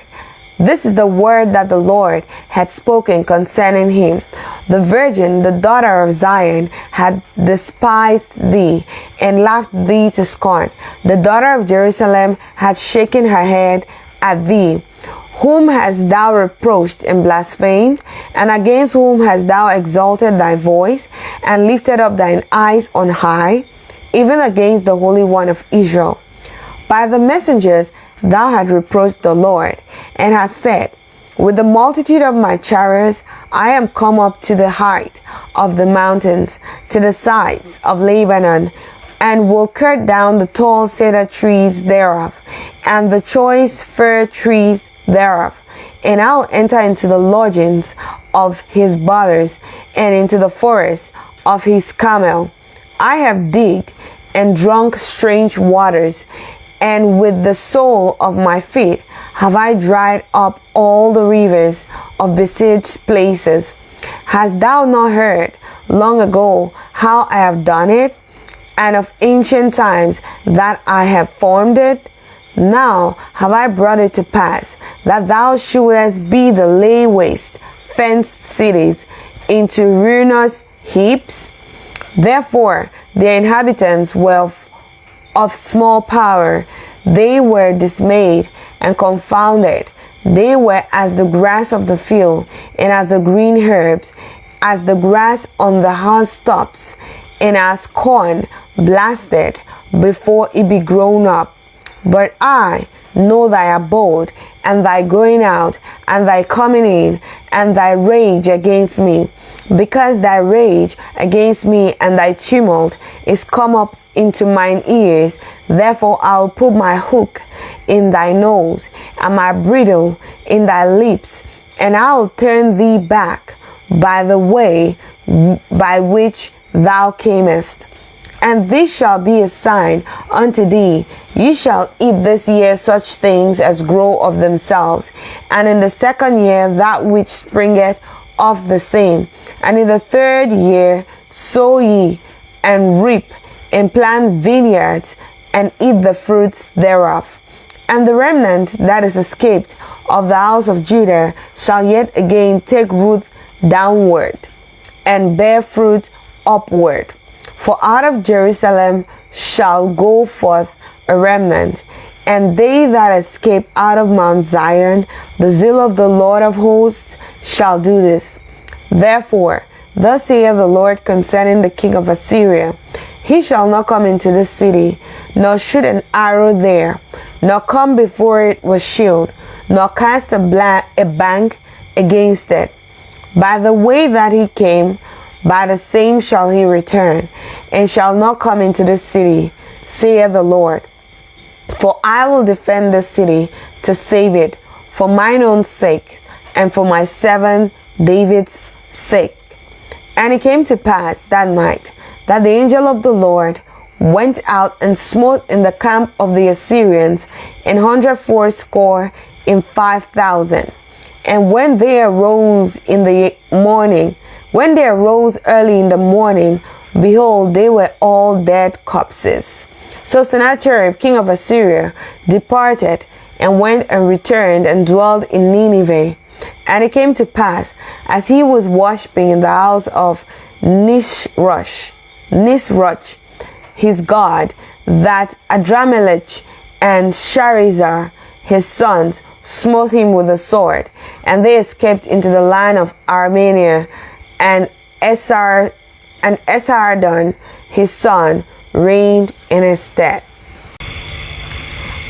This is the word that the Lord had spoken concerning him. The virgin, the daughter of Zion, had despised thee and laughed thee to scorn. The daughter of Jerusalem had shaken her head at thee. Whom hast thou reproached and blasphemed? And against whom hast thou exalted thy voice and lifted up thine eyes on high? Even against the Holy One of Israel. By the messengers thou hast reproached the Lord, and hast said, With the multitude of my chariots I am come up to the height of the mountains, to the sides of Lebanon, and will cut down the tall cedar trees thereof, and the choice fir trees thereof. And I'll enter into the lodgings of his brothers, and into the forest of his camel. I have digged and drunk strange waters, and with the sole of my feet have I dried up all the rivers of besieged places. Hast thou not heard long ago how I have done it, and of ancient times that I have formed it? Now have I brought it to pass, that thou shouldest be the lay waste fenced cities into ruinous heaps? Therefore the inhabitants were of small power, they were dismayed and confounded. They were as the grass of the field, and as the green herbs, as the grass on the housetops, and as corn blasted before it be grown up. But I know thy abode, and thy going out, and thy coming in, and thy rage against me, because thy rage against me and thy tumult is come up into mine ears. Therefore I'll put my hook in thy nose, and my bridle in thy lips, and I'll turn thee back by the way by which thou camest. And this shall be a sign unto thee. Ye shall eat this year such things as grow of themselves, and in the second year that which springeth of the same. And in the third year sow ye, and reap, and plant vineyards, and eat the fruits thereof. And the remnant that is escaped of the house of Judah shall yet again take root downward, and bear fruit upward. For out of Jerusalem shall go forth a remnant, and they that escape out of Mount Zion. The zeal of the Lord of hosts shall do this. Therefore, thus saith the Lord concerning the king of Assyria, He shall not come into this city, nor shoot an arrow there, nor come before it with shield, nor cast a bank against it. By the way that he came, by the same shall he return, and shall not come into this city, saith the Lord. For I will defend this city to save it, for mine own sake, and for my servant David's sake. And it came to pass that night, that the angel of the Lord went out and smote in the camp of the Assyrians 180 and 5,000. And when they arose early in the morning, behold, they were all dead corpses. So Sennacherib, king of Assyria, departed and went and returned and dwelt in Nineveh. And it came to pass, as he was worshiping in the house of Nisroch, his god, that Adramelech and Sharezer, his sons, smote him with a sword, and they escaped into the land of Armenia, and Esarhaddon, his son, reigned in his stead.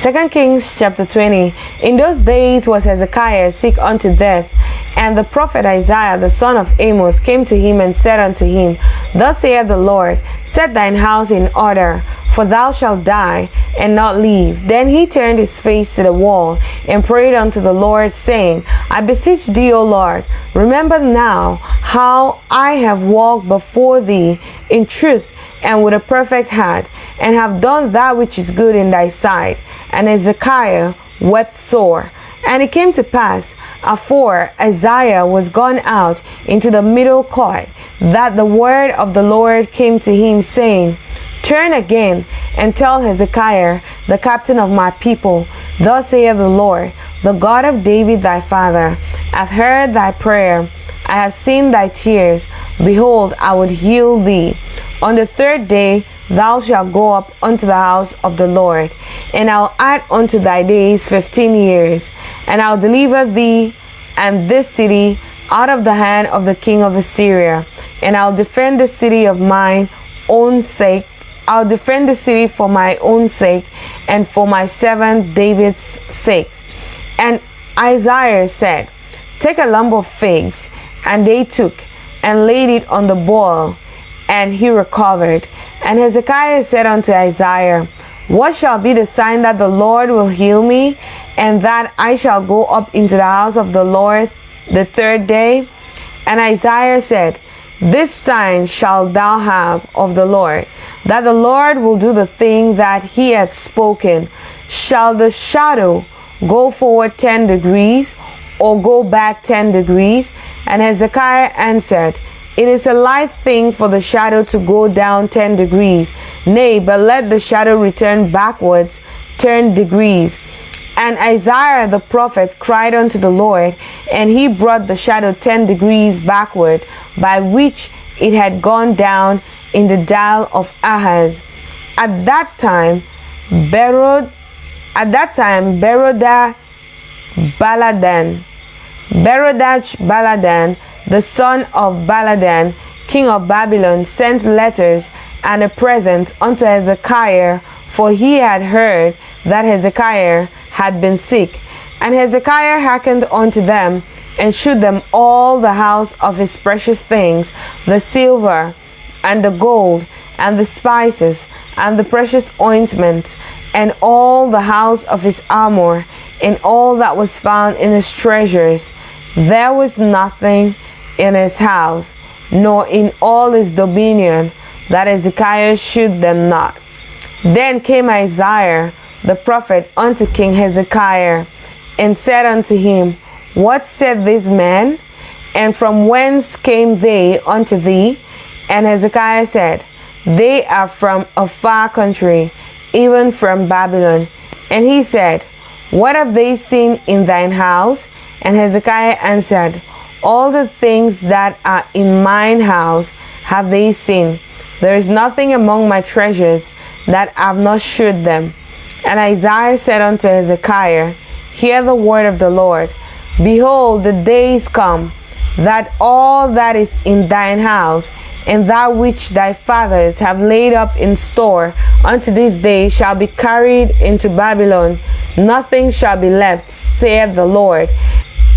2 Kings chapter 20. In those days was Hezekiah sick unto death, and the prophet Isaiah the son of Amos came to him and said unto him, Thus saith the Lord, Set thine house in order, for thou shalt die and not live. Then he turned his face to the wall and prayed unto the Lord, saying, I beseech thee, O Lord, remember now how I have walked before thee in truth and with a perfect heart, and have done that which is good in thy sight. And Hezekiah wept sore. And it came to pass, afore Isaiah was gone out into the middle court, that the word of the Lord came to him, saying, Turn again and tell Hezekiah, the captain of my people, Thus saith the Lord, the God of David thy father, hath heard thy prayer, I have seen thy tears, behold, I would heal thee. On the third day thou shalt go up unto the house of the Lord, and I'll add unto thy days 15 years, and I'll deliver thee and this city out of the hand of the king of Assyria, and I'll defend the city of mine own sake. I'll defend the city for my own sake, and for my servant David's sake. And Isaiah said, Take a lump of figs. And they took and laid it on the boil, and he recovered. And Hezekiah said unto Isaiah, What shall be the sign that the Lord will heal me, and that I shall go up into the house of the Lord the third day? And Isaiah said, This sign shalt thou have of the Lord, that the Lord will do the thing that he hath spoken. Shall the shadow go forward 10 degrees, or go back 10 degrees? And Hezekiah answered, It is a light thing for the shadow to go down 10 degrees. Nay, but let the shadow return backwards 10 degrees. And Isaiah the prophet cried unto the Lord, and he brought the shadow 10 degrees backward, by which it had gone down in the dial of Ahaz. At that time, Berodach Baladan, the son of Baladan, king of Babylon, sent letters and a present unto Hezekiah, for he had heard that Hezekiah had been sick. And Hezekiah hearkened unto them, and shewed them all the house of his precious things, the silver, and the gold, and the spices, and the precious ointment, and all the house of his armor, and all that was found in his treasures. There was nothing in his house, nor in all his dominion, that Hezekiah shewed them not. Then came Isaiah the prophet unto King Hezekiah, and said unto him, What said this man? And from whence came they unto thee? And Hezekiah said, They are from a far country, even from Babylon. And he said, What have they seen in thine house? And Hezekiah answered, All the things that are in mine house have they seen. There is nothing among my treasures that I have not shewed them. And Isaiah said unto Hezekiah, Hear the word of the Lord. Behold, the days come, that all that is in thine house, and that which thy fathers have laid up in store unto this day, shall be carried into Babylon. Nothing shall be left, saith the Lord.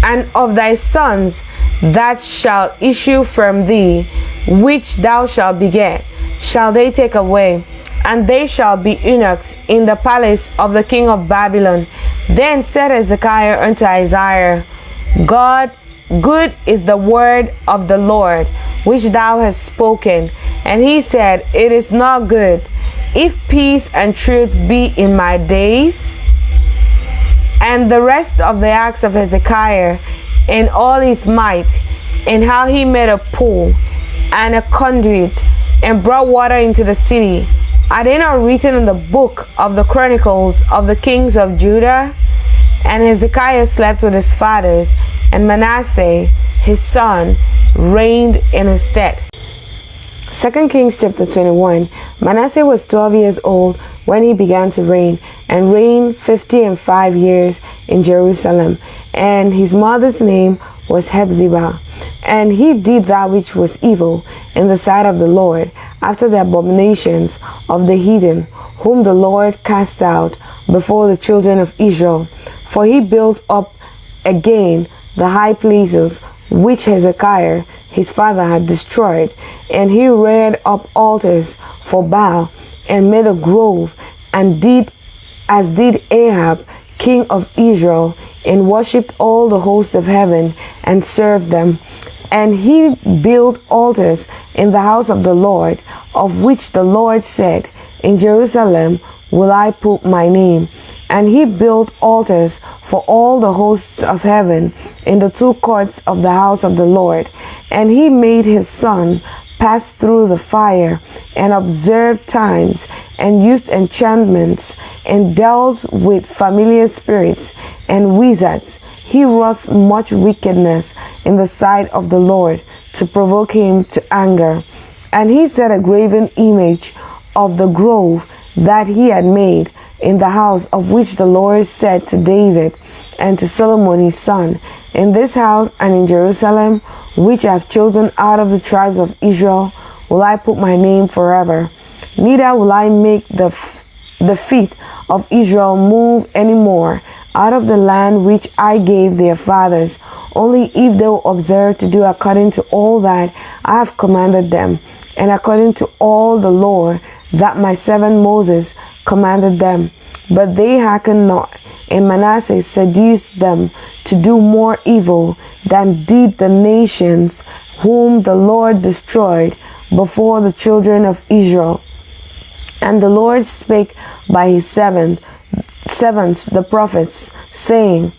And of thy sons that shall issue from thee, which thou shalt beget, shall they take away, and they shall be eunuchs in the palace of the king of Babylon. Then said Hezekiah unto Isaiah, Good is the word of the Lord, which thou hast spoken. And he said, It is not good, if peace and truth be in my days. And the rest of the acts of Hezekiah, in all his might, and how he made a pool and a conduit and brought water into the city. Are they not written in the book of the Chronicles of the kings of Judah? And Hezekiah slept with his fathers, and Manasseh his son reigned in his stead. 2 Kings chapter 21. Manasseh was 12 years old when he began to reign, and reigned 55 years in Jerusalem. And his mother's name was Hephzibah. And he did that which was evil in the sight of the Lord, after the abominations of the heathen, whom the Lord cast out before the children of Israel. For he built up again the high places which Hezekiah his father had destroyed, and he reared up altars for Baal, and made a grove, and did as did Ahab king of Israel, and worshipped all the hosts of heaven, and served them. And he built altars in the house of the Lord, of which the Lord said, In Jerusalem will I put my name. And he built altars for all the hosts of heaven in the two courts of the house of the Lord. And he made his son pass through the fire, and observed times, and used enchantments, and dealt with familiar spirits and wizards. He wrought much wickedness in the sight of the Lord, to provoke him to anger. And he set a graven image of the grove that he had made in the house, of which the Lord said to David and to Solomon his son, In this house and in Jerusalem, which I have chosen out of the tribes of Israel, will I put my name forever. Neither will I make the feet of Israel move any more out of the land which I gave their fathers, only if they will observe to do according to all that I have commanded them, and according to all the law that my servant Moses commanded them. But they hearkened not, and Manasseh seduced them to do more evil than did the nations whom the Lord destroyed before the children of Israel. And the Lord spake by his servants the prophets, saying,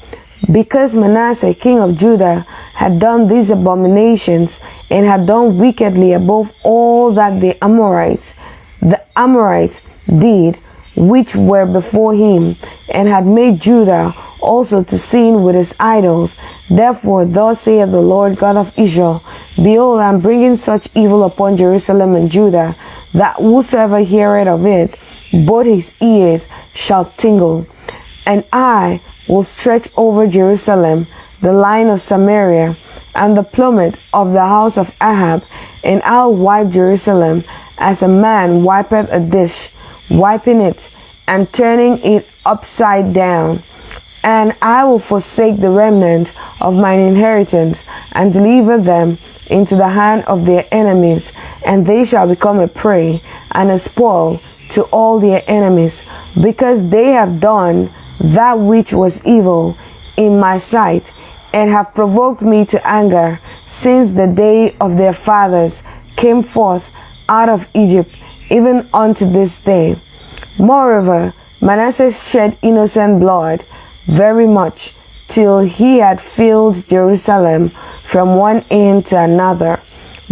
Because Manasseh king of Judah had done these abominations, and had done wickedly above all that the Amorites did, which were before him, and had made Judah also to sin with his idols. Therefore thus saith the Lord God of Israel, Behold, I am bringing such evil upon Jerusalem and Judah, that whosoever heareth of it, both his ears shall tingle. And I will stretch over Jerusalem the line of Samaria, and the plummet of the house of Ahab, and I'll wipe Jerusalem as a man wipeth a dish, wiping it and turning it upside down. And I will forsake the remnant of mine inheritance, and deliver them into the hand of their enemies, and they shall become a prey and a spoil to all their enemies, because they have done that which was evil in my sight, and have provoked me to anger since the day of their fathers came forth out of Egypt, even unto this day. Moreover, Manasseh shed innocent blood very much, till he had filled Jerusalem from one end to another,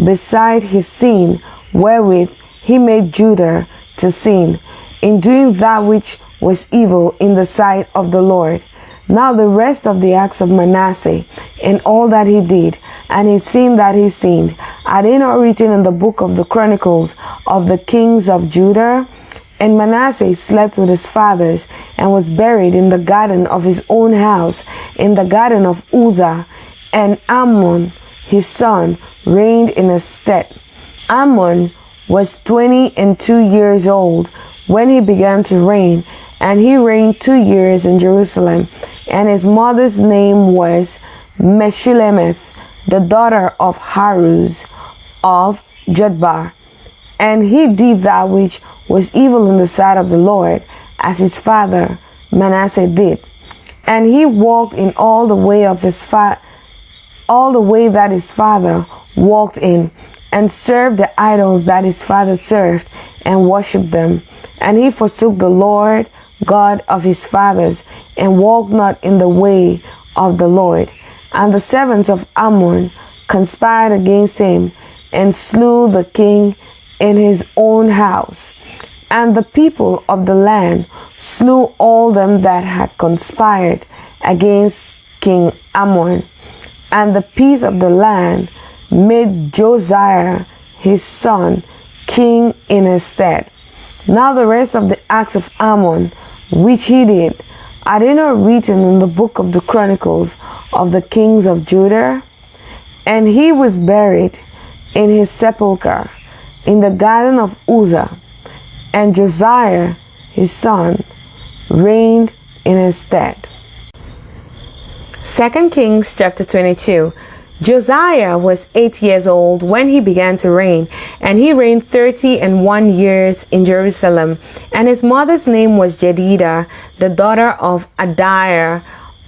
beside his sin wherewith he made Judah to sin, in doing that which was evil in the sight of the Lord. Now the rest of the acts of Manasseh, and all that he did, and his sin that he sinned, are they not written in the book of the Chronicles of the kings of Judah? And Manasseh slept with his fathers, and was buried in the garden of his own house, in the garden of Uzzah. And Amon his son reigned in his stead. Amon was 22 years old when he began to reign, and he reigned 2 years in Jerusalem. And his mother's name was Meshullemeth, the daughter of Haruz of Judbah. And he did that which was evil in the sight of the Lord, as his father Manasseh did. And he walked in all the way of all the way that his father walked in, and served the idols that his father served, and worshipped them. And he forsook the Lord God of his fathers, and walked not in the way of the Lord, And the servants of Ammon conspired against him, and slew the king in his own house. And the people of the land slew all them that had conspired against King Ammon. And the peace of the land made Josiah his son king in his stead. Now the rest of the acts of Ammon, which he did, are they not written in the book of the Chronicles of the kings of Judah? And he was buried in his sepulchre in the garden of Uzzah, and Josiah his son reigned in his stead. 2 Kings chapter 22. Josiah was 8 years old when he began to reign, and he reigned 31 years in Jerusalem. And his mother's name was Jedidah, the daughter of Adiah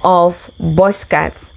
of Boshkath.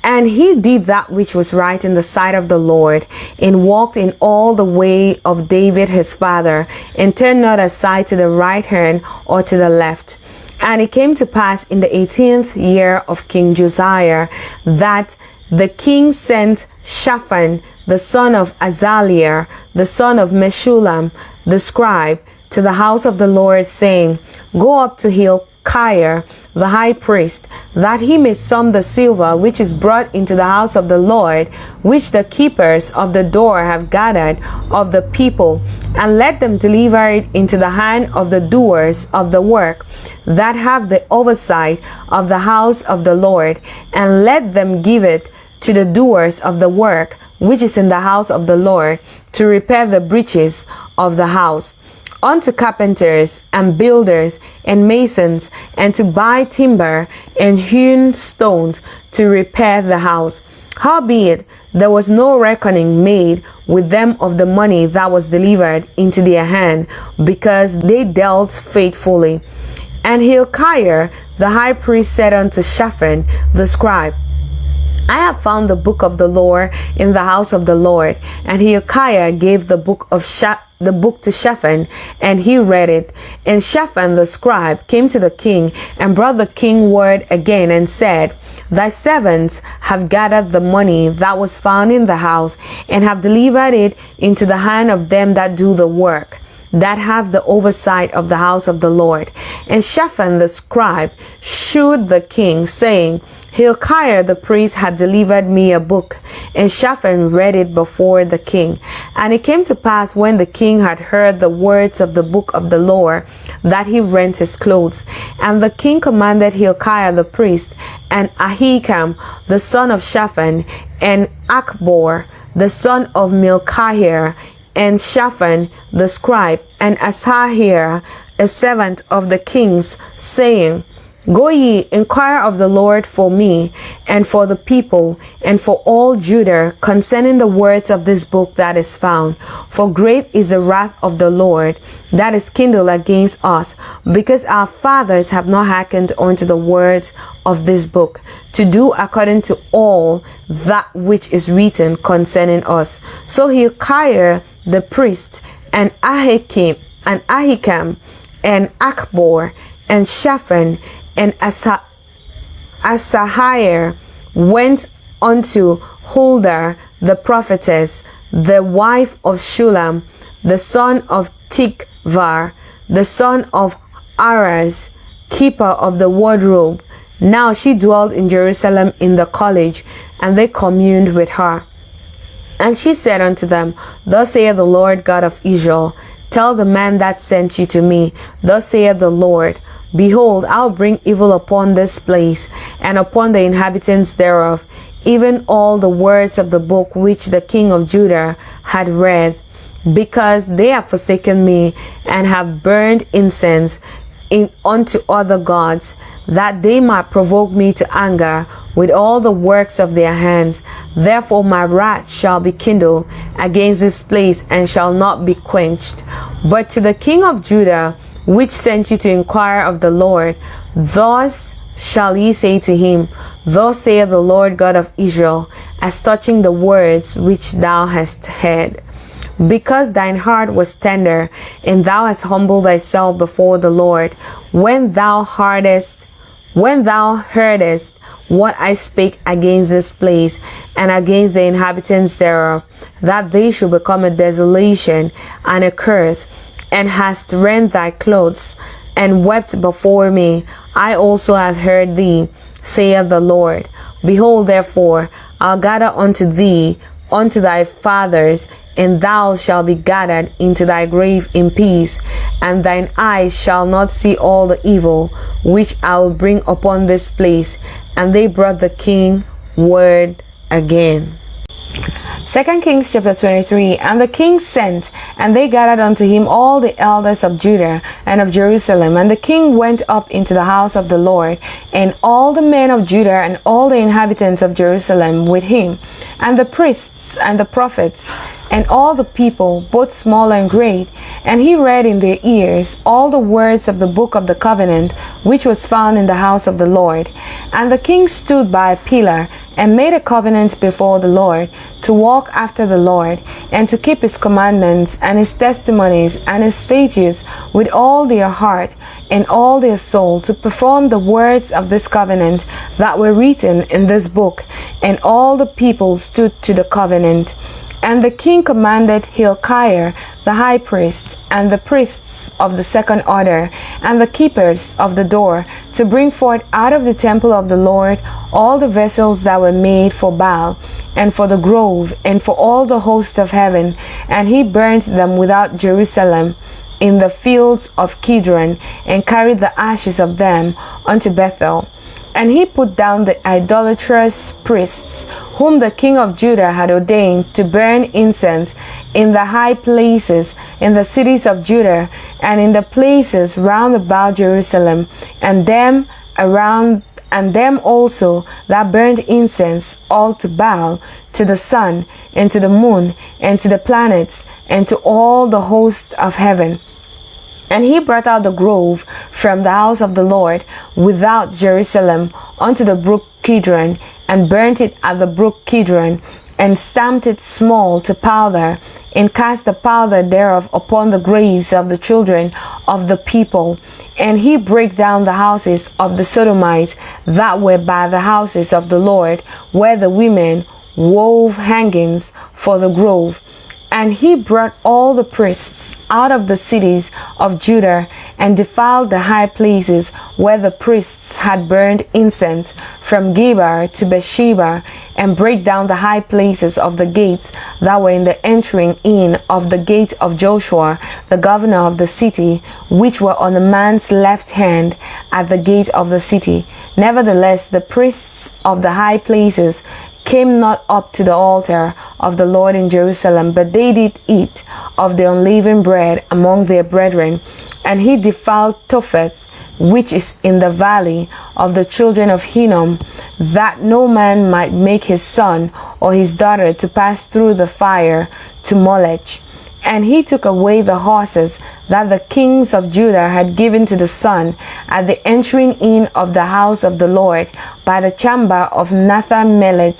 And he did that which was right in the sight of the Lord, and walked in all the way of David his father, and turned not aside to the right hand or to the left. And it came to pass in the 18th year of King Josiah that the king sent Shaphan, the son of Azaliah, the son of Meshullam, the scribe, to the house of the Lord, saying, Go up to Hilkiah, the high priest, that he may sum the silver which is brought into the house of the Lord, which the keepers of the door have gathered of the people, and let them deliver it into the hand of the doers of the work, that have the oversight of the house of the Lord, and let them give it to the doers of the work which is in the house of the Lord, to repair the breaches of the house, unto carpenters and builders and masons, and to buy timber and hewn stones to repair the house. Howbeit, there was no reckoning made with them of the money that was delivered into their hand, because they dealt faithfully. And Hilkiah the high priest said unto Shaphan the scribe, I have found the book of the law in the house of the Lord. And Hilkiah gave the book to Shaphan, and he read it. And Shaphan the scribe came to the king, and brought the king word again, and said, Thy servants have gathered the money that was found in the house, and have delivered it into the hand of them that do the work, that have the oversight of the house of the Lord. And Shaphan the scribe shewed the king, saying, Hilkiah the priest had delivered me a book. And Shaphan read it before the king. And it came to pass, when the king had heard the words of the book of the law, that he rent his clothes. And the king commanded Hilkiah the priest, and Ahikam the son of Shaphan, and Achbor the son of Milchiah, and Shaphan the scribe, and Asahir, a servant of the king's, saying, Go ye, inquire of the Lord for me, and for the people, and for all Judah, concerning the words of this book that is found. For great is the wrath of the Lord that is kindled against us, because our fathers have not hearkened unto the words of this book, to do according to all that which is written concerning us. So Hilkiah the priest, and Ahikam, and Achbor, and Shaphan, and Asahir went unto Huldah the prophetess, the wife of Shulam, the son of Tikvar, the son of Aras, keeper of the wardrobe. Now she dwelt in Jerusalem in the college, and they communed with her. And she said unto them, Thus saith the Lord God of Israel, Tell the man that sent you to me, Thus saith the Lord, Behold, I'll bring evil upon this place, and upon the inhabitants thereof, even all the words of the book which the king of Judah had read, because they have forsaken me, and have burned incense unto other gods, that they might provoke me to anger with all the works of their hands. Therefore my wrath shall be kindled against this place, and shall not be quenched. But to the king of Judah, which sent you to inquire of the Lord, thus shall ye say to him, Thus saith the Lord God of Israel, as touching the words which thou hast heard. Because thine heart was tender, and thou hast humbled thyself before the Lord, when thou heardest When thou heardest what I spake against this place and against the inhabitants thereof, that they should become a desolation and a curse, and hast rent thy clothes, and wept before me, I also have heard thee, saith the Lord. Behold, therefore, I'll gather unto thee, unto thy fathers, and thou shalt be gathered into thy grave in peace, and thine eyes shall not see all the evil which I will bring upon this place. And they brought the king word again. 2 Kings chapter 23. And the king sent, and they gathered unto him all the elders of Judah and of Jerusalem. And the king went up into the house of the Lord, and all the men of Judah and all the inhabitants of Jerusalem with him, and the priests and the prophets, and all the people, both small and great. And he read in their ears all the words of the book of the covenant, which was found in the house of the Lord. And the king stood by a pillar, and made a covenant before the Lord, to walk after the Lord, and to keep his commandments, and his testimonies, and his statutes, with all their heart and all their soul, to perform the words of this covenant that were written in this book. And all the people stood to the covenant. And the king commanded Hilkiah the high priest, and the priests of the second order, and the keepers of the door, to bring forth out of the temple of the Lord all the vessels that were made for Baal, and for the grove, and for all the host of heaven. And he burnt them without Jerusalem in the fields of Kidron, and carried the ashes of them unto Bethel. And he put down the idolatrous priests, whom the king of Judah had ordained to burn incense in the high places, in the cities of Judah, and in the places round about Jerusalem, and them also that burned incense all to Baal, to the sun, and to the moon, and to the planets, and to all the host of heaven. And he brought out the grove from the house of the Lord without Jerusalem unto the brook Kidron, and burnt it at the brook Kidron, and stamped it small to powder, and cast the powder thereof upon the graves of the children of the people. And he brake down the houses of the Sodomites that were by the houses of the Lord, where the women wove hangings for the grove. And he brought all the priests out of the cities of Judah, and defiled the high places where the priests had burned incense, from Gebar to Beersheba, and brake down the high places of the gates that were in the entering in of the gate of Joshua, the governor of the city, which were on the man's left hand at the gate of the city. Nevertheless, the priests of the high places came not up to the altar of the Lord in Jerusalem, but they did eat of the unleavened bread among their brethren. And he defiled Topheth, which is in the valley of the children of Hinnom, that no man might make his son or his daughter to pass through the fire to Molech. And he took away the horses that the kings of Judah had given to the sun at the entering in of the house of the Lord by the chamber of Nathan Melech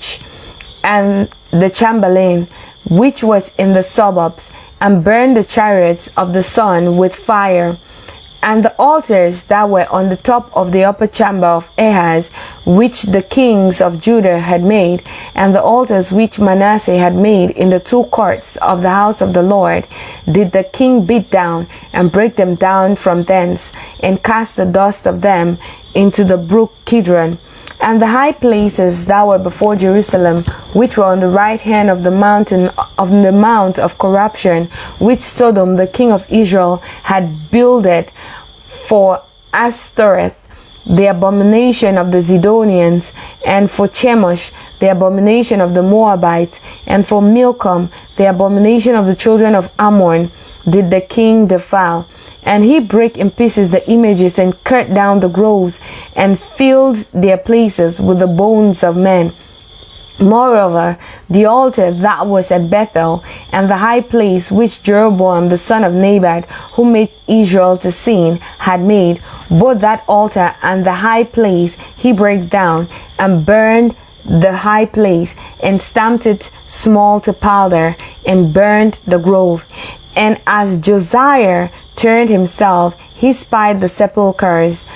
and the chamberlain, which was in the suburbs, and burned the chariots of the sun with fire. And the altars that were on the top of the upper chamber of Ahaz, which the kings of Judah had made, and the altars which Manasseh had made in the two courts of the house of the Lord, did the king beat down, and break them down from thence, and cast the dust of them into the brook Kidron. And the high places that were before Jerusalem, which were on the right hand of the mountain of the mount of corruption, which Sodom the king of Israel had builded for Ashtoreth, the abomination of the Zidonians, and for Chemosh, the abomination of the Moabites, and for Milcom, the abomination of the children of Ammon, did the king defile. And he brake in pieces the images, and cut down the groves, and filled their places with the bones of men. Moreover, the altar that was at Bethel, and the high place which Jeroboam the son of Nebat, who made Israel to sin, had made, both that altar and the high place he brake down, and burned the high place, and stamped it small to powder, and burned the grove. And as Josiah turned himself, he spied the sepulchres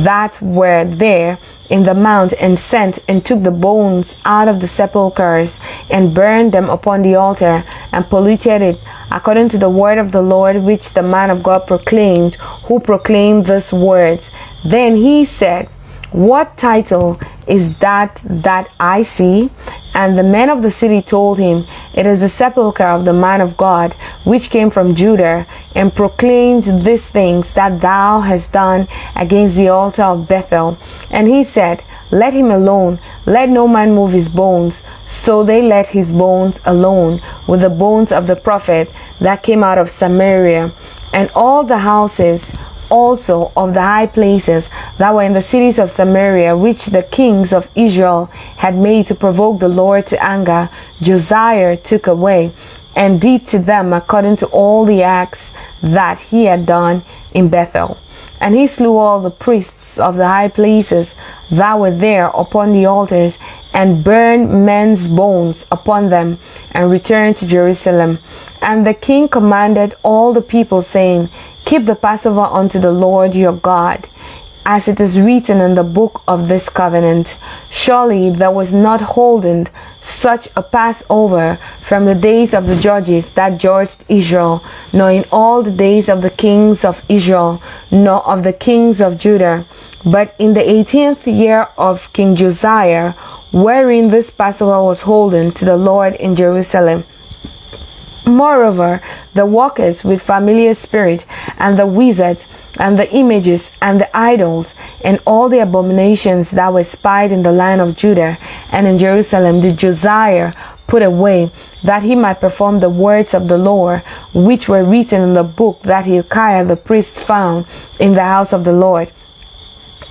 that were there in the mount, and sent and took the bones out of the sepulchres, and burned them upon the altar, and polluted it, according to the word of the Lord, which the man of God proclaimed, who proclaimed these words. Then he said, What title is that I see? And the men of the city told him, It is the sepulchre of the man of God, which came from Judah, and proclaimed these things that thou hast done against the altar of Bethel. And he said, Let him alone, let no man move his bones. So they let his bones alone, with the bones of the prophet that came out of Samaria. And all the houses also of the high places that were in the cities of Samaria, which the kings of Israel had made to provoke the Lord to anger, Josiah took away, and did to them according to all the acts that he had done in Bethel. And he slew all the priests of the high places that were there upon the altars, and burned men's bones upon them, and returned to Jerusalem. And the king commanded all the people, saying, Keep the Passover unto the Lord your God, as it is written in the book of this covenant. Surely there was not holden such a Passover from the days of the judges that judged Israel, nor in all the days of the kings of Israel, nor of the kings of Judah, but in the 18th year of King Josiah, wherein this Passover was holden to the Lord in Jerusalem. Moreover, the walkers with familiar spirit, and the wizards, and the images, and the idols, and all the abominations that were spied in the land of Judah and in Jerusalem did Josiah put away, that he might perform the words of the Lord, which were written in the book that Hilkiah the priest found in the house of the Lord.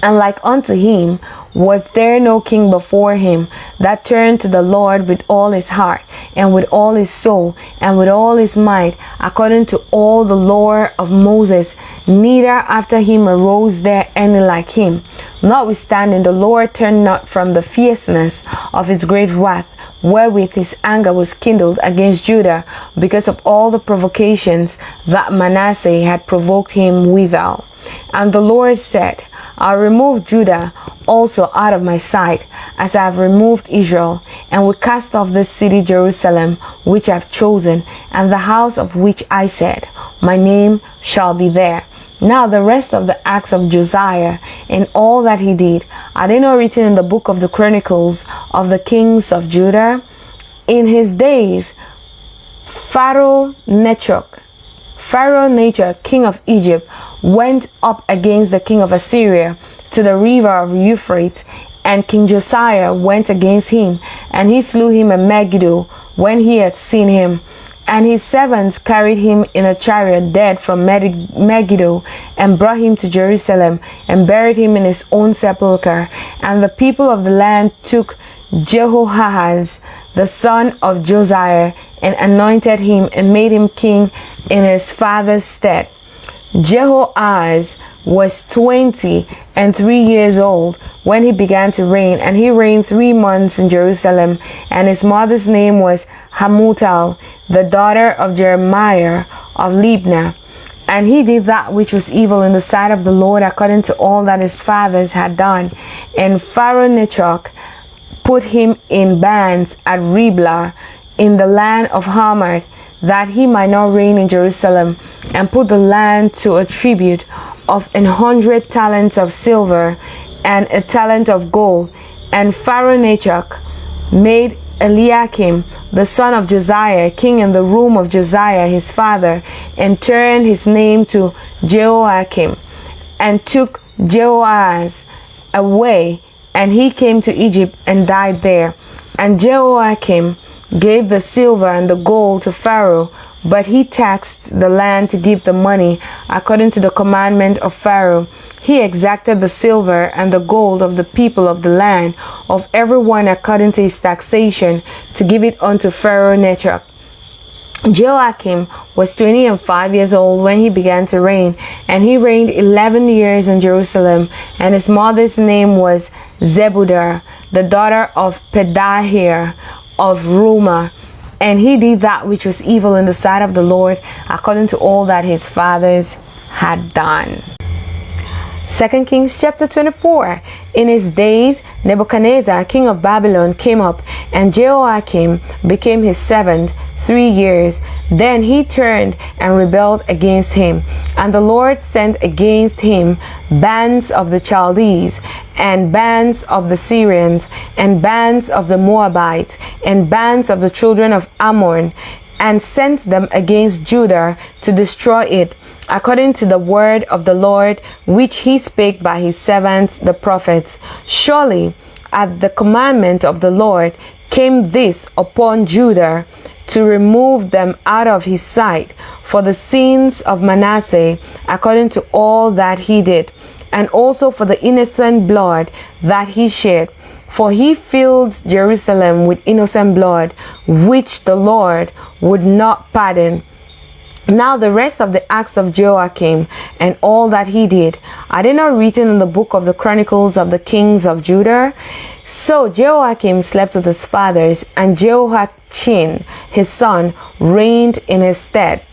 And like unto him was there no king before him that turned to the Lord with all his heart, and with all his soul, and with all his might, according to all the lore of Moses. Neither after him arose there any like him. Notwithstanding, the Lord turned not from the fierceness of his great wrath, wherewith his anger was kindled against Judah, because of all the provocations that Manasseh had provoked him withal. And the Lord said, I'll remove Judah also out of my sight, as I have removed Israel, and will cast off this city Jerusalem, which I have chosen, and the house of which I said, My name shall be there. Now the rest of the acts of Josiah, and all that he did, are they not written in the book of the Chronicles of the kings of Judah? In his days, Pharaoh Necho, king of Egypt, went up against the king of Assyria to the river of Euphrates, and King Josiah went against him, and he slew him at Megiddo when he had seen him. And his servants carried him in a chariot dead from Megiddo, and brought him to Jerusalem, and buried him in his own sepulchre. And the people of the land took Jehoahaz, the son of Josiah, and anointed him, and made him king in his father's stead. Jehoahaz was 23 years old when he began to reign, and he reigned 3 months in Jerusalem. And his mother's name was Hamutal, the daughter of Jeremiah of Libnah. And he did that which was evil in the sight of the Lord, according to all that his fathers had done. And Pharaoh Necho put him in bands at Riblah in the land of Hamath, that he might not reign in Jerusalem, and put the land to a tribute of 100 talents of silver and a talent of gold. And Pharaoh Necho made Eliakim, the son of Josiah, king in the room of Josiah his father, and turned his name to Jehoiakim, and took Jehoahaz away, and he came to Egypt and died there. And Jehoiakim gave the silver and the gold to Pharaoh, but he taxed the land to give the money according to the commandment of Pharaoh. He exacted the silver and the gold of the people of the land, of every one according to his taxation, to give it unto Pharaoh Necho. Joachim was 25 years old when he began to reign, and he reigned 11 years in Jerusalem. And his mother's name was Zebudah, the daughter of Pedahir of Rumah. And he did that which was evil in the sight of the Lord, according to all that his fathers had done. 2 Kings chapter 24. In his days, Nebuchadnezzar, king of Babylon, came up, and Jehoiakim became his servant 3 years. Then he turned and rebelled against him, and the Lord sent against him bands of the Chaldees, and bands of the Syrians, and bands of the Moabites, and bands of the children of Ammon, and sent them against Judah to destroy it, according to the word of the Lord, which he spake by his servants the prophets. Surely at the commandment of the Lord came this upon Judah, to remove them out of his sight for the sins of Manasseh, according to all that he did, and also for the innocent blood that he shed. For he filled Jerusalem with innocent blood, which the Lord would not pardon. Now the rest of the acts of Joachim and all that he did, are they not written in the book of the Chronicles of the kings of Judah? So Joachim slept with his fathers, and Jehoiachin his son reigned in his stead.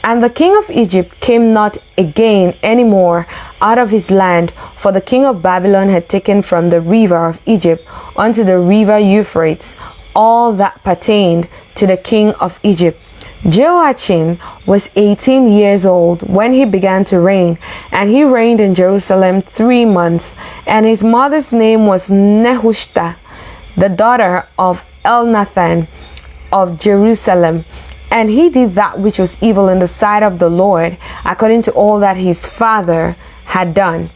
And the king of Egypt came not again any more out of his land, for the king of Babylon had taken from the river of Egypt unto the river Euphrates all that pertained to the king of Egypt. Jehoiachin was 18 years old when he began to reign, and he reigned in Jerusalem 3 months. And his mother's name was Nehushta, the daughter of Elnathan of Jerusalem. And he did that which was evil in the sight of the Lord, according to all that his father had done.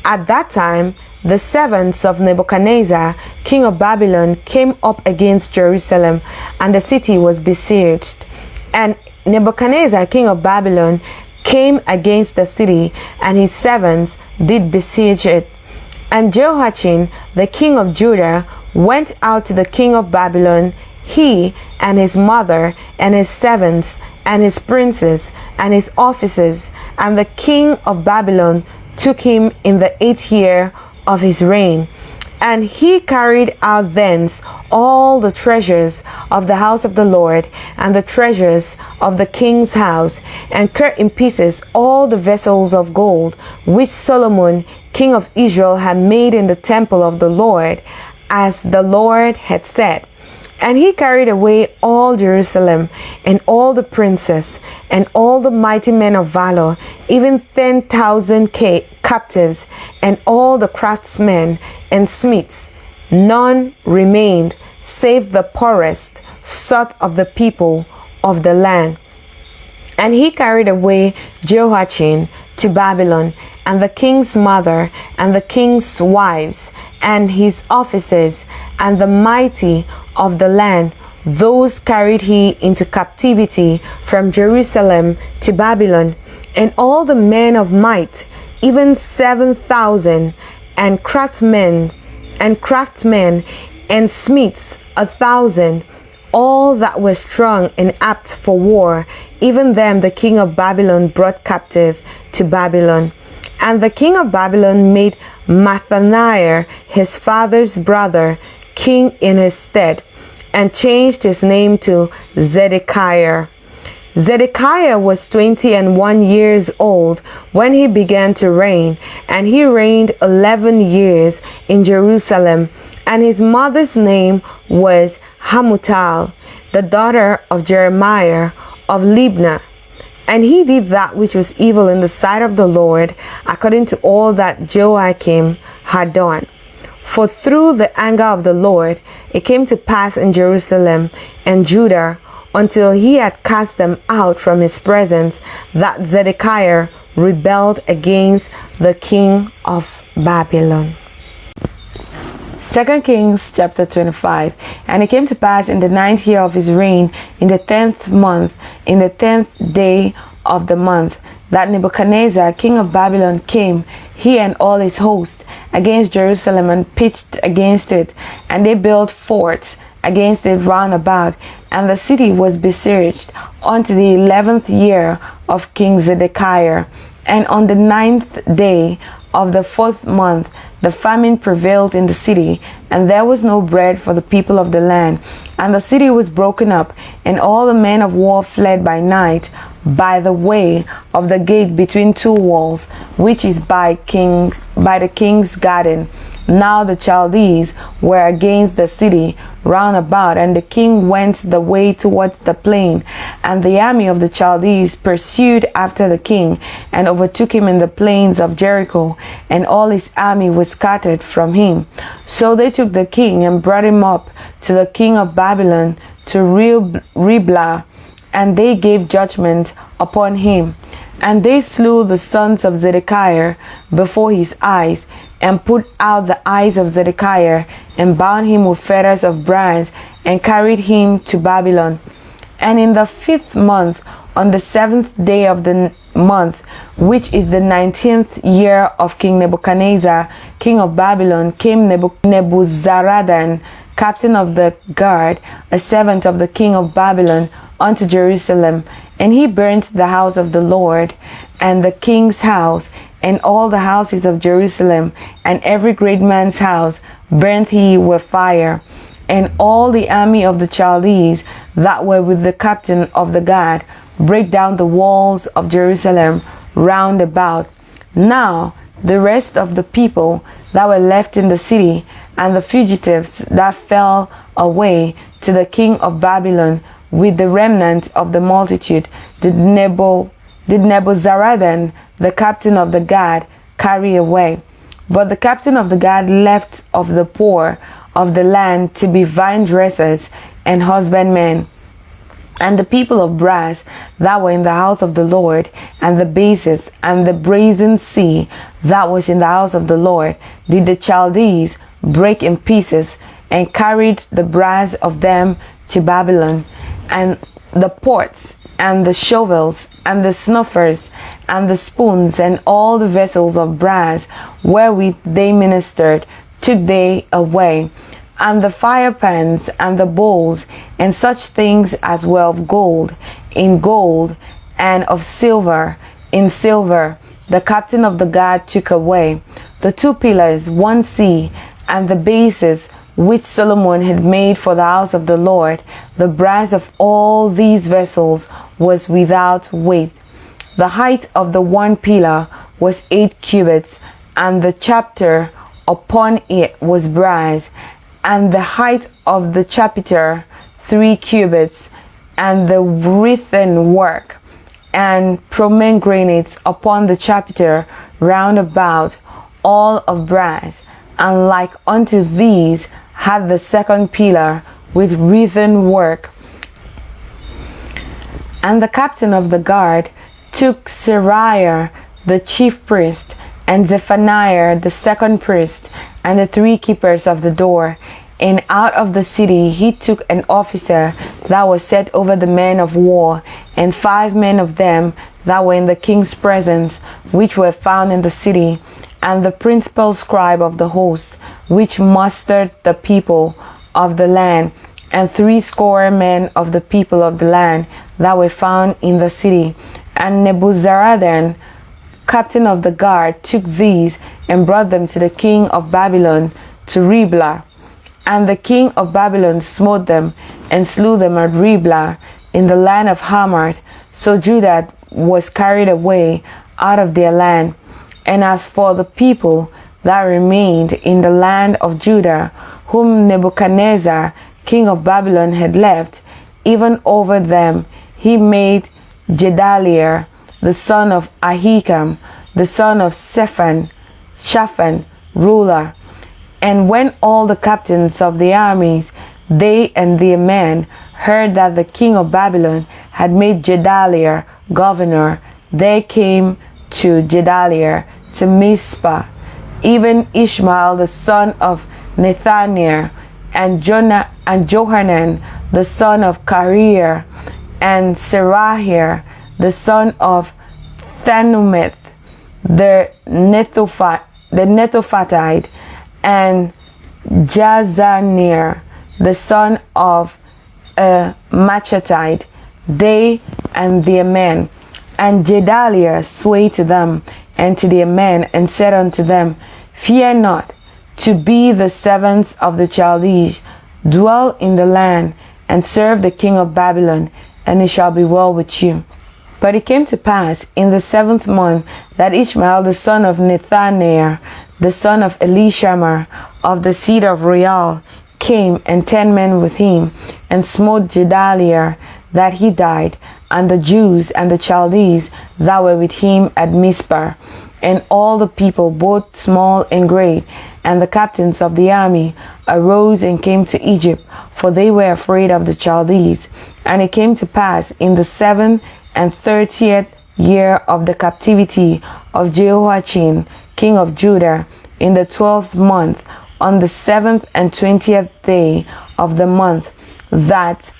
At that time, the servants of Nebuchadnezzar, king of Babylon, came up against Jerusalem, and the city was besieged. And Nebuchadnezzar, king of Babylon, came against the city, and his servants did besiege it. And Jehoiachin, the king of Judah, went out to the king of Babylon, he and his mother, and his servants, and his princes, and his officers. And the king of Babylon took him in the 8th year of his reign. And he carried out thence all the treasures of the house of the Lord, and the treasures of the king's house, and cut in pieces all the vessels of gold, which Solomon, king of Israel, had made in the temple of the Lord, as the Lord had said. And he carried away all Jerusalem, and all the princes, and all the mighty men of valor, even 10,000 captives, and all the craftsmen and smiths. None remained, save the poorest sort of the people of the land. And he carried away Jehoiachin to Babylon, and the king's mother, and the king's wives, and his officers, and the mighty of the land. Those carried he into captivity from Jerusalem to Babylon, and all the men of might, even 7,000, and craftsmen, and smiths 1,000, all that were strong and apt for war. Even them the king of Babylon brought captive to Babylon. And the king of Babylon made Mathaniah, his father's brother, king in his stead, and changed his name to Zedekiah. Zedekiah was 21 years old when he began to reign, and he reigned 11 years in Jerusalem. And his mother's name was Hamutal, the daughter of Jeremiah of Libnah. And he did that which was evil in the sight of the Lord, according to all that Joachim had done. For through the anger of the Lord it came to pass in Jerusalem and Judah, until he had cast them out from his presence, that Zedekiah rebelled against the king of Babylon. 2 Kings chapter 25. And it came to pass in the 9th year of his reign, in the 10th month, in the 10th day of the month, that Nebuchadnezzar, king of Babylon, came, he and all his host, against Jerusalem, and pitched against it. And they built forts against it round about, and the city was besieged unto the 11th year of King Zedekiah. And on the 9th day of the 4th month, the famine prevailed in the city, and there was no bread for the people of the land. And the city was broken up, and all the men of war fled by night by the way of the gate between two walls, which is by the king's garden. Now the Chaldees were against the city round about, and the king went the way towards the plain. And the army of the Chaldees pursued after the king, and overtook him in the plains of Jericho, and all his army was scattered from him. So they took the king and brought him up to the king of Babylon to Riblah, and they gave judgment upon him. And they slew the sons of Zedekiah before his eyes, and put out the eyes of Zedekiah, and bound him with fetters of bronze, and carried him to Babylon. And in the 5th month, on the 7th day of the month, which is the 19th year of King Nebuchadnezzar, king of Babylon, came Nebuzaradan, captain of the guard, a servant of the king of Babylon, unto Jerusalem. And he burnt the house of the Lord, and the king's house, and all the houses of Jerusalem, and every great man's house burnt he with fire. And all the army of the Chaldees that were with the captain of the guard brake down the walls of Jerusalem round about. Now the rest of the people that were left in the city, and the fugitives that fell away to the king of Babylon, with the remnant of the multitude, did Nebuzaradan, the captain of the guard, carry away. But the captain of the guard left of the poor of the land to be vine dressers and husbandmen. And the people of brass that were in the house of the Lord, and the bases, and the brazen sea that was in the house of the Lord, did the Chaldees break in pieces, and carried the brass of them to Babylon. And the pots, and the shovels, and the snuffers, and the spoons, and all the vessels of brass wherewith they ministered, took they away. And the fire pans, and the bowls, and such things as were of gold, in gold, and of silver, in silver, the captain of the guard took away. The 2 pillars, 1 sea, and the bases which Solomon had made for the house of the Lord, the brass of all these vessels was without weight. The height of the 1 pillar was 8 cubits, and the chapter upon it was brass, and the height of the chapiter 3 cubits, and the wreathen work and pomegranates upon the chapiter round about, all of brass. And like unto these had the 2nd pillar with wreathen work. And the captain of the guard took Seraiah the chief priest, and Zephaniah the 2nd priest, and the 3 keepers of the door. And out of the city he took an officer that was set over the men of war, and 5 men of them that were in the king's presence, which were found in the city, and the principal scribe of the host, which mustered the people of the land, and 80 men of the people of the land that were found in the city. And Nebuzaradan, captain of the guard, took these and brought them to the king of Babylon to Riblah. And the king of Babylon smote them and slew them at Riblah in the land of Hamath. So Judah was carried away out of their land. And as for the people that remained in the land of Judah, whom Nebuchadnezzar, king of Babylon, had left, even over them he made Gedaliah, the son of Ahikam, the son of Shaphan, ruler. And when all the captains of the armies, they and their men, heard that the king of Babylon had made Gedaliah governor, they came to Gedaliah to Mizpah, even Ishmael the son of Nethaniah, and Johanan the son of Kareah, and Seraiah the son of Thanumeth the Netophatite, and Jazaniah the son of Machatite, they and their men. And Gedaliah swayed to them and to their men, and said unto them, Fear not to be the servants of the Chaldees. Dwell in the land, and serve the king of Babylon, and it shall be well with you. But it came to pass in the 7th month that Ishmael the son of Nethaniah, the son of Elishama, of the seed of Reuel, came, and 10 men with him, and smote Gedaliah, that he died, and the Jews and the Chaldees that were with him at Mizpah, and all the people, both small and great, and the captains of the army, arose and came to Egypt, for they were afraid of the Chaldees. And it came to pass in the 37th year of the captivity of Jehoiachin, king of Judah, in the 12th month, on the 7th and 20th day of the month, that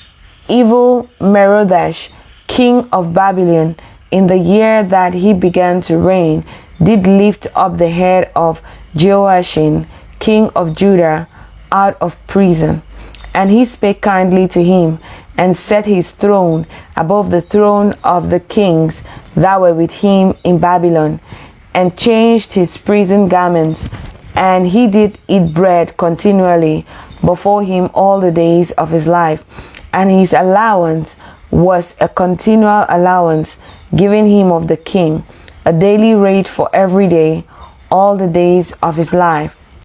evil Merodash, king of Babylon, in the year that he began to reign, did lift up the head of Jehoiachin, king of Judah, out of prison. And he spake kindly to him, and set his throne above the throne of the kings that were with him in Babylon, and changed his prison garments, and he did eat bread continually before him all the days of his life. And his allowance was a continual allowance given him of the king, a daily rate for every day, all the days of his life.